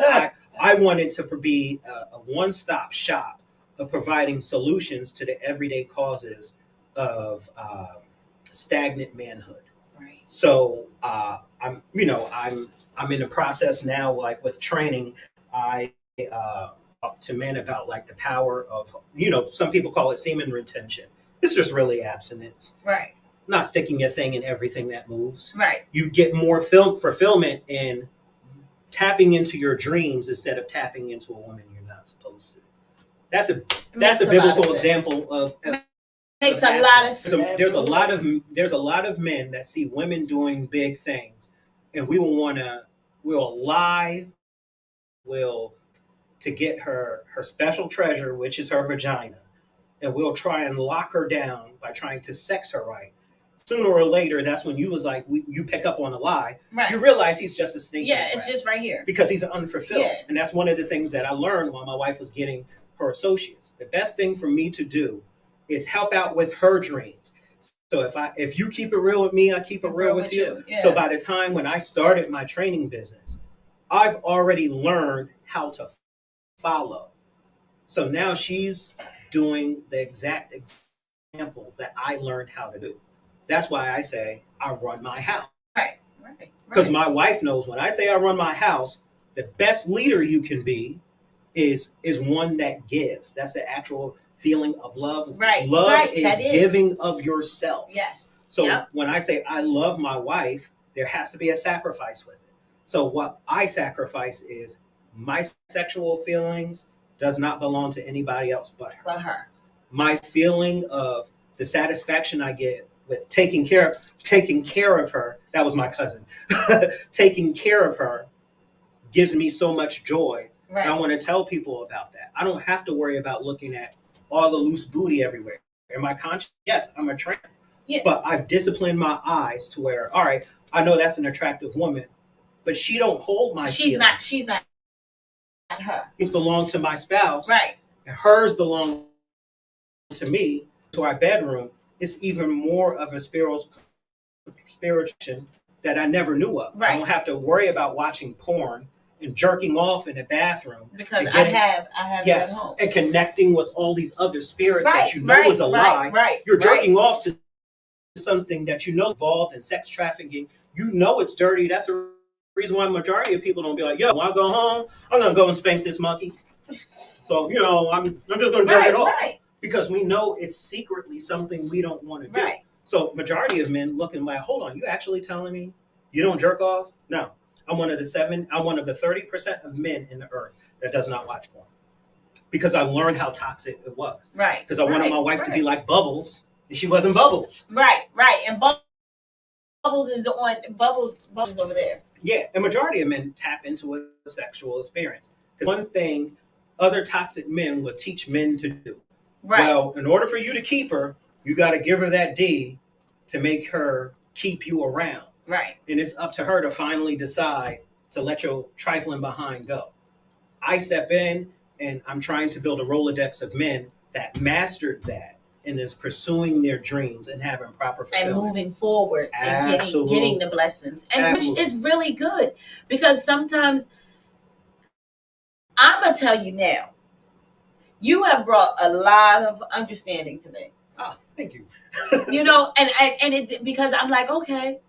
Speaker 3: I wanted to be a one-stop shop of providing solutions to the everyday causes of stagnant manhood.
Speaker 2: Right.
Speaker 3: So I'm in the process now, like with training. I talk to men about like the power of, some people call it semen retention. It's just really abstinence.
Speaker 2: Right.
Speaker 3: Not sticking your thing in everything that moves.
Speaker 2: Right.
Speaker 3: You get more fulfillment in tapping into your dreams instead of tapping into a woman you're not supposed to. That's a biblical example of
Speaker 2: makes a lot of sense.
Speaker 3: So there's a lot of men that see women doing big things, and we'll lie to get her special treasure, which is her vagina, and we'll try and lock her down by trying to sex her right. Sooner or later, that's when you pick up on a lie.
Speaker 2: Right.
Speaker 3: You realize he's just a snake.
Speaker 2: Yeah, it's just right here.
Speaker 3: Because he's unfulfilled.
Speaker 2: Yeah.
Speaker 3: And that's one of the things that I learned while my wife was getting her associates. The best thing for me to do is help out with her dreams. So if you keep it real with me, I keep it real with you. Yeah. So by the time when I started my training business, I've already learned how to follow. So now she's doing the exact example that I learned how to do. That's why I say I run my house.
Speaker 2: Right.
Speaker 3: Because my wife knows when I say I run my house, the best leader you can be is one that gives. That's the actual feeling of love.
Speaker 2: Right.
Speaker 3: Love is giving of yourself.
Speaker 2: Yes.
Speaker 3: So when I say I love my wife, there has to be a sacrifice with it. So what I sacrifice is my sexual feelings does not belong to anybody else but her. My feeling of the satisfaction I get with taking care of her, that was my cousin. Taking care of her gives me so much joy. Right. I want to tell people about that. I don't have to worry about looking at all the loose booty everywhere. Am I conscious? Yes, I'm a trainer. Yeah. But I've disciplined my eyes to where, all right, I know that's an attractive woman, but she don't hold my feelings.
Speaker 2: She's not her.
Speaker 3: It's belong to my spouse.
Speaker 2: Right.
Speaker 3: And hers belong to me, to our bedroom. It's even more of a spiritual that I never knew of. Right. I don't have to worry about watching porn and jerking off in the bathroom.
Speaker 2: Because I have
Speaker 3: yes,
Speaker 2: at home.
Speaker 3: And connecting with all these other spirits that you know is a lie.
Speaker 2: Right.
Speaker 3: You're jerking off to something that you know involved in sex trafficking. you know it's dirty. That's the reason why majority of people don't be like, yo, when I go home, I'm gonna go and spank this monkey. So, I'm just gonna jerk it off.
Speaker 2: Right.
Speaker 3: Because we know it's secretly something we don't want to do.
Speaker 2: Right.
Speaker 3: So majority of men looking like, hold on, you actually telling me you don't jerk off? No. I'm one of the 30% of men in the earth that does not watch porn. Because I learned how toxic it was.
Speaker 2: Right.
Speaker 3: Because I wanted my wife to be like Bubbles, and she wasn't Bubbles.
Speaker 2: Right. And Bubbles is over there.
Speaker 3: Yeah, and majority of men tap into a sexual experience. Because one thing other toxic men will teach men to do.
Speaker 2: Right.
Speaker 3: Well, in order for you to keep her, you got to give her that D to make her keep you around.
Speaker 2: Right.
Speaker 3: And it's up to her to finally decide to let your trifling behind go. I step in and I'm trying to build a Rolodex of men that mastered that and is pursuing their dreams and having proper fulfillment.
Speaker 2: And moving forward and getting the blessings. And which is really good. Because sometimes, I'm going to tell you now, you have brought a lot of understanding to me.
Speaker 3: Oh, thank you.
Speaker 2: And it, because I'm like, okay,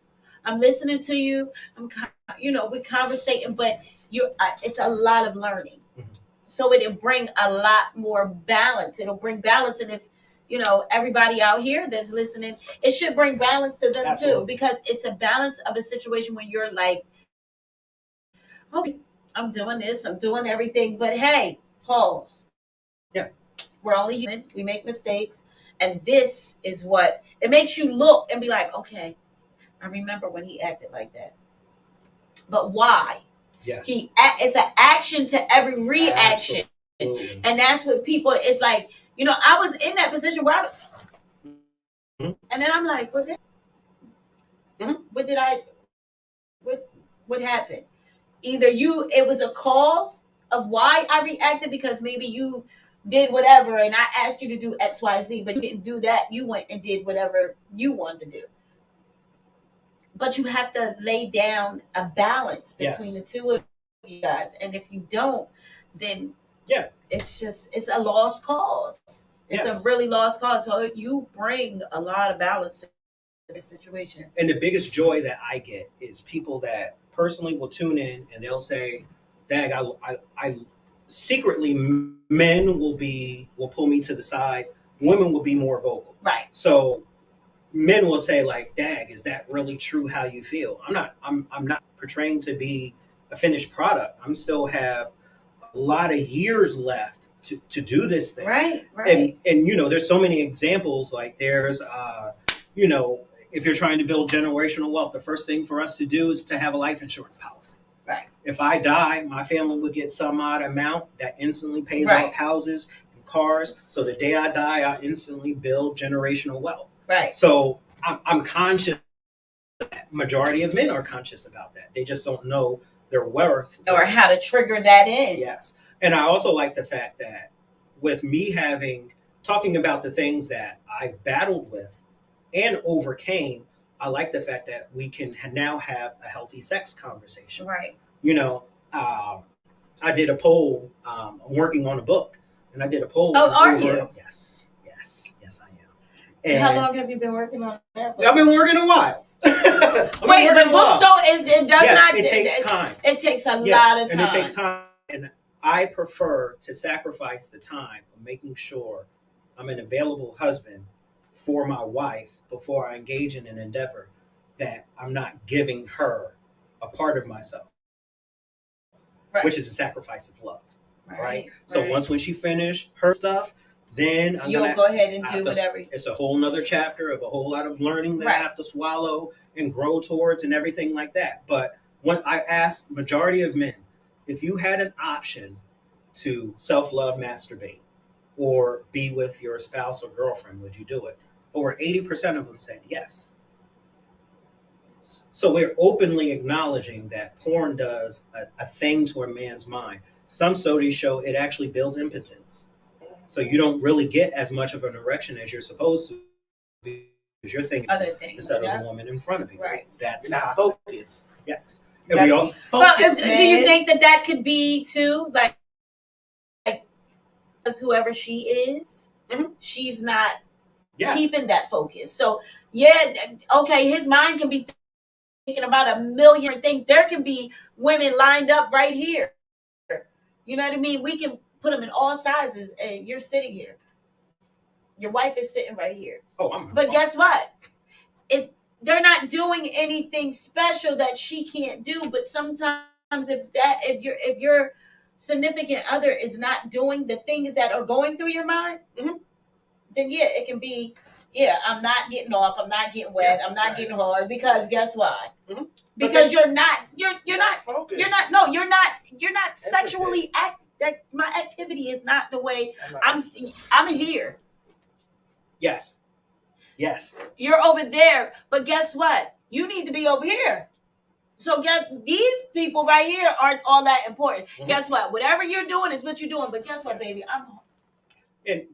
Speaker 2: I'm listening to you. We're conversating, but it's a lot of learning.
Speaker 3: Mm-hmm.
Speaker 2: So it'll bring a lot more balance. It'll bring balance. And if, everybody out here that's listening, it should bring balance to them too, because it's a balance of a situation when you're like, okay, I'm doing this, I'm doing everything, but hey, pause.
Speaker 3: Yeah.
Speaker 2: We're only human. We make mistakes. And this is what it makes you look and be like, okay, I remember when he acted like that. But why?
Speaker 3: Yes.
Speaker 2: It's an action to every reaction. Absolutely. And that's what people, it's like, I was in that position where and then I'm like, what happened? Either it was a cause of why I reacted, because maybe you did whatever and I asked you to do X, Y, Z, but you didn't do that. You went and did whatever you wanted to do. But you have to lay down a balance between the two of you guys. And if you don't, then it's a lost cause. It's a really lost cause. So you bring a lot of balance to the situation.
Speaker 3: And the biggest joy that I get is people that personally will tune in and they'll say, Dag, I secretly, men will pull me to the side. Women will be more vocal.
Speaker 2: Right.
Speaker 3: So men will say like, Dag, is that really true how you feel? I'm not portraying to be a finished product. I'm still have a lot of years left to do this thing.
Speaker 2: Right.
Speaker 3: And there's so many examples. Like there's if you're trying to build generational wealth, the first thing for us to do is to have a life insurance policy.
Speaker 2: Right.
Speaker 3: If I die, my family would get some odd amount that instantly pays off houses and cars. So the day I die, I instantly build generational wealth.
Speaker 2: Right.
Speaker 3: So I'm conscious of that. Majority of men are conscious about that. They just don't know their worth.
Speaker 2: Or how to trigger that in.
Speaker 3: Yes. And I also like the fact that with me talking about the things that I've battled with and overcame, I like the fact that we can now have a healthy sex conversation.
Speaker 2: Right.
Speaker 3: I did a poll. I'm working on a book, and I did a poll.
Speaker 2: Oh, are you?
Speaker 3: Yes, I am.
Speaker 2: And how long have you been working on that book?
Speaker 3: I've been working a while.
Speaker 2: Wait, but books don't. It takes
Speaker 3: time.
Speaker 2: It takes a lot of time.
Speaker 3: And it takes time. And I prefer to sacrifice the time of making sure I'm an available husband for my wife before I engage in an endeavor that I'm not giving her a part of myself, which is a sacrifice of love. Right? So once when she finished her stuff, then
Speaker 2: you'll go ahead and do whatever.
Speaker 3: It's a whole nother chapter of a whole lot of learning that I have to swallow and grow towards and everything like that. But when I ask majority of men, if you had an option to self-love, masturbate, or be with your spouse or girlfriend, would you do it? Over 80% of them said yes. So we're openly acknowledging that porn does a thing to a man's mind. Some studies show it actually builds impotence. So you don't really get as much of an erection as you're supposed to because you're thinking
Speaker 2: other things
Speaker 3: instead of the woman in front of you.
Speaker 2: Right.
Speaker 3: That's
Speaker 1: not focused.
Speaker 3: Yes. And we also
Speaker 2: do you think that could be too, like whoever she is, she's not keeping that focus. So okay, his mind can be thinking about a million things. There can be women lined up right here. You know what I mean? We can put them in all sizes, and you're sitting here. Your wife is sitting right here. But guess what? They're not doing anything special that she can't do. But sometimes if your significant other is not doing the things that are going through your mind, then yeah, it can be. Yeah, I'm not getting off. I'm not getting wet. I'm not getting hard because guess why? Because you're not focused. You're not sexually my activity is not the way I'm here.
Speaker 3: Yes.
Speaker 2: You're over there, but guess what? You need to be over here. So these people right here aren't all that important. Guess what? Whatever you're doing is what you're doing. But guess what, baby?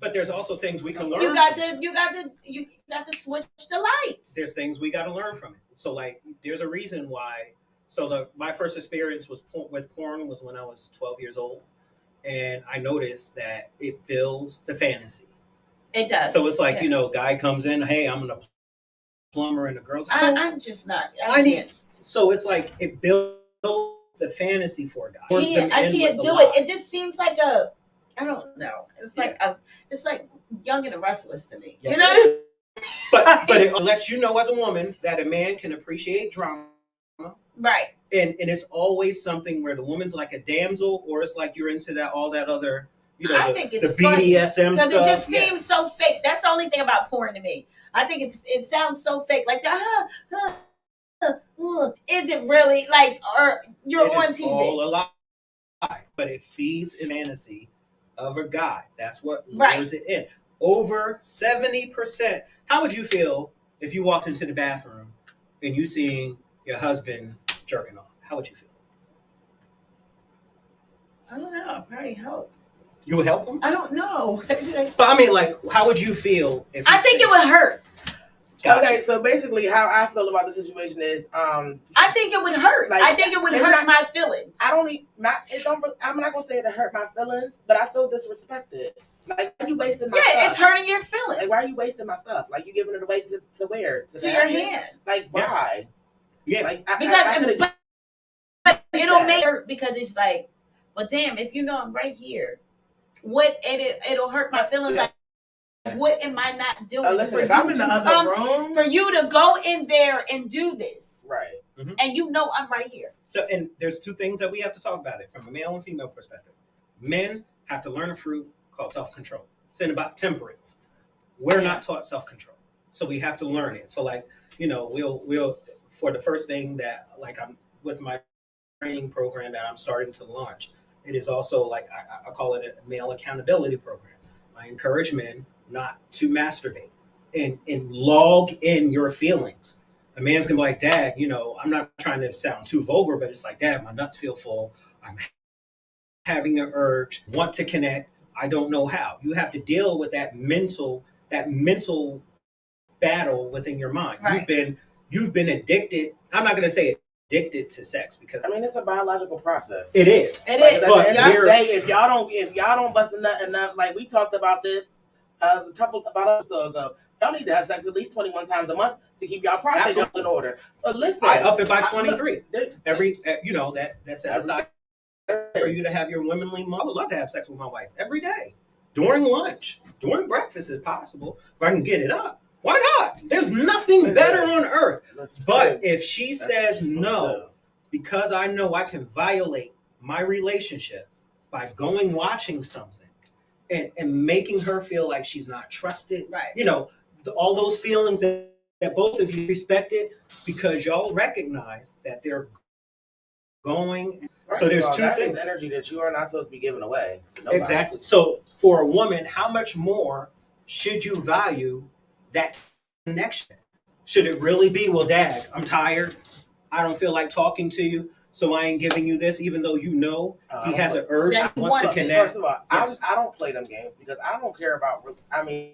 Speaker 3: But there's also things we can learn.
Speaker 2: You got to switch the lights.
Speaker 3: There's things we got to learn from it. So like, there's a reason why. So my first experience with porn was when I was 12 years old, and I noticed that it builds the fantasy.
Speaker 2: It does.
Speaker 3: So it's like guy comes in, hey, I'm gonna plumber, and the girl's.
Speaker 2: I'm just not. I can't.
Speaker 3: So it's like it builds the fantasy for a guy.
Speaker 2: I can't do it. It just seems like I don't know. It's like it's like Young and the Restless to me.
Speaker 3: Yes,
Speaker 2: you know.
Speaker 3: But it lets you know as a woman that a man can appreciate drama.
Speaker 2: Right.
Speaker 3: And it's always something where the woman's like a damsel, or it's like you're into all that other.
Speaker 2: I think it's
Speaker 3: the BDSM
Speaker 2: because
Speaker 3: stuff.
Speaker 2: It just seems so fake. That's the only thing about porn to me. I think it sounds so fake. Like is it really like? Or you're on TV?
Speaker 3: All a lie, but it feeds a fantasy of a guy. That's what lures it in. Over 70%. How would you feel if you walked into the bathroom and you seeing your husband jerking off? How would you feel?
Speaker 2: I don't know. I'd probably help.
Speaker 3: You would help him?
Speaker 2: I don't know.
Speaker 3: But I mean, like, how would you feel if
Speaker 2: I think it would hurt.
Speaker 1: Gotcha. Okay, so basically how I feel about the situation is
Speaker 2: I think it would hurt. Like, I think it would hurt my feelings.
Speaker 1: I'm not gonna say it to hurt my feelings, but I feel disrespected. Like, why are you wasting my stuff?
Speaker 2: Yeah, it's hurting your feelings.
Speaker 1: Like, why are you wasting my stuff? Like, you giving it away to where?
Speaker 2: To your hand.
Speaker 1: Like, why?
Speaker 3: Yeah.
Speaker 1: Like,
Speaker 2: but it'll make it hurt because it's like, well, damn, if you know I'm right here, it'll hurt my feelings. Like, what am I not doing?
Speaker 1: Listen, if I'm in the other room,
Speaker 2: for you to go in there and do this,
Speaker 1: right?
Speaker 3: Mm-hmm.
Speaker 2: And you know I'm right here.
Speaker 3: So, and there's two things that we have to talk about it from a male and female perspective. Men have to learn a fruit called self-control. It's about temperance. We're not taught self-control, so we have to learn it. So, like, we'll for the first thing that, like, I'm with my training program that I'm starting to launch. It is also like I call it a male accountability program. I encourage men not to masturbate and log in your feelings. A man's gonna be like, Dad, I'm not trying to sound too vulgar, but it's like, Dad, my nuts feel full. I'm having an urge, want to connect. I don't know how. You have to deal with that mental battle within your mind. Right. You've been addicted. I'm not gonna say addicted to sex because
Speaker 1: it's a biological process.
Speaker 3: It is.
Speaker 2: It is.
Speaker 1: But if y'all don't bust a nut enough, like we talked about this about episodes ago, y'all need to have sex at least 21 times a month to keep y'all prostate in order. So listen,
Speaker 3: I up it by 23. Every that's set aside for you to have your womanly. I would love to have sex with my wife every day, during lunch, during breakfast if possible. If I can get it up. Why not? There's nothing better on earth. But if she says no, because I know I can violate my relationship by watching something and making her feel like she's not trusted,
Speaker 2: right?
Speaker 3: All those feelings that both of you respected because y'all recognize that they're going.
Speaker 1: Right.
Speaker 3: So there's two things.
Speaker 1: Is energy that you are not supposed to be giving away.
Speaker 3: Exactly. So for a woman, how much more should you value that connection? Should it really be, well, Dad, I'm tired. I don't feel like talking to you, so I ain't giving you this, even though he has an urge to want to connect.
Speaker 1: First of all, yes. I don't play them games because I don't care about. I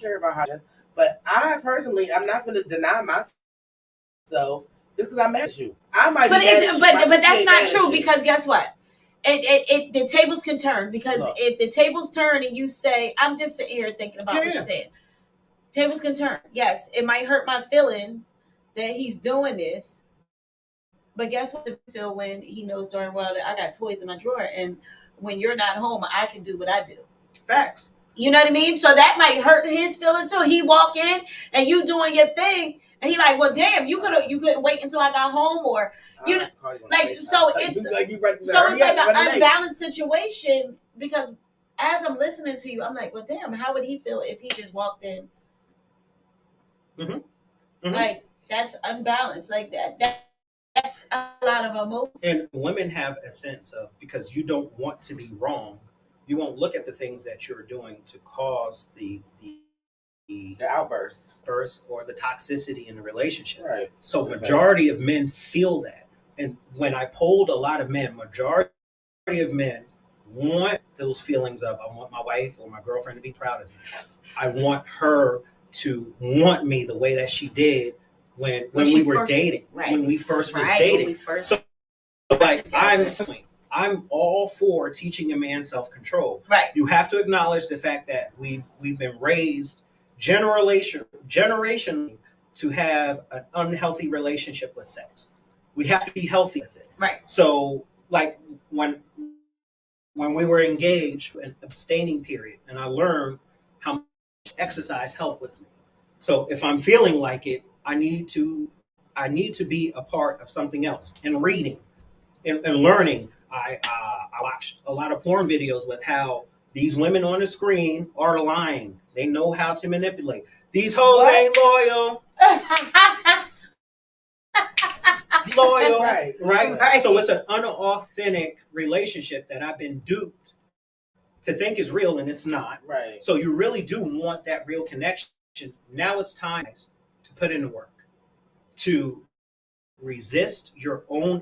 Speaker 1: care about how, but I personally, I'm not going to deny myself just because I'm mad at you. I might, but
Speaker 2: that's not true because guess what? The tables can turn because if the tables turn and you say, I'm just sitting here thinking about what you're saying. Tables can turn. Yes, it might hurt my feelings that he's doing this. But guess what? I feel when he knows darn well that I got toys in my drawer, and when you're not home, I can do what I do.
Speaker 3: Facts.
Speaker 2: You know what I mean? So that might hurt his feelings too. He walk in and you doing your thing, and he like, well, damn, you couldn't wait until I got home, or you know, like so it's like an unbalanced situation because as I'm listening to you, I'm like, well, damn, how would he feel if he just walked in?
Speaker 3: Mm-hmm. Mm-hmm.
Speaker 2: Like that's unbalanced, like that's a lot of emotions.
Speaker 3: And women have a sense of, because you don't want to be wrong, you won't look at the things that you're doing to cause the
Speaker 1: outburst
Speaker 3: or the toxicity in the relationship.
Speaker 1: Right.
Speaker 3: So majority of men feel that. And when I polled a lot of men, majority of men want those feelings of, I want my wife or my girlfriend to be proud of me. I want her to want me the way that she did when we were dating,
Speaker 2: right.
Speaker 3: When we first was dating. So like I'm all for teaching a man self-control.
Speaker 2: Right.
Speaker 3: You have to acknowledge the fact that we've been raised generationally to have an unhealthy relationship with sex. We have to be healthy with it.
Speaker 2: Right.
Speaker 3: So like when we were engaged, an abstaining period, and I learned how much exercise helped with me. So if I'm feeling like it, I need to be a part of something else. And reading and learning. I watched a lot of porn videos with how these women on the screen are lying. They know how to manipulate. These hoes ain't loyal. Right? So it's an unauthentic relationship that I've been duped to think is real, and it's not.
Speaker 1: Right.
Speaker 3: So you really do want that real connection. Now it's time to put in the work, to resist your own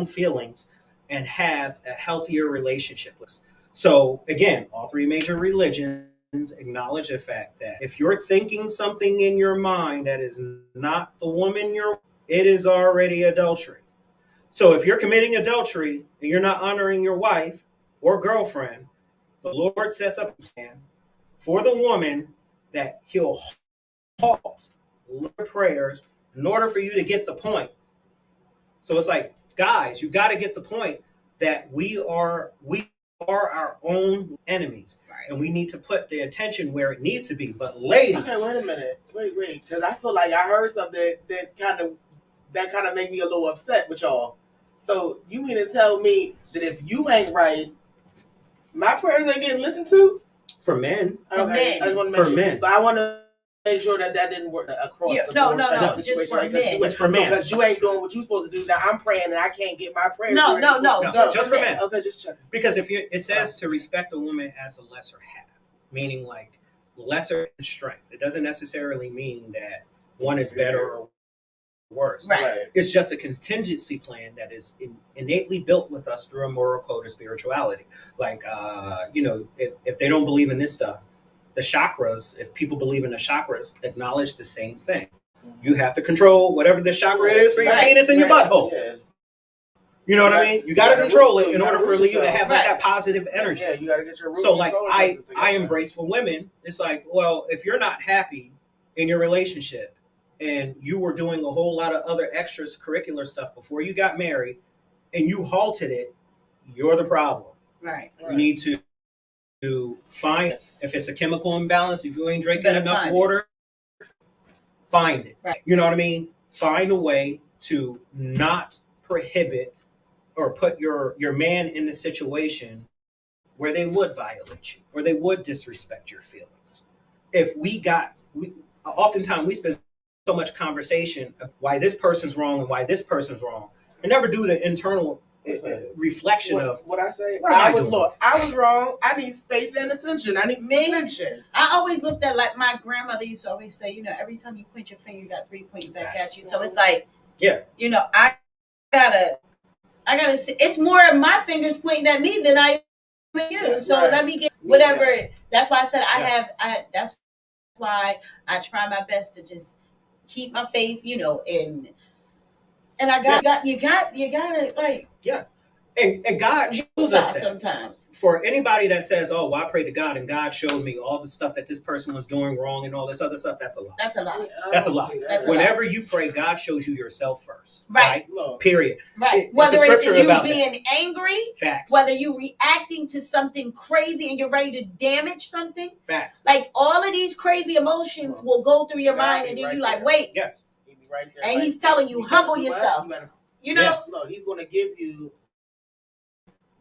Speaker 3: feelings and have a healthier relationship. So again, all three major religions acknowledge the fact that if you're thinking something in your mind that is not the woman it is already adultery. So if you're committing adultery and you're not honoring your wife or girlfriend, the Lord sets up a plan for the woman that he'll halt prayers in order for you to get the point. So it's like, guys, you got to get the point that we are our own enemies, right? And we need to put the attention where it needs to be. But ladies,
Speaker 1: okay, wait a minute, wait, because I feel like I heard something that kind of made me a little upset with y'all. So you mean to tell me that if you ain't right, my prayers ain't getting listened to?
Speaker 3: For men,
Speaker 1: okay, I just want to make sure. Men. But I want to make sure that didn't work across the board.
Speaker 2: No, just for men.
Speaker 3: It's for men.
Speaker 1: Because you ain't doing what you're supposed to do. Now I'm praying and I can't get my prayers.
Speaker 2: No,
Speaker 3: just for men.
Speaker 1: Okay, just checking.
Speaker 3: Because it says to respect a woman as a lesser half, meaning like lesser in strength. It doesn't necessarily mean that one is better or worse.
Speaker 2: Right.
Speaker 3: It's just a contingency plan that is innately built with us through a moral code of spirituality. Like, if they don't believe in this stuff, the chakras, if people believe in the chakras, acknowledge the same thing. You have to control whatever the chakra is for your penis and your butthole. Yeah. You know what I mean? You got to control it in order for you to have like that positive energy.
Speaker 1: Yeah, you got to get your root.
Speaker 3: So like I embrace for women, it's like, well, if you're not happy in your relationship and you were doing a whole lot of other extracurricular stuff before you got married and you halted it, you're the problem.
Speaker 2: Right.
Speaker 3: You need to find, if it's a chemical imbalance, if you ain't drinking enough water, find it.
Speaker 2: Right.
Speaker 3: You know what I mean? Find a way to not prohibit or put your man in the situation where they would violate you or they would disrespect your feelings. Oftentimes we spend so much conversation of why this person's wrong and why this person's wrong, and never do the internal reflection of
Speaker 1: what I say.
Speaker 3: I was
Speaker 1: wrong. I need space and attention. I need attention.
Speaker 2: I always looked at, like my grandmother used to always say, every time you point your finger, you got three pointing back at you. So it's like, I gotta see. It's more of my fingers pointing at me than I am you. So let me get whatever. Yeah. That's why I said that's why I try my best to just keep my faith, and I you gotta like.
Speaker 3: Yeah. And God shows us that.
Speaker 2: Sometimes.
Speaker 3: For anybody that says, "Oh, well, I prayed to God and God showed me all the stuff that this person was doing wrong and all this other stuff," that's a lie.
Speaker 2: That's a lie.
Speaker 3: That's a lie.
Speaker 2: That's a
Speaker 3: Whenever
Speaker 2: lie.
Speaker 3: you pray, God shows you yourself first.
Speaker 2: Right.
Speaker 3: Period.
Speaker 2: Right. Whether it's you being angry,
Speaker 3: facts.
Speaker 2: Whether you reacting to something crazy and you're ready to damage something,
Speaker 3: facts.
Speaker 2: Like all of these crazy emotions will go through your mind, and then you like, wait,
Speaker 3: yes,
Speaker 1: he be right there,
Speaker 2: and he's telling you, humble yourself. You know,
Speaker 1: yes. No, he's going to give you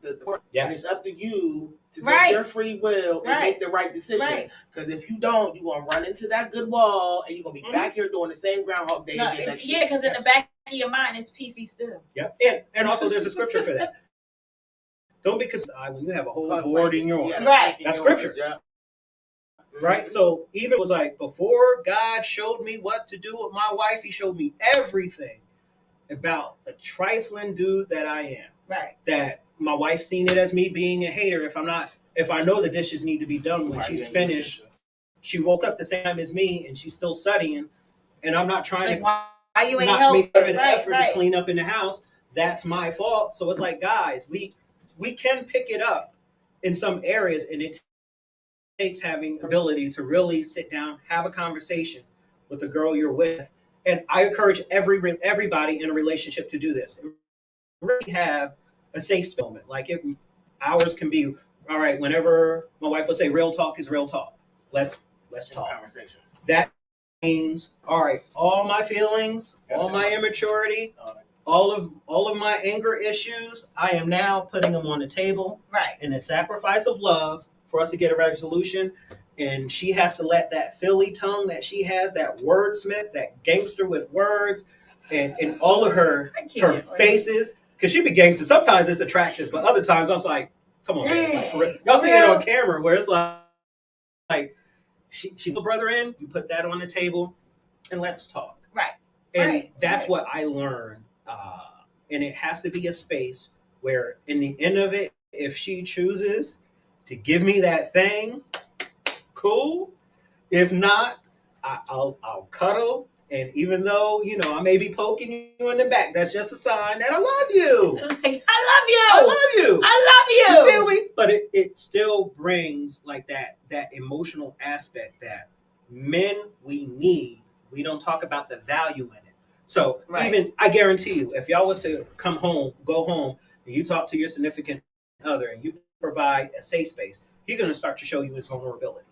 Speaker 1: the work.
Speaker 3: Yes.
Speaker 1: And it's up to you to take your free will and make the right decision. Because if you don't, you're going to run into that good wall, and you're going to be back here doing the same Groundhog Day again next year.
Speaker 2: Because in the back of your mind, it's peace be still.
Speaker 3: Yep. And also, there's a scripture for that. Don't be concerned when you have a whole board in your own.
Speaker 2: Right.
Speaker 3: That's scripture. Yeah. Right? So even it was like, before God showed me what to do with my wife, he showed me everything about the trifling dude that I am.
Speaker 2: Right.
Speaker 3: That my wife seen it as me being a hater. If I know the dishes need to be done when she's finished, she woke up the same time as me and she's still studying, and I'm not trying
Speaker 2: why you ain't
Speaker 3: not make an effort to clean up in the house. That's my fault. So it's like, guys, we can pick it up in some areas, and it takes having ability to really sit down, have a conversation with the girl you're with. And I encourage everybody in a relationship to do this. Really have a safe moment. Like ours can be, all right, whenever my wife will say real talk is real talk. Let's talk.
Speaker 1: Conversation.
Speaker 3: That means, all right, all my feelings, all my immaturity, all of my anger issues, I am now putting them on the table.
Speaker 2: Right.
Speaker 3: In a sacrifice of love for us to get a resolution. And she has to let that Philly tongue that she has, that wordsmith, that gangster with words, and all of her faces, because she be gangster. Sometimes it's attractive, but other times I'm like, come on, man, like, for real. Y'all see it on camera where it's like she put brother in, you put that on the table, and let's talk.
Speaker 2: Right.
Speaker 3: And that's what I learned. And it has to be a space where, in the end of it, if she chooses to give me that thing, cool. If not, I'll cuddle. And even though, I may be poking you in the back, that's just a sign that I love you.
Speaker 2: I love you.
Speaker 3: You feel me? But it still brings like that emotional aspect that men we need. We don't talk about the value in it. So even, I guarantee you, if y'all was to go home, and you talk to your significant other and you provide a safe space, he's going to start to show you his vulnerability.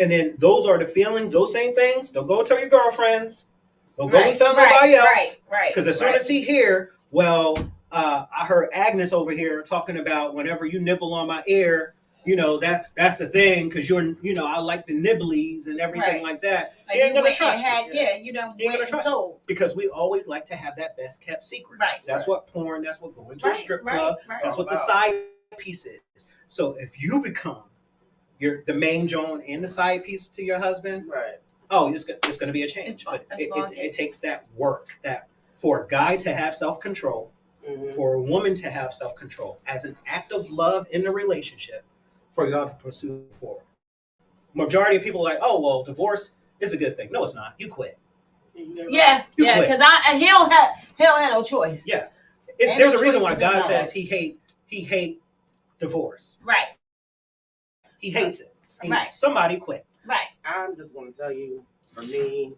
Speaker 3: And then those are the feelings, those same things. Don't go tell your girlfriends. Don't go and tell nobody else. Because as soon as he hear, I heard Agnes over here talking about whenever you nibble on my ear, that's the thing, because I like the nibblies and everything like that. He ain't gonna trust you. He ain't gonna trust you. Because we always like to have that best kept secret.
Speaker 2: Right.
Speaker 3: That's what porn, that's what going to a strip club, that's what the side piece is. So if you become the main Joan and the side piece to your husband, it's gonna be a change. But it takes that work, that for a guy to have self-control, for a woman to have self-control as an act of love in the relationship, for y'all to pursue forward. Majority of people are like, oh, well, divorce is a good thing. No, it's not. You quit.
Speaker 2: Yeah, because he don't have no choice.
Speaker 3: Yes. There's a reason why God says he hate divorce.
Speaker 2: Right.
Speaker 3: He hates it. Somebody quit.
Speaker 2: Right.
Speaker 1: I'm just going to tell you, for me,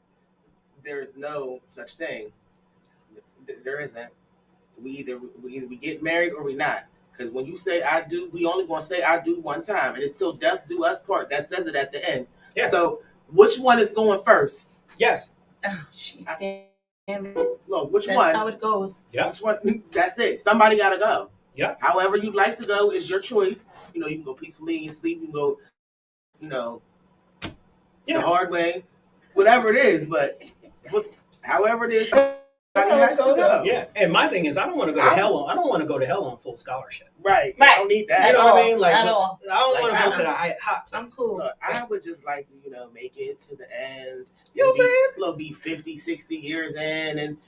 Speaker 1: there's no such thing. There isn't. We either get married or we not. Because when you say I do, we only going to say I do one time. And it's till death do us part. That says it at the end. Yeah. So which one is going first?
Speaker 3: Yes.
Speaker 2: Oh, she's damn it.
Speaker 1: Look, which
Speaker 2: That's
Speaker 1: one?
Speaker 2: how it goes.
Speaker 3: Yeah.
Speaker 1: Which one? That's it. Somebody got to go.
Speaker 3: Yeah.
Speaker 1: However you like to go is your choice. You can go peacefully and sleep. You can go, the hard way. Whatever it is. But however it is, has to go.
Speaker 3: Yeah, and my thing is, I don't want to go to hell. I don't want to go to hell on full scholarship.
Speaker 1: Right. I don't need that.
Speaker 3: You know what I mean? Like,
Speaker 2: at all.
Speaker 3: I don't want to go to the hot place.
Speaker 2: I'm cool.
Speaker 1: Look, I would just like to, make it to the end.
Speaker 3: You know what I'm saying?
Speaker 1: Be 50, 60 years in, and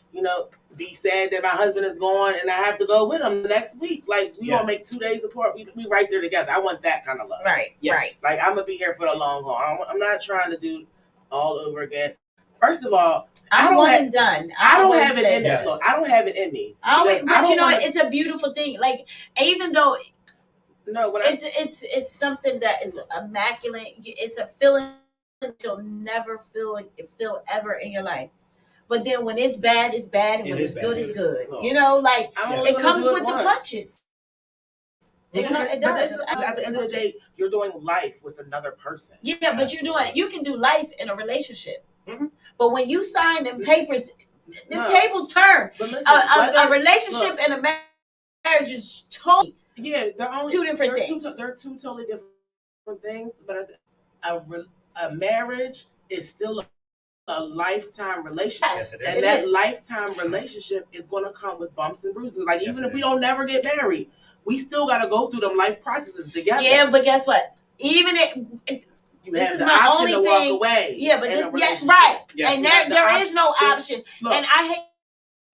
Speaker 1: be sad that my husband is gone, and I have to go with him next week. Like we all make 2 days apart. We right there together. I want that kind of love.
Speaker 2: Right.
Speaker 3: Yes.
Speaker 2: Right.
Speaker 1: Like I'm gonna be here for the long haul. I'm not trying to do all over again. First of all,
Speaker 2: I'm one and done.
Speaker 1: I don't have it in me.
Speaker 3: Yes.
Speaker 1: Look, I don't have it in me.
Speaker 2: But you know, it's a beautiful thing. Like, even though it's something that is immaculate, it's a feeling you'll never feel ever in your life. But then when it's bad, it's bad, and when it's good, it's good. You know, like it comes with the punches. It does.
Speaker 1: At the end of the day, you're doing life with another person.
Speaker 2: Yeah, but you can do life in a relationship. Mm-hmm. But when you sign them papers, the tables turn. But listen, a relationship and a marriage is totally two different things.
Speaker 1: They're two totally different things. But a marriage is still a lifetime relationship.
Speaker 2: Yes,
Speaker 1: and that lifetime relationship is going to come with bumps and bruises. Like, even if we don't never get married, we still got to go through them life processes together.
Speaker 2: Yeah, but guess what? Even this is my only thing.
Speaker 1: Walk away.
Speaker 2: Yeah, but right.
Speaker 1: Yes.
Speaker 2: And there is no option. Look, and I hate.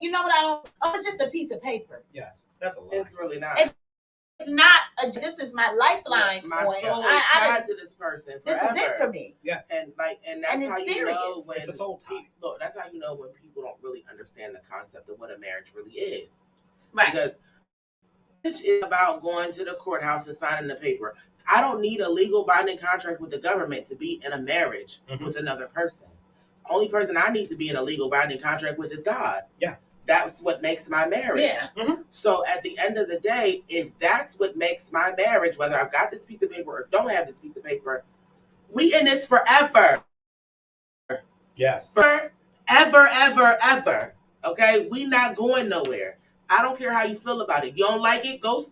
Speaker 2: You know what I don't? Oh, it's just a piece of paper.
Speaker 3: Yes, that's a lie.
Speaker 1: It's really not.
Speaker 2: It's not. This is my lifeline.
Speaker 1: My soul is tied to this person forever.
Speaker 2: This is it for me.
Speaker 3: Yeah,
Speaker 1: and that's how you
Speaker 2: serious.
Speaker 1: know when
Speaker 3: it's a soul tie.
Speaker 1: Look, that's how you know when people don't really understand the concept of what a marriage really is.
Speaker 2: Right.
Speaker 1: Because marriage is about going to the courthouse and signing the paper. I don't need a legal binding contract with the government to be in a marriage with another person. Only person I need to be in a legal binding contract with is God.
Speaker 3: Yeah.
Speaker 1: That's what makes my marriage.
Speaker 2: Yeah. Mm-hmm.
Speaker 1: So at the end of the day, if that's what makes my marriage, whether I've got this piece of paper or don't have this piece of paper, we in this forever.
Speaker 3: Yes.
Speaker 1: Forever, ever. Okay? We not going nowhere. I don't care how you feel about it. You don't like it? Go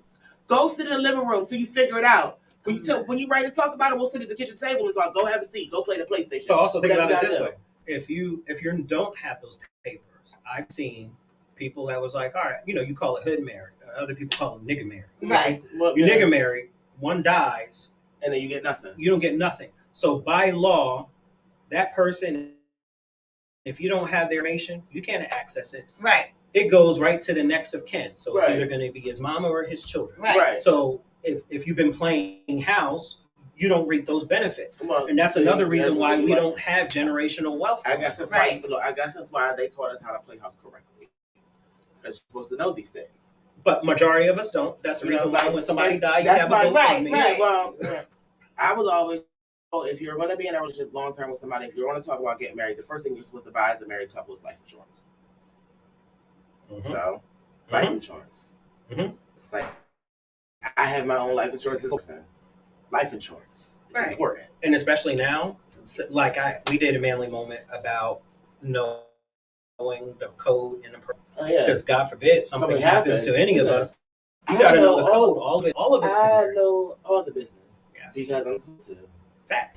Speaker 1: sit in the living room till you figure it out. When you ready to talk about it, we'll sit at the kitchen table and talk. Go have a seat. Go play the PlayStation.
Speaker 3: But also think about it this way: if you don't have those papers, I've seen people that was like, all right, you call it hood married. Other people call it nigga married.
Speaker 2: Right.
Speaker 1: Well,
Speaker 3: you nigga married, one dies,
Speaker 1: and then you get nothing.
Speaker 3: You don't get nothing. So by law, that person, if you don't have their information, you can't access it.
Speaker 2: Right.
Speaker 3: It goes right to the next of kin. So it's either going to be his mama or his children.
Speaker 2: Right.
Speaker 3: So if you've been playing house, you don't reap those benefits. And that's another reason why we don't have generational wealth.
Speaker 1: I guess that's why they taught us how to play house correctly. You're supposed to know these things.
Speaker 3: But majority of us don't. That's the reason why when somebody dies, you have a vote
Speaker 2: right,
Speaker 3: for me.
Speaker 2: Right.
Speaker 1: Well, I was always told, if you're going to be in a relationship long term with somebody, if you want to talk about getting married, the first thing you're supposed to buy as a married couple is life insurance. Mm-hmm. So, life insurance. Mm-hmm. Like, I have my own life insurance. Life insurance is important,
Speaker 3: and especially now, like we did a Manly moment about knowing the code in the because God forbid something happens to any of us. You got to know the code, all of it.
Speaker 1: I know all the business because I'm supposed to.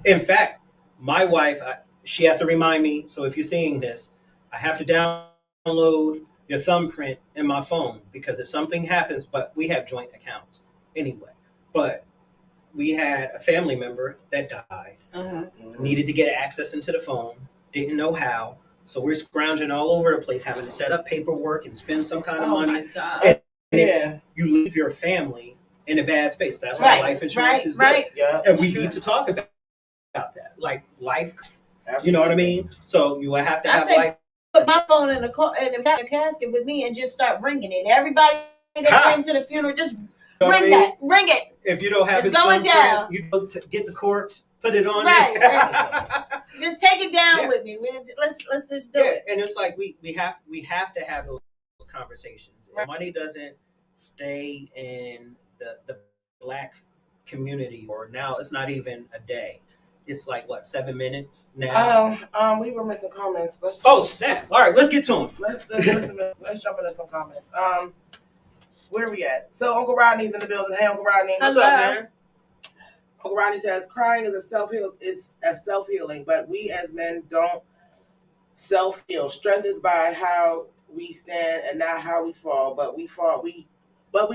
Speaker 3: In fact, my wife, she has to remind me. So if you're seeing this, I have to download your thumbprint in my phone because if something happens, but we have joint accounts anyway. But we had a family member that died, needed to get access into the phone, didn't know how. So we're scrounging all over the place, having to set up paperwork and spend some kind of money.
Speaker 2: My God.
Speaker 3: And you leave your family in a bad space. That's why life insurance is good.
Speaker 2: Right.
Speaker 1: Yeah,
Speaker 3: and we need to talk about that. Like life, you know what I mean? So you have to have life.
Speaker 2: Put my phone in the casket with me and just start ringing it. Everybody that came to the funeral, just ring it.
Speaker 3: If you don't have
Speaker 2: it's going down,
Speaker 3: you go to get the corpse, put it on.
Speaker 2: Right. Just take it down with me. Let's just do it.
Speaker 3: And it's like we have to have those conversations. Right. Money doesn't stay in the Black community, or now it's not even a day. It's like 7 minutes now.
Speaker 1: We were missing comments.
Speaker 3: Snap! All right, let's get to them.
Speaker 1: Let's jump into some comments. Where are we at? So Uncle Rodney's in the building. Hey, Uncle Rodney.
Speaker 3: What's up, man?
Speaker 1: Uncle Rodney says crying is self-healing, but we as men don't self-heal. Strength is by how we stand and not how we fall. But we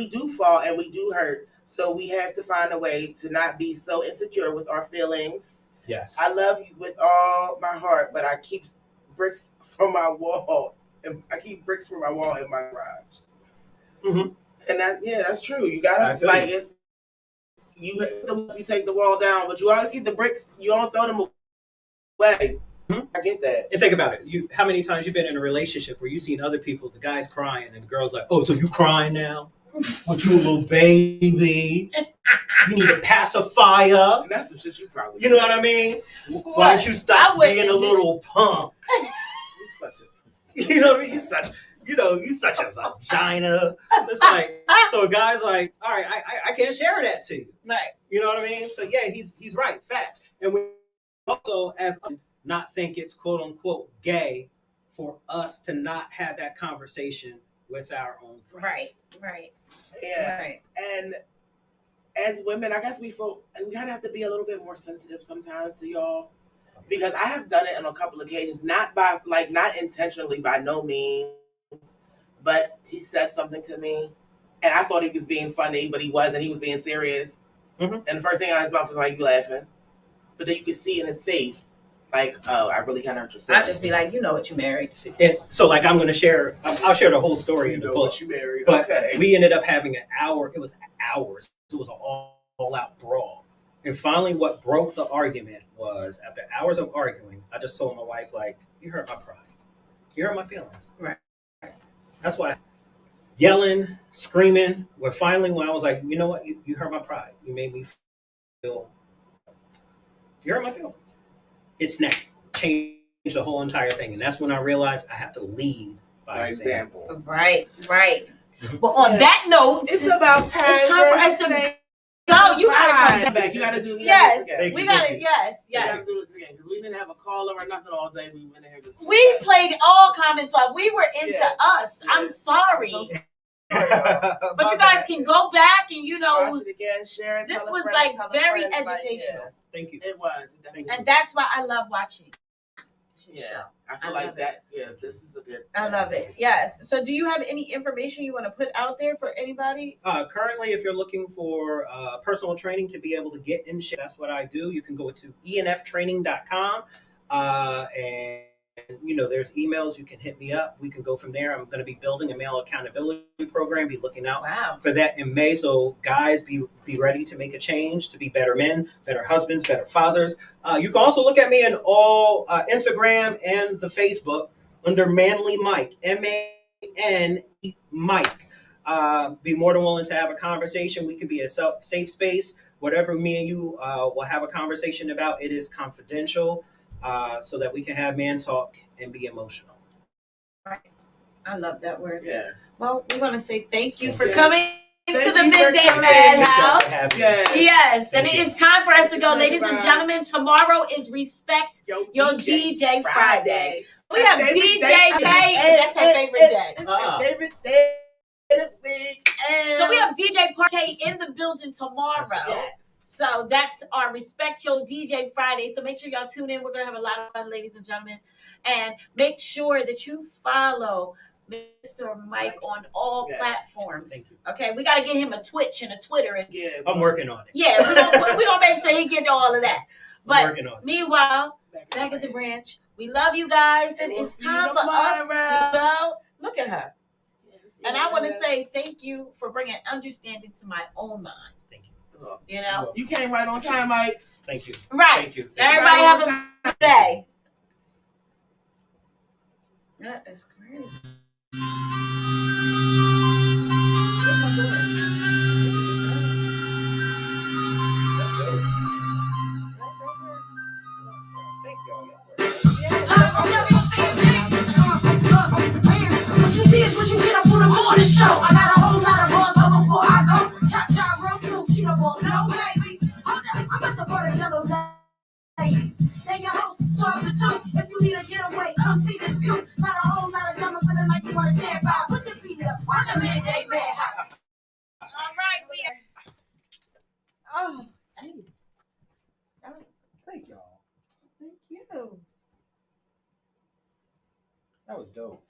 Speaker 1: do fall and we do hurt. So we have to find a way to not be so insecure with our feelings.
Speaker 3: Yes.
Speaker 1: I love you with all my heart, but I keep bricks from my wall. And I keep bricks from my wall in my garage. Mm-hmm. And that's true. You gotta you take the wall down, but you always keep the bricks. You don't throw them away. I get that.
Speaker 3: And think about it. How many times you've been in a relationship where you've seen other people, the guy's crying, and the girl's like, "Oh, so you crying now? What, you a little baby? You need a pacifier."
Speaker 1: And that's some shit you probably.
Speaker 3: You know what I mean? Why don't you stop being a little punk?
Speaker 1: You such a.
Speaker 3: You know what I mean? You such a vagina. It's like, so a guy's like, all right, I can't share that to you.
Speaker 2: Right.
Speaker 3: You know what I mean? So yeah, he's right. Facts. And we also, as not think it's quote unquote gay for us to not have that conversation with our own friends.
Speaker 2: Right.
Speaker 1: Yeah.
Speaker 2: Right.
Speaker 1: And as women, I guess we kind of have to be a little bit more sensitive sometimes to y'all, because I have done it on a couple of occasions, not intentionally, by no means, but he said something to me, and I thought he was being funny, but he wasn't. He was being serious.
Speaker 3: Mm-hmm.
Speaker 1: And the first thing out of his mouth was like, "You laughing?" But then you could see in his face, like, "Oh, I really kind of hurt your feelings."
Speaker 2: I'd just be like, you know what, you married.
Speaker 3: And so, like, I'm going to share. I'll share the whole story in the book.
Speaker 1: What you married?
Speaker 3: But
Speaker 1: okay.
Speaker 3: We ended up having an hour. It was hours. It was an all-out brawl. And finally, what broke the argument was, after hours of arguing, I just told my wife, like, "You hurt my pride. You hurt my feelings."
Speaker 2: Right.
Speaker 3: That's why. Yelling, screaming. When I was like, you know what? You hurt my pride. You made me feel. You hurt my feelings. It snapped. Changed the whole entire thing. And that's when I realized I have to lead by example.
Speaker 2: Right. Well, on that note,
Speaker 1: it's about time.
Speaker 2: It's time for us to go. You gotta come back.
Speaker 1: You gotta do.
Speaker 2: Yes,
Speaker 1: we
Speaker 2: gotta. Yes.
Speaker 1: We gotta do this again, because we didn't have a caller or nothing all day. We went in here just.
Speaker 2: We played all comments off. We were into us. Yeah. I'm sorry. But you guys can go back and
Speaker 1: watch it again, share it.
Speaker 2: This was like very educational.
Speaker 3: Thank you.
Speaker 1: It was,
Speaker 2: and that's why I love watching.
Speaker 1: Yeah, I feel like that. Yeah, this is a good.
Speaker 2: I love it. Yes. So, do you have any information you want to put out there for anybody?
Speaker 3: Currently, if you're looking for personal training to be able to get in shape, that's what I do. You can go to enftraining.com and there's emails. You can hit me up. We can go from there. I'm going to be building a male accountability program. Be looking out for that in May. So guys, be ready to make a change, to be better men, better husbands, better fathers. You can also look at me in all Instagram and the Facebook under Manle Mike, MANE Mike. Be more than willing to have a conversation. We can be a safe space. Whatever me and you will have a conversation about, it is confidential. So that we can have man talk and be emotional.
Speaker 2: Right. I love that word.
Speaker 1: Yeah.
Speaker 2: Well, we want to say thank you for coming to the Midday Madhouse. Yes. And it is time for us to go, ladies and gentlemen. Tomorrow is Respect Your DJ Friday. We have DJ Day. That's our favorite day.
Speaker 1: Favorite day of the week.
Speaker 2: So we have DJ Parquet in the building tomorrow. So that's our Respect Your DJ Friday. So make sure y'all tune in. We're going to have a lot of fun, ladies and gentlemen. And make sure that you follow Mr. Mike on all platforms.
Speaker 3: Thank you.
Speaker 2: Okay, we got to get him a Twitch and a Twitter.
Speaker 3: I'm working on it.
Speaker 2: Yeah, we're going to make sure he get all of that. But
Speaker 3: working on it.
Speaker 2: Meanwhile, back at the ranch, we love you guys. And it's time for us to go. Look at her. And I want to say thank you for bringing understanding to my own mind.
Speaker 1: You came right on time, Mike.
Speaker 3: Thank you.
Speaker 2: Right.
Speaker 3: Thank you.
Speaker 2: Everybody have a good day. That is crazy.
Speaker 3: That's dope. Thank y'all.
Speaker 2: What you see is what you get up on the morning show. I got a whole lot of buzz up before I go. Chop, real smooth. She the boss. No, baby. Hold up. I'm at the border, yellow lady. They your host, 12 to 2. If you need a getaway, come see this view. Not a whole lot of drama, feeling like you want to stand by. Put your feet up. Watch a Midday Madhouse. All right, we are. Oh, jeez.
Speaker 3: Thank y'all.
Speaker 2: Thank you.
Speaker 3: That was dope.